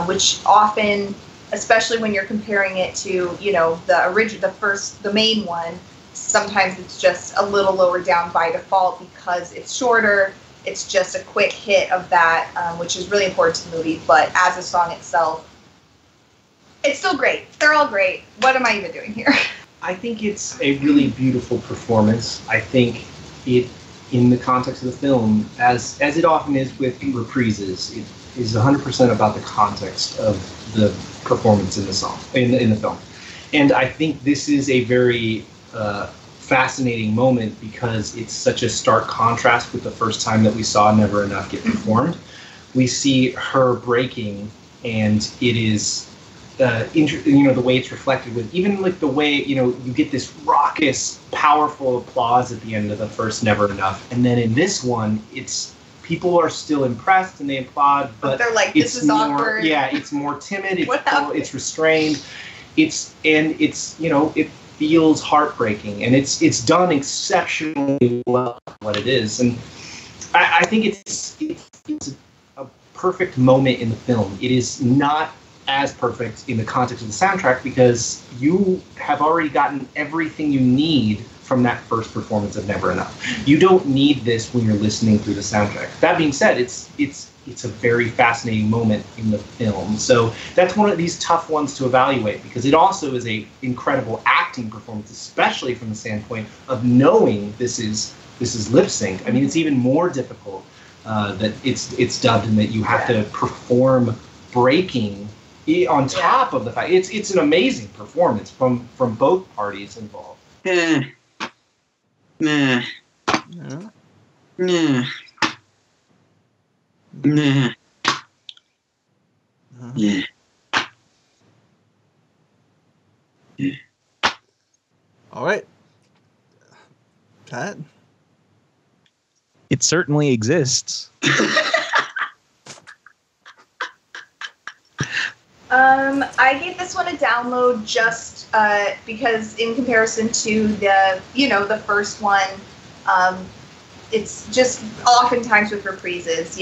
which often, especially when you're comparing it to, the main one, sometimes it's just a little lower down by default because it's shorter. It's just a quick hit of that, which is really important to the movie. But as a song itself, it's still great. They're all great. What am I even doing here? I think it's a really beautiful performance. I think it, in the context of the film, as it often is with reprises, it is 100% about the context of the performance in the song, in the film. And I think this is a very fascinating moment because it's such a stark contrast with the first time that we saw Never Enough get performed. We see her breaking, and it is the way it's reflected with, even like the way, you get this raucous, powerful applause at the end of the first Never Enough. And then in this one, people are still impressed and they applaud, but they're like, this is more awkward. Yeah, it's more timid, it's restrained. It feels heartbreaking, and it's done exceptionally well what it is. And I think it's a perfect moment in the film. It is not as perfect in the context of the soundtrack because you have already gotten everything you need from that first performance of Never Enough. You don't need this when you're listening through the soundtrack. That being said, it's a very fascinating moment in the film. So that's one of these tough ones to evaluate because it also is a incredible acting performance, especially from the standpoint of knowing this is lip sync. I mean, it's even more difficult that it's dubbed and that you have to perform breaking on top of the fact. It's an amazing performance from both parties involved. Nah. Yeah. Nah. Nah. Yeah. Yeah. All right. Pat? It certainly exists. I gave this one a download just because in comparison to the first one, it's just oftentimes with reprises,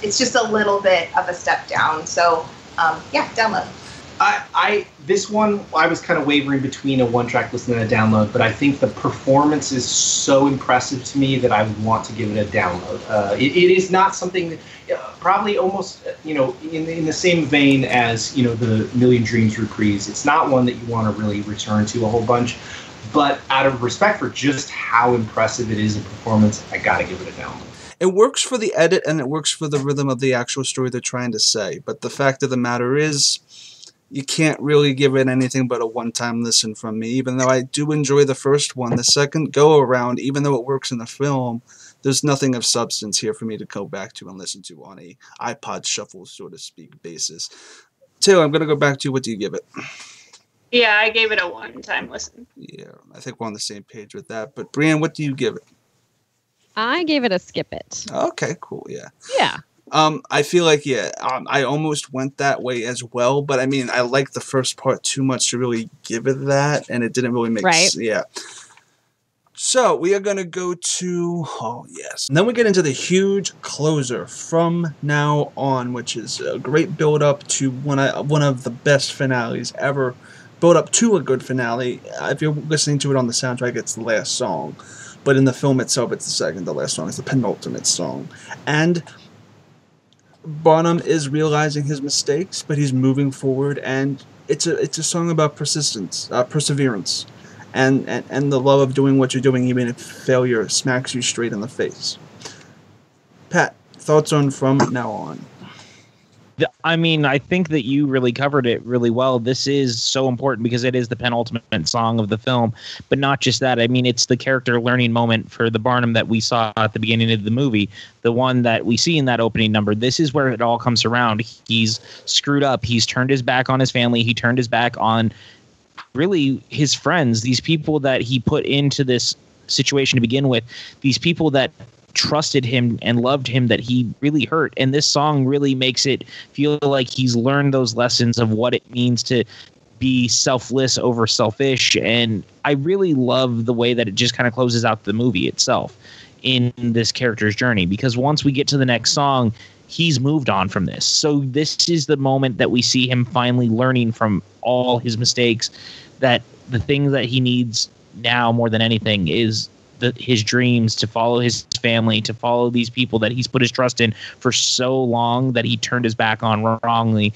it's just a little bit of a step down. So download. This one, I was kind of wavering between a one-track listen and a download, but I think the performance is so impressive to me that I want to give it a download. It is not something that, probably almost, in the same vein as, the Million Dreams reprise. It's not one that you want to really return to a whole bunch, but out of respect for just how impressive it is in performance, I got to give it a download. It works for the edit and it works for the rhythm of the actual story they're trying to say, but the fact of the matter is, you can't really give it anything but a one-time listen from me, even though I do enjoy the first one. The second go-around, even though it works in the film, there's nothing of substance here for me to go back to and listen to on a iPod shuffle, so to speak, basis. Taylor, I'm going to go back to you. What do you give it? Yeah, I gave it a one-time listen. Yeah, I think we're on the same page with that. But Brianne, what do you give it? I gave it a skip it. Okay, cool, yeah. Yeah. I feel like, I almost went that way as well, but I mean, I like the first part too much to really give it that, and it didn't really make sense. Yeah. So, we are going to go to, and then we get into the huge closer, From Now On, which is a great build-up to one of the best finales ever. Build up to a good finale. If you're listening to it on the soundtrack, it's the last song, but in the film itself, it's the second to last song. It's the penultimate song. And Bonham is realizing his mistakes, but he's moving forward, and it's a song about persistence, perseverance, and the love of doing what you're doing, even if failure smacks you straight in the face. Pat, thoughts on From Now On? I mean, I think that you really covered it really well. This is so important because it is the penultimate song of the film, but not just that. I mean, it's the character learning moment for the Barnum that we saw at the beginning of the movie, the one that we see in that opening number. This is where it all comes around. He's screwed up. He's turned his back on his family. He turned his back on really his friends, these people that he put into this situation to begin with, these people that trusted him and loved him that he really hurt. And this song really makes it feel like he's learned those lessons of what it means to be selfless over selfish. And I really love the way that it just kind of closes out the movie itself in this character's journey, because once we get to the next song, he's moved on from this. So this is the moment that we see him finally learning from all his mistakes, that the thing that he needs now more than anything is his dreams, to follow his family, to follow these people that he's put his trust in for so long that he turned his back on wrongly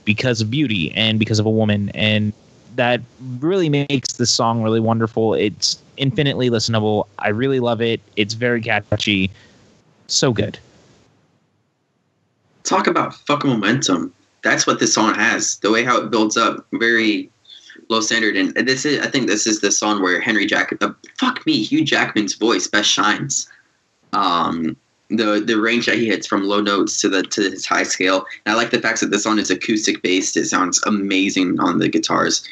because of beauty and because of a woman. And that really makes the song really wonderful. It's infinitely listenable. I really love it. It's very catchy. So good. Talk about fucking momentum. That's what this song has. The way how it builds up, very low standard. And I think this is the song where Hugh Jackman's voice best shines. The range that he hits from low notes to his high scale. And I like the fact that this song is acoustic based. It sounds amazing on the guitars,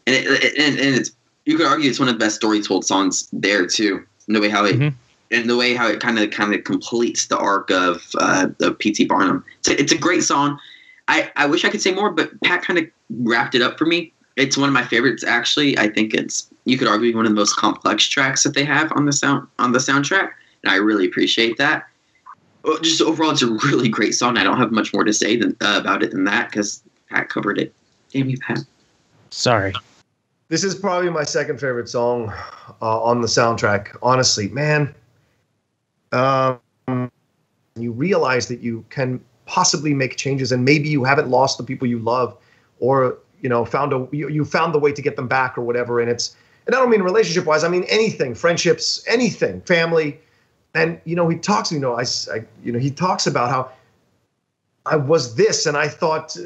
and it's, you could argue it's one of the best story told songs there too. And the way how it and the way how it kind of completes the arc of P.T. Barnum. It's a great song. I wish I could say more, but Pat kind of wrapped it up for me. It's one of my favorites, actually. I think you could argue one of the most complex tracks that they have on the soundtrack, and I really appreciate that. Just overall, it's a really great song. I don't have much more to say about it than that because Pat covered it. Damn you, Pat. Sorry. This is probably my second favorite song on the soundtrack. Honestly, man, you realize that you can possibly make changes, and maybe you haven't lost the people you love, or you found the way to get them back or whatever. And I don't mean relationship wise. I mean anything, friendships, anything, family. And he talks, he talks about how I was this, and I thought,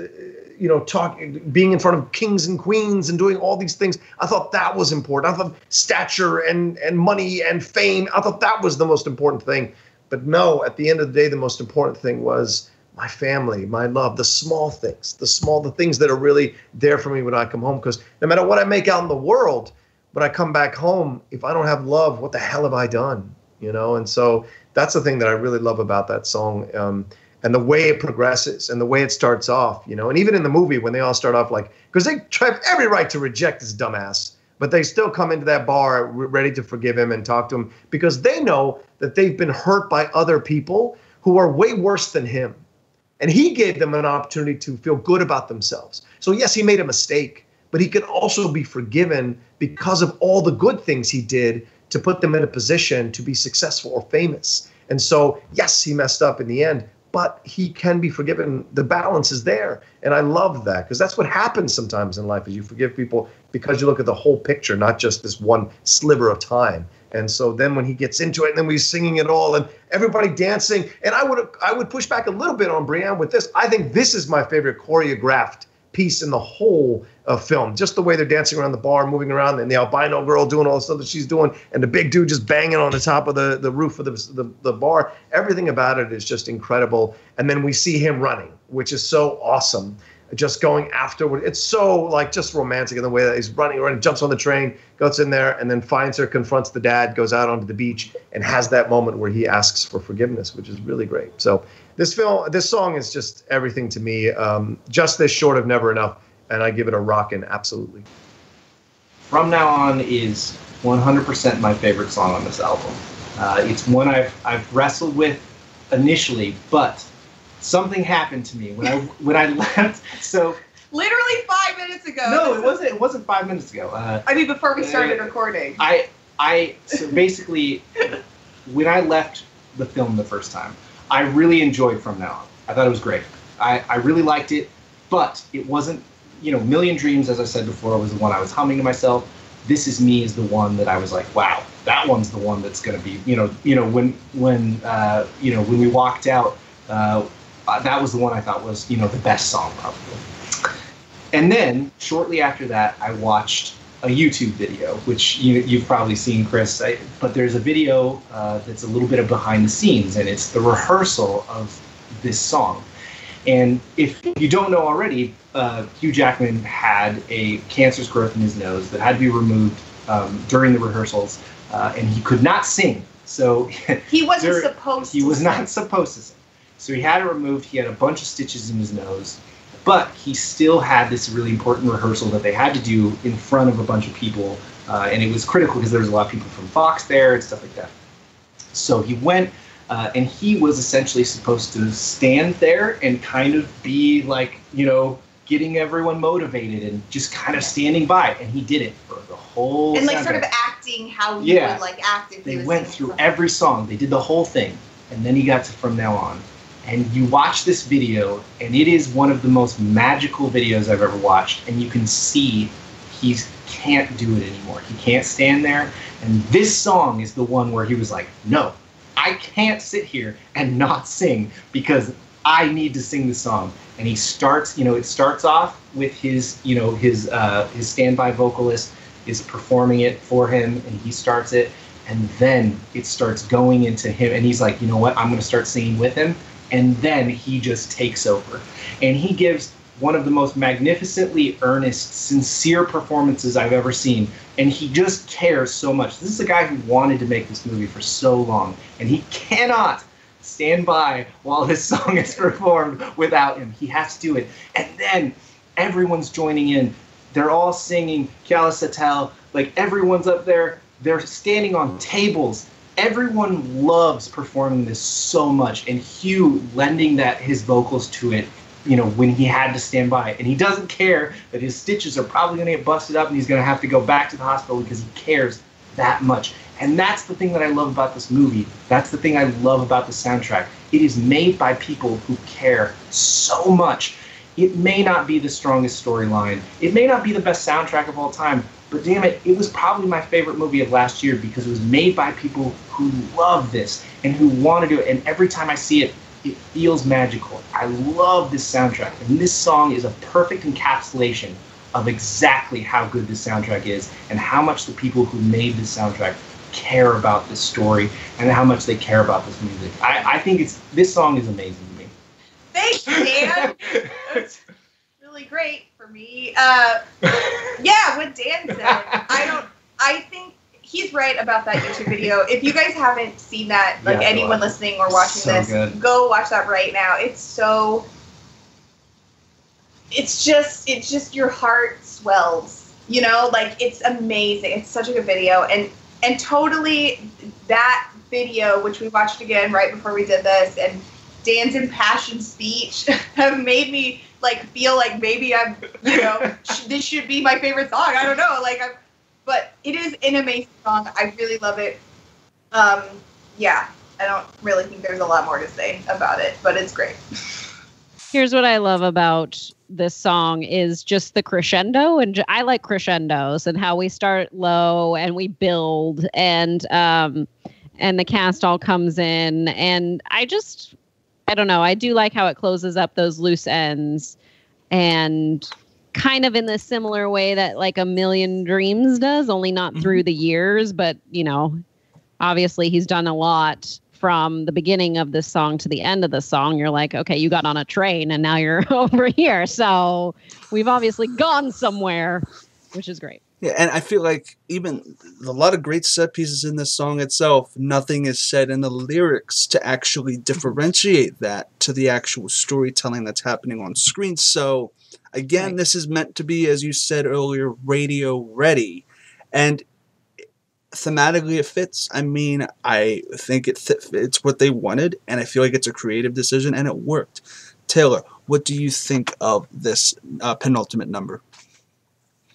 being in front of kings and queens and doing all these things, I thought that was important. I thought stature and money and fame, I thought that was the most important thing. But no, at the end of the day, the most important thing was my family, my love, the small things, the things that are really there for me when I come home. Because no matter what I make out in the world, when I come back home, if I don't have love, what the hell have I done? And so that's the thing that I really love about that song, and the way it progresses and the way it starts off, and even in the movie when they all start off because they have every right to reject this dumbass, but they still come into that bar ready to forgive him and talk to him because they know that they've been hurt by other people who are way worse than him. And he gave them an opportunity to feel good about themselves. So yes, he made a mistake, but he can also be forgiven because of all the good things he did to put them in a position to be successful or famous. And so, yes, he messed up in the end, but he can be forgiven. The balance is there. And I love that because that's what happens sometimes in life is you forgive people because you look at the whole picture, not just this one sliver of time. And so then when he gets into it, and then we're singing it all and everybody dancing, and I would push back a little bit on Brianne with this. I think this is my favorite choreographed piece in the whole film. Just the way they're dancing around the bar, moving around, and the albino girl doing all the stuff that she's doing, and the big dude just banging on the top of the roof of the bar. Everything about it is just incredible. And then we see him running, which is so awesome. Just going afterward. It's so just romantic in the way that he's running, jumps on the train, goes in there, and then finds her, confronts the dad, goes out onto the beach, and has that moment where he asks for forgiveness, which is really great. So this song is just everything to me. Just this short of Never Enough, and I give it a rockin' absolutely. From Now On is 100% my favorite song on this album. It's one I've wrestled with initially, but something happened to me when I left. So literally 5 minutes ago. No, it wasn't 5 minutes ago. Before we started recording. So basically, when I left the film the first time, I really enjoyed From Now On. I thought it was great. I really liked it, but it wasn't, Million Dreams, as I said before, was the one I was humming to myself. This Is Me is the one that I was like, wow, that one's the one that's going to be, when we walked out, that was the one I thought was, the best song probably. And then shortly after that, I watched a YouTube video, which you've probably seen, Chris. But there's a video that's a little bit of behind the scenes, and it's the rehearsal of this song. And if you don't know already, Hugh Jackman had a cancerous growth in his nose that had to be removed during the rehearsals, and he could not sing. So he wasn't supposed to. He was not supposed to sing. So he had it removed. He had a bunch of stitches in his nose. But he still had this really important rehearsal that they had to do in front of a bunch of people. And it was critical because there was a lot of people from Fox there and stuff like that. So he went, and he was essentially supposed to stand there and kind of be like, getting everyone motivated and just kind of standing by. And he did it for the whole And like soundtrack. sort of acting how he would like act if he They was went through every song. They did the whole thing. And then he got to From Now On. And you watch this video, and it is one of the most magical videos I've ever watched. And you can see he can't do it anymore. He can't stand there. And this song is the one where he was like, no, I can't sit here and not sing because I need to sing the song. And he starts, it starts off with his standby vocalist is performing it for him, and he starts it. And then it starts going into him, and he's like, you know what, I'm going to start singing with him. And then he just takes over. And he gives one of the most magnificently earnest, sincere performances I've ever seen. And he just cares so much. This is a guy who wanted to make this movie for so long. And he cannot stand by while this song is performed without him. He has to do it. And then everyone's joining in. They're all singing Kyala Satel. Like, everyone's up there. They're standing on tables. Everyone loves performing this so much, and Hugh lending his vocals to it, when he had to stand by. And he doesn't care that his stitches are probably going to get busted up and he's going to have to go back to the hospital because he cares that much. And that's the thing that I love about this movie. That's the thing I love about the soundtrack. It is made by people who care so much. It may not be the strongest storyline. It may not be the best soundtrack of all time. But damn it, it was probably my favorite movie of last year because it was made by people who love this and who want to do it. And every time I see it, it feels magical. I love this soundtrack. And this song is a perfect encapsulation of exactly how good this soundtrack is and how much the people who made this soundtrack care about this story and how much they care about this music. I think this song is amazing to me. Thanks, Dan. That's really great for me. Yeah, what Dan said. I think he's right about that YouTube video. If you guys haven't seen that, like anyone listening or watching this, go watch that right now. It's just your heart swells, like it's amazing. It's such a good video. And totally that video, which we watched again right before we did this, and Dan's impassioned speech have made me feel like maybe I'm, this should be my favorite song. I don't know, but it is an amazing song. I really love it. Yeah, I don't really think there's a lot more to say about it, but it's great. Here's what I love about this song is just the crescendo, and I like crescendos and how we start low and we build, and the cast all comes in, and I don't know. I do like how it closes up those loose ends, and kind of in the similar way that like A Million Dreams does, only not through the years, but obviously he's done a lot from the beginning of this song to the end of the song. You're like, okay, you got on a train and now you're over here. So we've obviously gone somewhere, which is great. Yeah, and I feel like even a lot of great set pieces in this song itself, nothing is said in the lyrics to actually differentiate that to the actual storytelling that's happening on screen. So, again, This is meant to be, as you said earlier, radio ready. And thematically it fits. I mean, I think it's what they wanted, and I feel like it's a creative decision, and it worked. Taylor, what do you think of this penultimate number?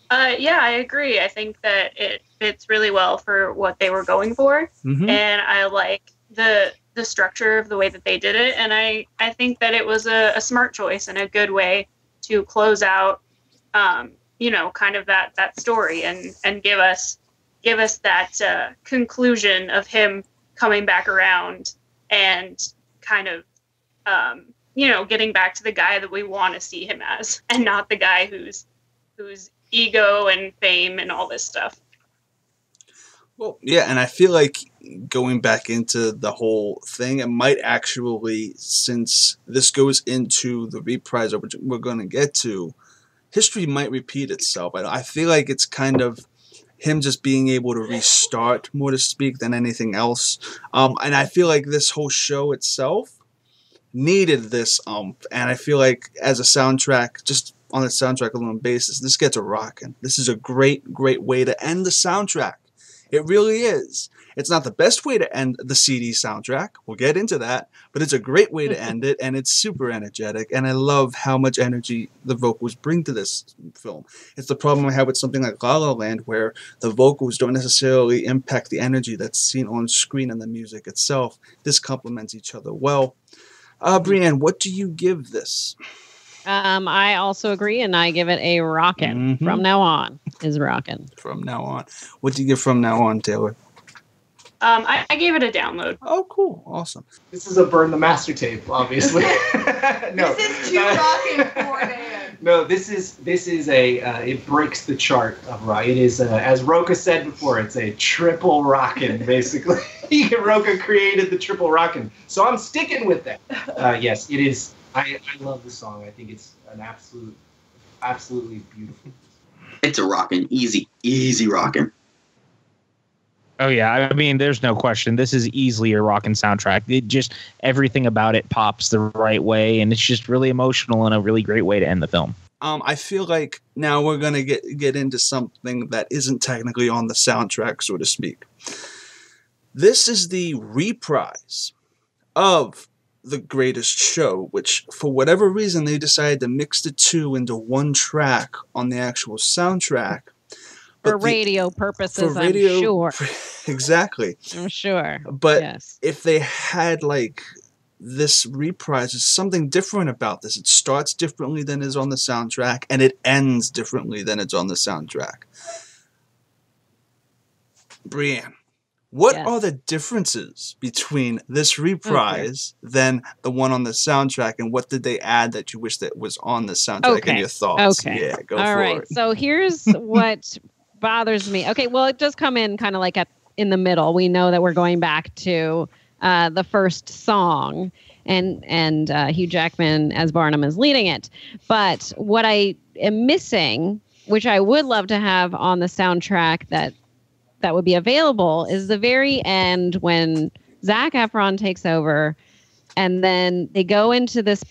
Yeah, I agree. I think that it fits really well for what they were going for. Mm-hmm. And I like the the structure of the way that they did it, and I think that it was a smart choice and a good way to close out, kind of that story and give us that conclusion of him coming back around and kind of getting back to the guy that we want to see him as, and not the guy whose ego and fame and all this stuff. Well, yeah, and I feel like going back into the whole thing, it might actually, since this goes into the reprise, which we're going to get to, history might repeat itself. I feel like it's kind of him just being able to restart, more to speak, than anything else. And I feel like this whole show itself needed this and I feel like as a soundtrack, just on a soundtrack alone basis, this gets a rockin'. This is a great way to end the soundtrack. It really is. It's not the best way to end the CD soundtrack. We'll get into that. But it's a great way to end it, and it's super energetic. And I love how much energy the vocals bring to this film. It's the problem I have with something like La La Land, where the vocals don't necessarily impact the energy that's seen on screen and the music itself. This complements each other well. Brianne, what do you give this? I also agree, and I give it a rockin'. Mm-hmm. From now on is rockin'. From now on. What do you give from now on, Taylor? I gave it a download. Oh, cool. Awesome. This is a burn the master tape, obviously. No. This is too rockin' for Dan. No, this is it breaks the chart of rock. It is, as Rocha said before, it's a triple rockin', basically. Rocha created the triple rockin'. So I'm sticking with that. Yes, it is. I love the song. I think it's an absolutely beautiful. It's a rockin', easy rockin'. Oh yeah, I mean, there's no question. This is easily a rockin' soundtrack. It just, everything about it pops the right way, and it's just really emotional and a really great way to end the film. I feel like now we're gonna get into something that isn't technically on the soundtrack, so to speak. This is the reprise of The Greatest Show, which for whatever reason they decided to mix the two into one track on the actual soundtrack. For radio purposes, I'm sure. Exactly. I'm sure. But yes. If they had like this reprise, there's something different about this. It starts differently than is on the soundtrack, and it ends differently than it's on the soundtrack. Brianne, what are the differences between this reprise than the one on the soundtrack, and what did they add that you wish that was on the soundtrack and your thoughts? Okay. Yeah, go All for right. it. So here's what bothers me. Okay, well, it does come in kind of like in the middle. We know that we're going back to the first song, and Hugh Jackman as Barnum is leading it. But what I am missing, which I would love to have on the soundtrack that would be available, is the very end when Zac Efron takes over, and then they go into this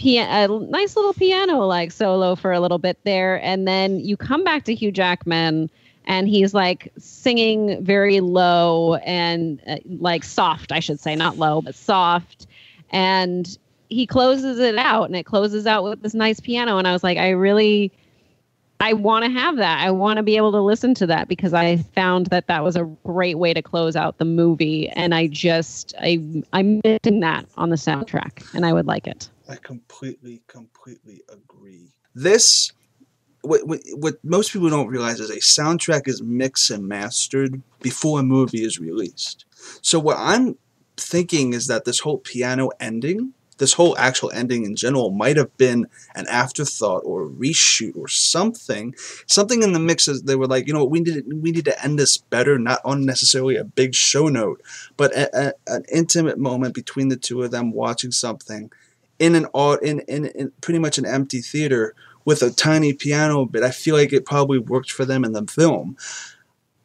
a nice little piano like solo for a little bit there, and then you come back to Hugh Jackman and he's like singing very low and like soft, I should say, not low but soft, and he closes it out, and it closes out with this nice piano, and I was like, I want to have that. I want to be able to listen to that, because I found that was a great way to close out the movie, and I'm missing that on the soundtrack, and I would like it. I completely agree. This, what most people don't realize is a soundtrack is mixed and mastered before a movie is released. So what I'm thinking is that this whole piano ending, this whole actual ending in general, might have been an afterthought or a reshoot or something in the mix. As they were like, you know, we need to end this better, not on necessarily a big show note, but an intimate moment between the two of them watching something in pretty much an empty theater with a tiny piano bit. I feel like it probably worked for them in the film.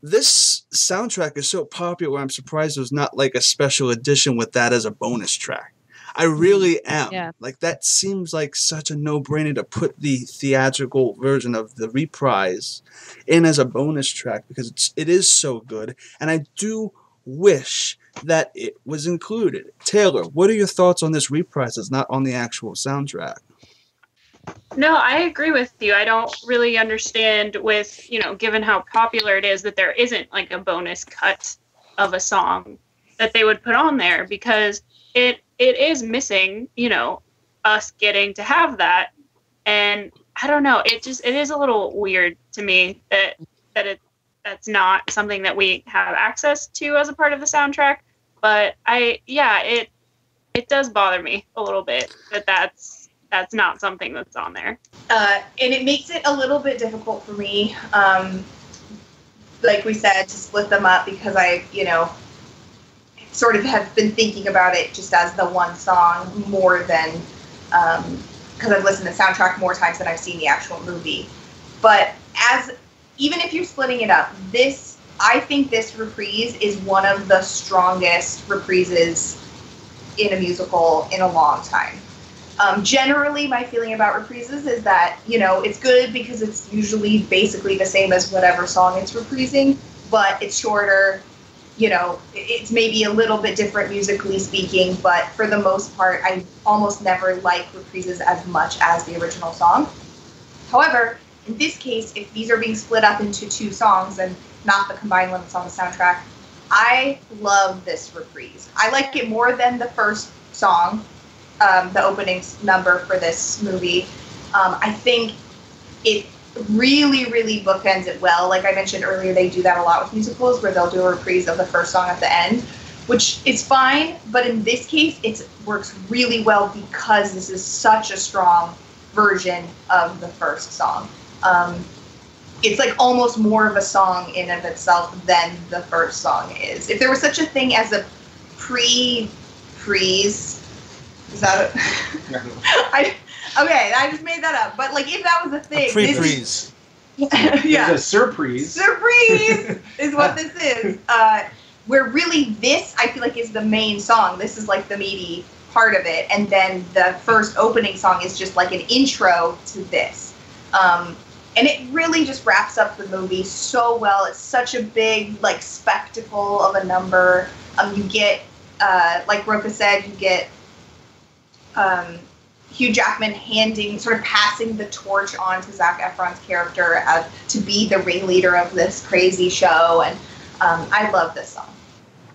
This soundtrack is so popular, I'm surprised there's not like a special edition with that as a bonus track. I really am. Yeah. Like, that seems like such a no-brainer to put the theatrical version of the reprise in as a bonus track, because it is so good, and I do wish that it was included. Taylor, what are your thoughts on this reprise that's not on the actual soundtrack? No, I agree with you. I don't really understand with, given how popular it is, that there isn't like a bonus cut of a song that they would put on there, because it is missing, us getting to have that. And I don't know, it is a little weird to me that's not something that we have access to as a part of the soundtrack. But it does bother me a little bit that's not something that's on there. And it makes it a little bit difficult for me, like we said, to split them up, because I, sort of have been thinking about it just as the one song more than, because I've listened to the soundtrack more times than I've seen the actual movie. But even if you're splitting it up, I think this reprise is one of the strongest reprises in a musical in a long time. Generally, my feeling about reprises is that, it's good because it's usually basically the same as whatever song it's reprising, but it's shorter, it's maybe a little bit different musically speaking, but for the most part, I almost never like reprises as much as the original song. However, in this case, if these are being split up into two songs and not the combined one that's on the soundtrack, I love this reprise. I like it more than the first song, the opening number for this movie. I think it really, really bookends it well. Like I mentioned earlier, they do that a lot with musicals, where they'll do a reprise of the first song at the end, which is fine. But in this case, it works really well because this is such a strong version of the first song. It's like almost more of a song in of itself than the first song is. If there was such a thing as a pre-freeze, is that it? Okay, I just made that up. But like, if that was a thing, Pre-freeze. Yeah, It's a surprise. Surprise is what this is. Where really this, I feel like, is the main song. This is like the meaty part of it, and then the first opening song is just like an intro to this. And it really just wraps up the movie so well. It's such a big, like, spectacle of a number. You get, like Rocha said, you get Hugh Jackman passing the torch on to Zac Efron's character to be the ringleader of this crazy show. And I love this song.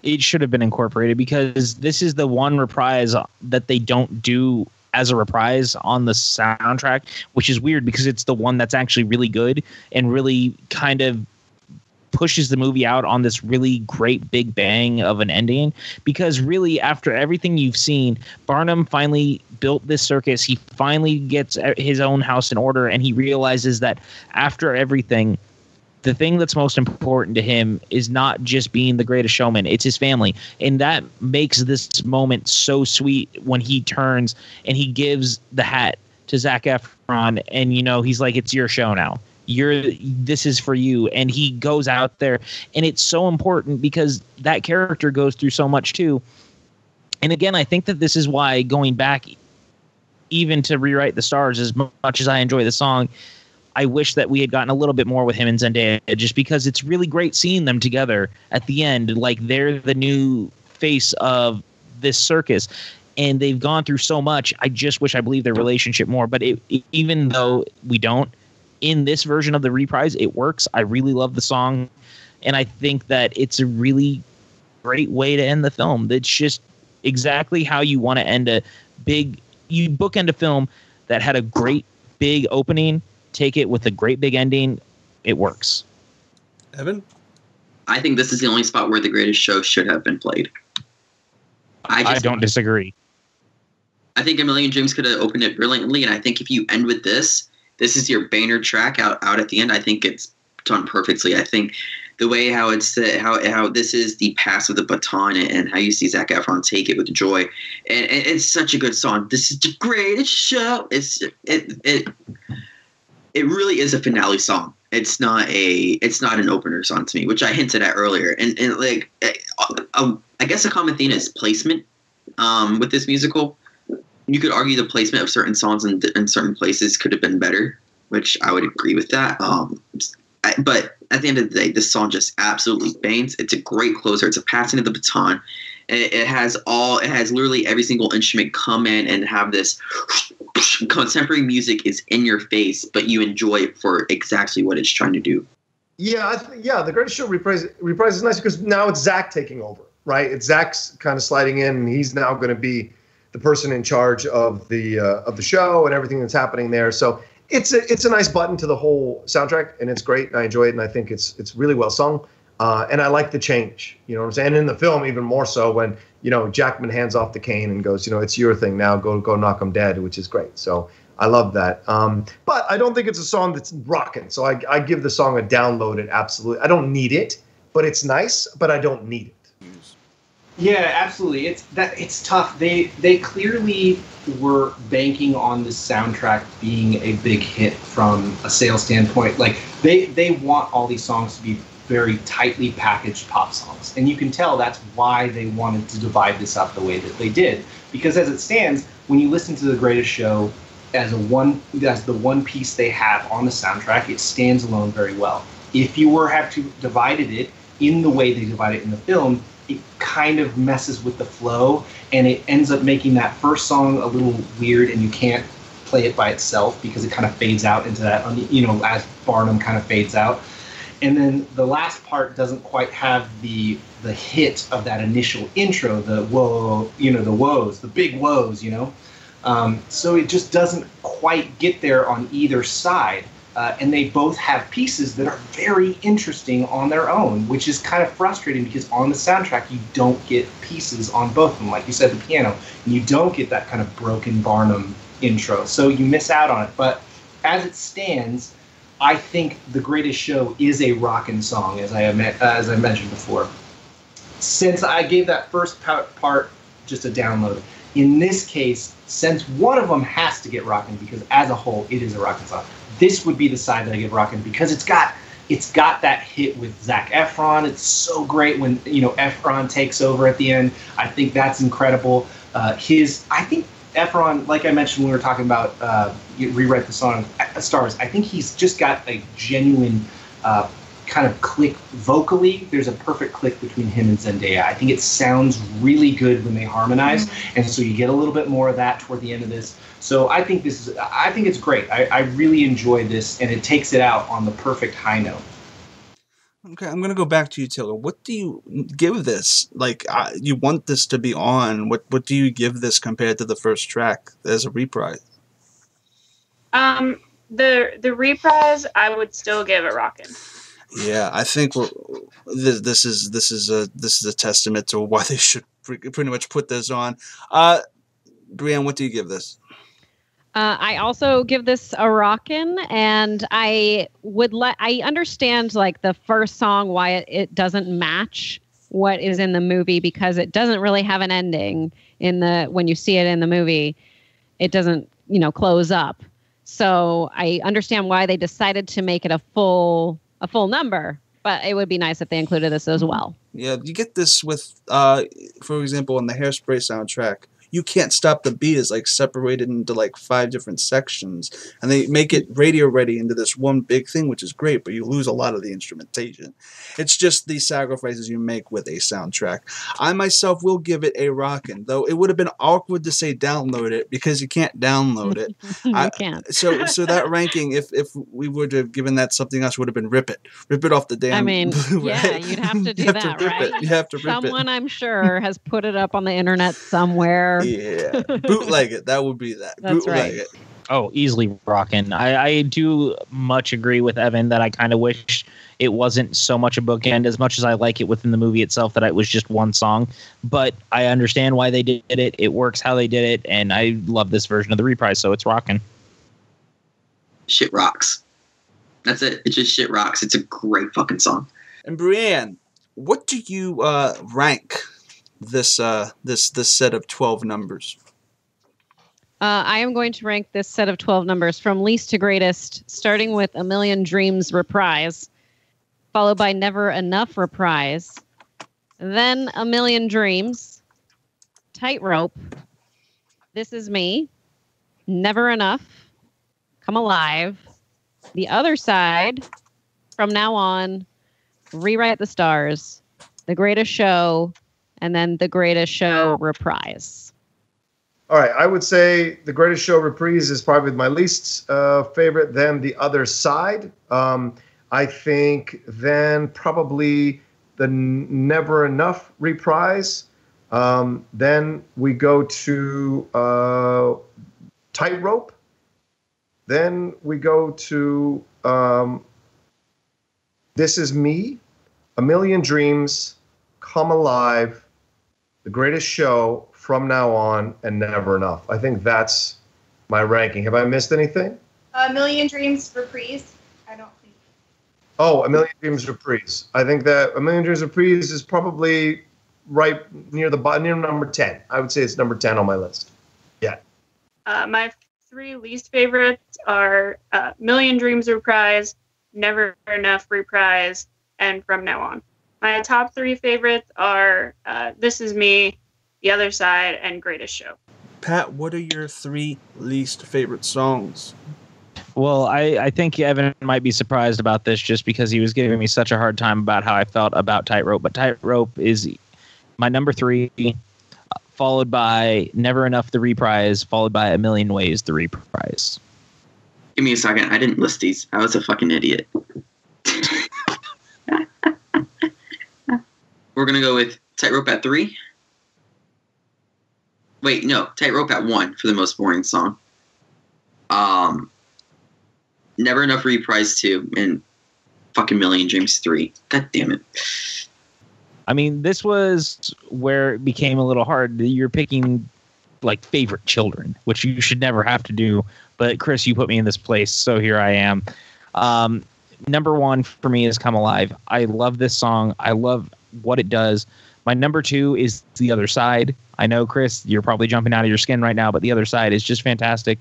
It should have been incorporated, because this is the one reprise that they don't do as a reprise on the soundtrack, which is weird because it's the one that's actually really good and really kind of pushes the movie out on this really great big bang of an ending. Because really, after everything you've seen, Barnum finally built this circus. He finally gets his own house in order, and he realizes that after everything, the thing that's most important to him is not just being the greatest showman, it's his family. And that makes this moment so sweet when he turns and he gives the hat to Zac Efron, and he's like, it's your show now. This is for you. And he goes out there, and it's so important because that character goes through so much too. And again, I think that this is why, going back even to Rewrite the Stars, as much as I enjoy the song, I wish that we had gotten a little bit more with him and Zendaya, just because it's really great seeing them together at the end. Like, they're the new face of this circus, and they've gone through so much. I just wish I believed their relationship more. But even though we don't, in this version of the reprise, it works. I really love the song, and I think that it's a really great way to end the film. It's just exactly how you want to end you bookend a film that had a great big opening, take it with a great big ending. It works. Evan? I think this is the only spot where The Greatest Show should have been played. I don't disagree. I think A Million Dreams could have opened it brilliantly, and I think if you end with this is your banner track out at the end. I think it's done perfectly. I think the way how it's how this is the pass of the baton, and how you see Zac Efron take it with joy, and it's such a good song. This is the greatest show. It really is a finale song. It's not an opener song to me, which I hinted at earlier. And like, I guess a common theme is placement with this musical. You could argue the placement of certain songs in certain places could have been better, which I would agree with that. But at the end of the day, this song just absolutely bangs. It's a great closer. It's a passing of the baton. It has literally every single instrument come in and have this contemporary music is in your face, but you enjoy it for exactly what it's trying to do. Yeah, The Greatest Show reprise is nice because now it's Zach taking over. right? It's Zach's kind of sliding in, and he's now going to be the person in charge of the show and everything that's happening there. So it's a nice button to the whole soundtrack, and it's great. And I enjoy it, and I think it's really well sung. And I like the change, you know what I'm saying? And in the film, even more so when, Jackman hands off the cane and goes, it's your thing now, go knock 'em dead, which is great. So I love that. But I don't think it's a song that's rocking. So I give the song a download it, absolutely. I don't need it, but it's nice, but I don't need it. Yeah, absolutely. It's tough. They clearly were banking on the soundtrack being a big hit from a sales standpoint. Like they want all these songs to be very tightly packaged pop songs, and you can tell that's why they wanted to divide this up the way that they did. Because as it stands, when you listen to The Greatest Show as the one piece they have on the soundtrack, it stands alone very well. If you were have to divided it in the way they divide it in the film, it kind of messes with the flow, and it ends up making that first song a little weird, and you can't play it by itself because it kind of fades out into that, as Barnum kind of fades out. And then the last part doesn't quite have the hit of that initial intro, the whoa, the woes, the big woes, So it just doesn't quite get there on either side. And they both have pieces that are very interesting on their own, which is kind of frustrating because on the soundtrack, you don't get pieces on both of them. Like you said, the piano, and you don't get that kind of broken Barnum intro. So you miss out on it. But as it stands, I think The Greatest Show is a rockin' song, as I mentioned before. Since I gave that first part just a download, in this case, since one of them has to get rockin' because as a whole, it is a rockin' song, this would be the side that I give rockin' because it's got that hit with Zac Efron. It's so great when Efron takes over at the end. I think that's incredible. I think Efron, like I mentioned when we were talking about Rewrite the Song Stars, I think he's just got a genuine kind of click vocally. There's a perfect click between him and Zendaya. I think it sounds really good when they harmonize, and so you get a little bit more of that toward the end of this. So I think it's great. I really enjoy this, and it takes it out on the perfect high note. Okay, I'm gonna go back to you, Taylor. What do you give this? Like, you want this to be on. What do you give this compared to the first track as a reprise? The reprise, I would still give it rockin'. Yeah, I think this is a testament to why they should pretty much put this on. Brianne, what do you give this? I also give this a rockin', and I understand like the first song why it doesn't match what is in the movie because it doesn't really have an ending when you see it in the movie. It doesn't close up. So I understand why they decided to make it a full number, but it would be nice if they included this as well. Yeah, you get this with, for example, on the Hairspray soundtrack. You Can't Stop the Beat is like separated into like 5 different sections, and they make it radio ready into this one big thing, which is great, but you lose a lot of the instrumentation. It's just the sacrifices you make with a soundtrack. I myself will give it a rockin', though it would have been awkward to say download it because you can't download it. You can't. So that ranking, if we would have given that something else, would have been rip it off the damn. I mean, Blu-ray. yeah, you'd have to do that, right? You have to rip it. Someone, I'm sure, has put it up on the internet somewhere. Yeah, bootleg it. That would be that. That's bootleg right. it. Oh, easily rockin'. I do much agree with Evan that I kind of wish it wasn't so much a bookend as much as I like it within the movie itself that it was just one song. But I understand why they did it. It works how they did it, and I love this version of the reprise, so it's rockin'. Shit rocks. That's it. It just shit rocks. It's a great fucking song. And Brianne, what do you rank this set of 12 numbers? I am going to rank this set of 12 numbers from least to greatest, starting with A Million Dreams reprise, followed by Never Enough reprise, then A Million Dreams, Tightrope, This Is Me, Never Enough, Come Alive, The Other Side, From Now On, Rewrite the Stars, The Greatest Show, and then The Greatest Show reprise. All right, I would say The Greatest Show reprise is probably my least favorite. Then The Other Side. I think then probably the Never Enough reprise. Then we go to Tightrope. Then we go to This Is Me, A Million Dreams, Come Alive, The Greatest Show, From Now On, and Never Enough. I think that's my ranking. Have I missed anything? A Million Dreams reprise. I don't think. Oh, A Million Dreams reprise. I think that A Million Dreams reprise is probably right near near number 10. I would say it's number 10 on my list. Yeah. My 3 least favorites are Million Dreams reprise, Never Enough reprise, and From Now On. My top 3 favorites are This Is Me, The Other Side, and Greatest Show. Pat, what are your 3 least favorite songs? Well, I think Evan might be surprised about this just because he was giving me such a hard time about how I felt about Tightrope. But Tightrope is my number 3, followed by Never Enough, the reprise, followed by A Million Ways, the reprise. Give me a second. I didn't list these. I was a fucking idiot. We're going to go with Tightrope at 3. Wait, no. Tightrope at 1 for the most boring song. Never Enough reprise 2, and fucking Million Dreams 3. God damn it. I mean, this was where it became a little hard. You're picking like favorite children, which you should never have to do. But Chris, you put me in this place, so here I am. Number 1 for me is Come Alive. I love this song. I love what it does. My number 2 is The Other Side. I know, Chris, you're probably jumping out of your skin right now, but The Other Side is just fantastic.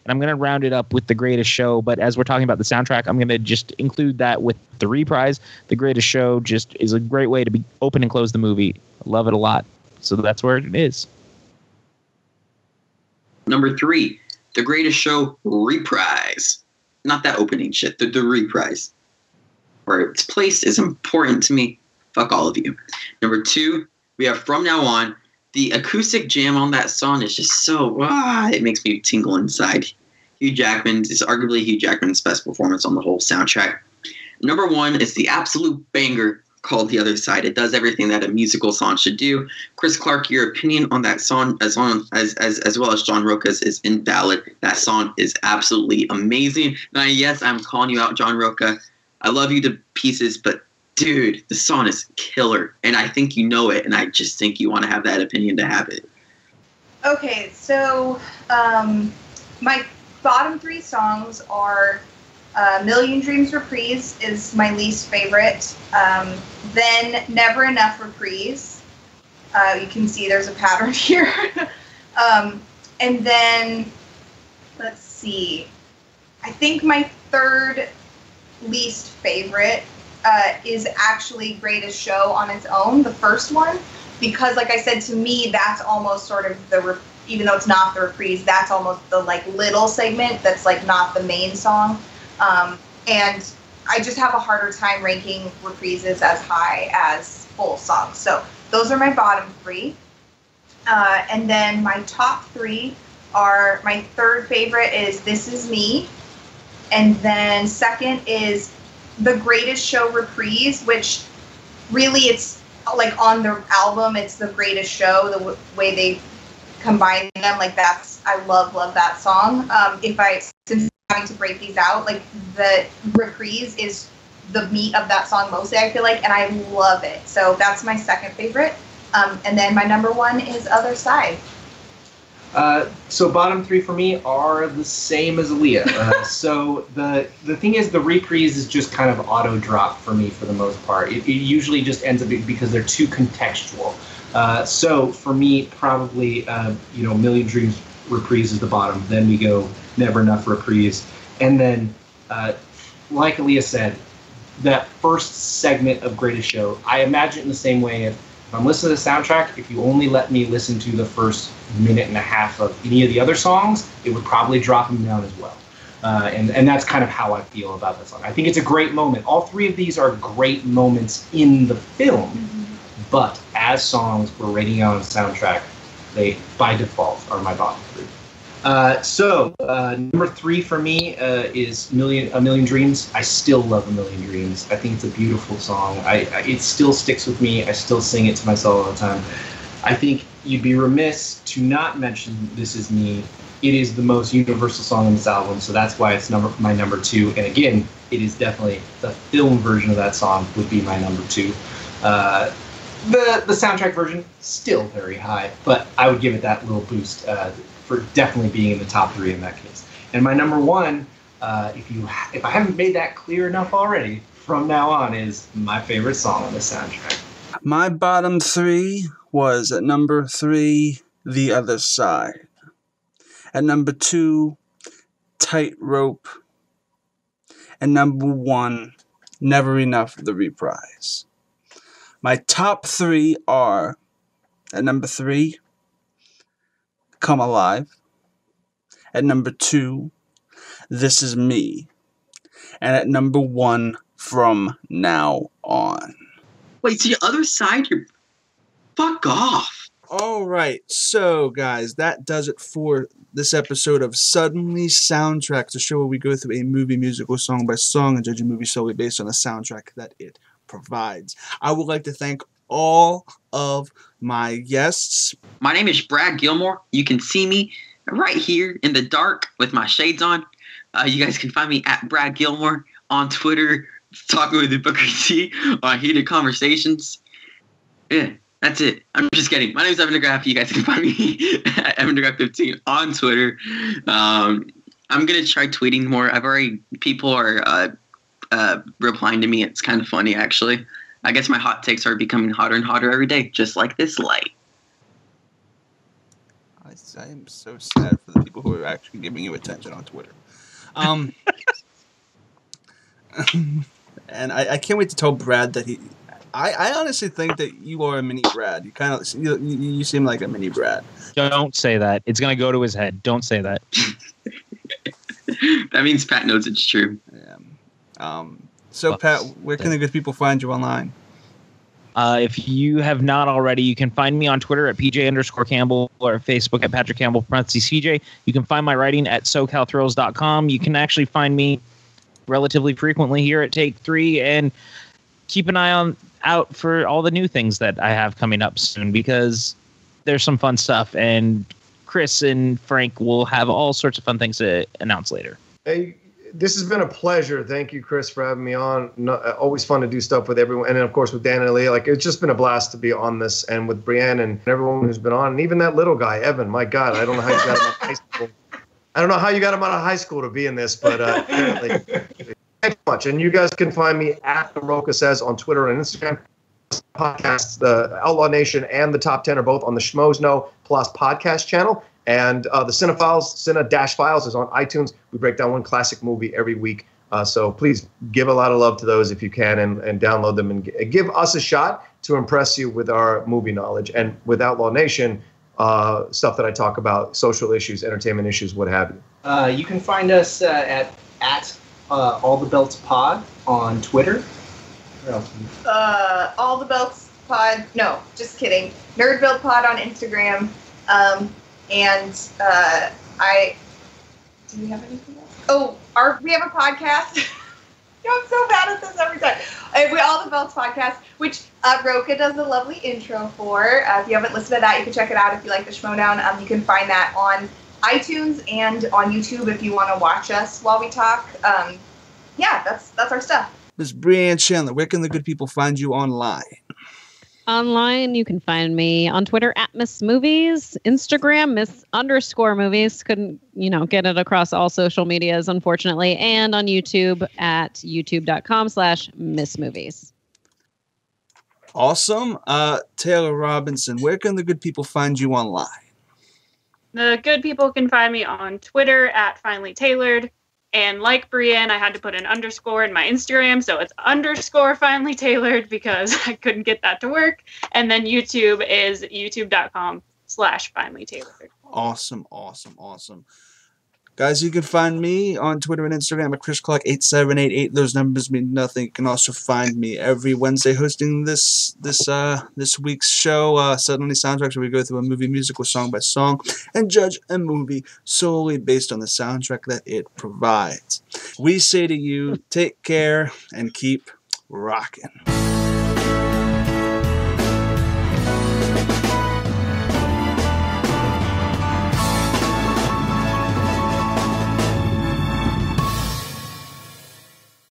And I'm going to round it up with The Greatest Show. But as we're talking about the soundtrack, I'm going to just include that with the reprise. The Greatest Show just is a great way to open and close the movie. I love it a lot. So that's where it is. Number 3, The Greatest Show reprise. Not that opening shit, the reprise. Where its place is important to me. Fuck all of you. Number 2, we have From Now On. The acoustic jam on that song is just so, it makes me tingle inside. Hugh Jackman's is arguably Hugh Jackman's best performance on the whole soundtrack. Number 1 is the absolute banger called The Other Side. It does everything that a musical song should do. Chris Clark, your opinion on that song as well as John Rocha's is invalid. That song is absolutely amazing. Now, yes, I'm calling you out, John Rocha. I love you to pieces, but dude, the song is killer, and I think you know it, and I just think you want to have that opinion to have it. Okay, so my bottom 3 songs are Million Dreams reprise is my least favorite. Then Never Enough reprise. You can see there's a pattern here. And then, let's see. I think my 3rd least favorite is actually Greatest Show on its own, the first one, because like I said, to me, that's almost sort of even though it's not the reprise, that's almost the like little segment that's like not the main song. And I just have a harder time ranking reprises as high as full songs. So those are my bottom 3. And then my top 3 are, my 3rd favorite is This Is Me. And then 2nd is The Greatest Show reprise, which really it's like on the album, it's The Greatest Show, the way they combine them, like I love that song. Since I'm having to break these out, like the reprise is the meat of that song mostly, I feel like, and I love it. So that's my 2nd favorite. And then my number 1 is Other Side. So bottom 3 for me are the same as Alia. So the thing is, the reprise is just kind of auto drop for me for the most part. It usually just ends up because they're too contextual. So for me, probably Million Dreams reprise is the bottom. Then we go Never Enough reprise, and then like Alia said, that first segment of Greatest Show, I imagine it in the same way. If I'm listening to the soundtrack, if you only let me listen to the first minute and a half of any of the other songs, it would probably drop them down as well. And that's kind of how I feel about this song. I think it's a great moment. All 3 of these are great moments in the film, but as songs we're rating out on the soundtrack, they by default are my bottom 3. Number 3 for me is A Million Dreams. I still love A Million Dreams. I think it's a beautiful song. It still sticks with me. I still sing it to myself all the time. I think you'd be remiss to not mention This Is Me. It is the most universal song in this album, so that's why it's my number 2. And again, it is definitely the film version of that song would be my number 2. The soundtrack version, still very high, but I would give it that little boost for definitely being in the top 3 in that case. And my number 1, if I haven't made that clear enough already, from now on is my favorite song on the soundtrack. My bottom 3 was at number 3, The Other Side. At number 2, Tightrope. And number 1, Never Enough, the reprise. My top 3 are, at number 3, Come Alive. At number 2, This Is Me. And at number 1, From Now On. Wait, so the other side, you're... Fuck off. All right, so guys, that does it for this episode of Suddenly Soundtracks, a show where we go through a movie musical song by song and judge a movie solely based on the soundtrack that it provides. I would like to thank all of my guests. My name is Brad Gilmore. You can see me right here in the dark with my shades on. You guys can find me at Brad Gilmore on Twitter, talking with the Booker T on Heated Conversations. Yeah, that's it. I'm just kidding. My name is Evan DeGraff. You guys can find me at Evan DeGraff15 on Twitter. I'm going to try tweeting more. People are replying to me. It's kind of funny, actually. I guess my hot takes are becoming hotter and hotter every day, just like this light. I am so sad for the people who are actually giving you attention on Twitter. And I can't wait to tell Brad that I honestly think that you are a mini Brad. You seem like a mini Brad. Don't say that. It's going to go to his head. Don't say that. That means Pat knows it's true. Yeah. So, Pat, where can the good people find you online? If you have not already, you can find me on Twitter at PJ_Campbell or Facebook at Patrick Campbell _CJ. You can find my writing at SoCalThrills.com. You can actually find me relatively frequently here at Take 3, and keep an eye out for all the new things that I have coming up soon, because there's some fun stuff, and Chris and Frank will have all sorts of fun things to announce later. Hey, this has been a pleasure. Thank you, Chris, for having me on. Always fun to do stuff with everyone. And then, of course, with Dan and Alia. It's just been a blast to be on this, and with Brianne and everyone who's been on. And even that little guy, Evan. My God, I don't know how you got him out of high school. I don't know how you got him out of high school to be in this, but apparently. Thanks so much. And you guys can find me at The Rocha Says on Twitter and Instagram. Podcasts, the Outlaw Nation and the Top 10 are both on the Schmoes Know Plus podcast channel. And the Cine-Files is on iTunes. We break down one classic movie every week. So please give a lot of love to those if you can, and download them and give us a shot to impress you with our movie knowledge. And with Outlaw Nation, stuff that I talk about, social issues, entertainment issues, what have you. You can find us at All the Belts Pod on Twitter. All the Belts Pod. No, just kidding. Nerd Belt Pod on Instagram. Do we have anything else? Oh, we have a podcast. I'm so bad at this every time. We All the Belts podcast, which Rocha does a lovely intro for. If you haven't listened to that, you can check it out if you like the Schmodown. You can find that on iTunes and on YouTube if you want to watch us while we talk. That's our stuff. Ms. Brianne Chandler, where can the good people find you online? Online, you can find me on Twitter at Miss Movies, Instagram Miss_Movies. Couldn't, get it across all social medias, unfortunately, and on YouTube at youtube.com/Miss Movies. Awesome. Taylor Robinson, where can the good people find you online? The good people can find me on Twitter at Finally Tailored. And like Brianne, I had to put an underscore in my Instagram, so it's _Finally Tailored because I couldn't get that to work. And then YouTube is youtube.com/Finally Tailored. Awesome. Guys, you can find me on Twitter and Instagram at ChrisClock8788. Those numbers mean nothing. You can also find me every Wednesday hosting this week's show, Suddenly Soundtracks, where we go through a movie musical song by song and judge a movie solely based on the soundtrack that it provides. We say to you, take care and keep rocking.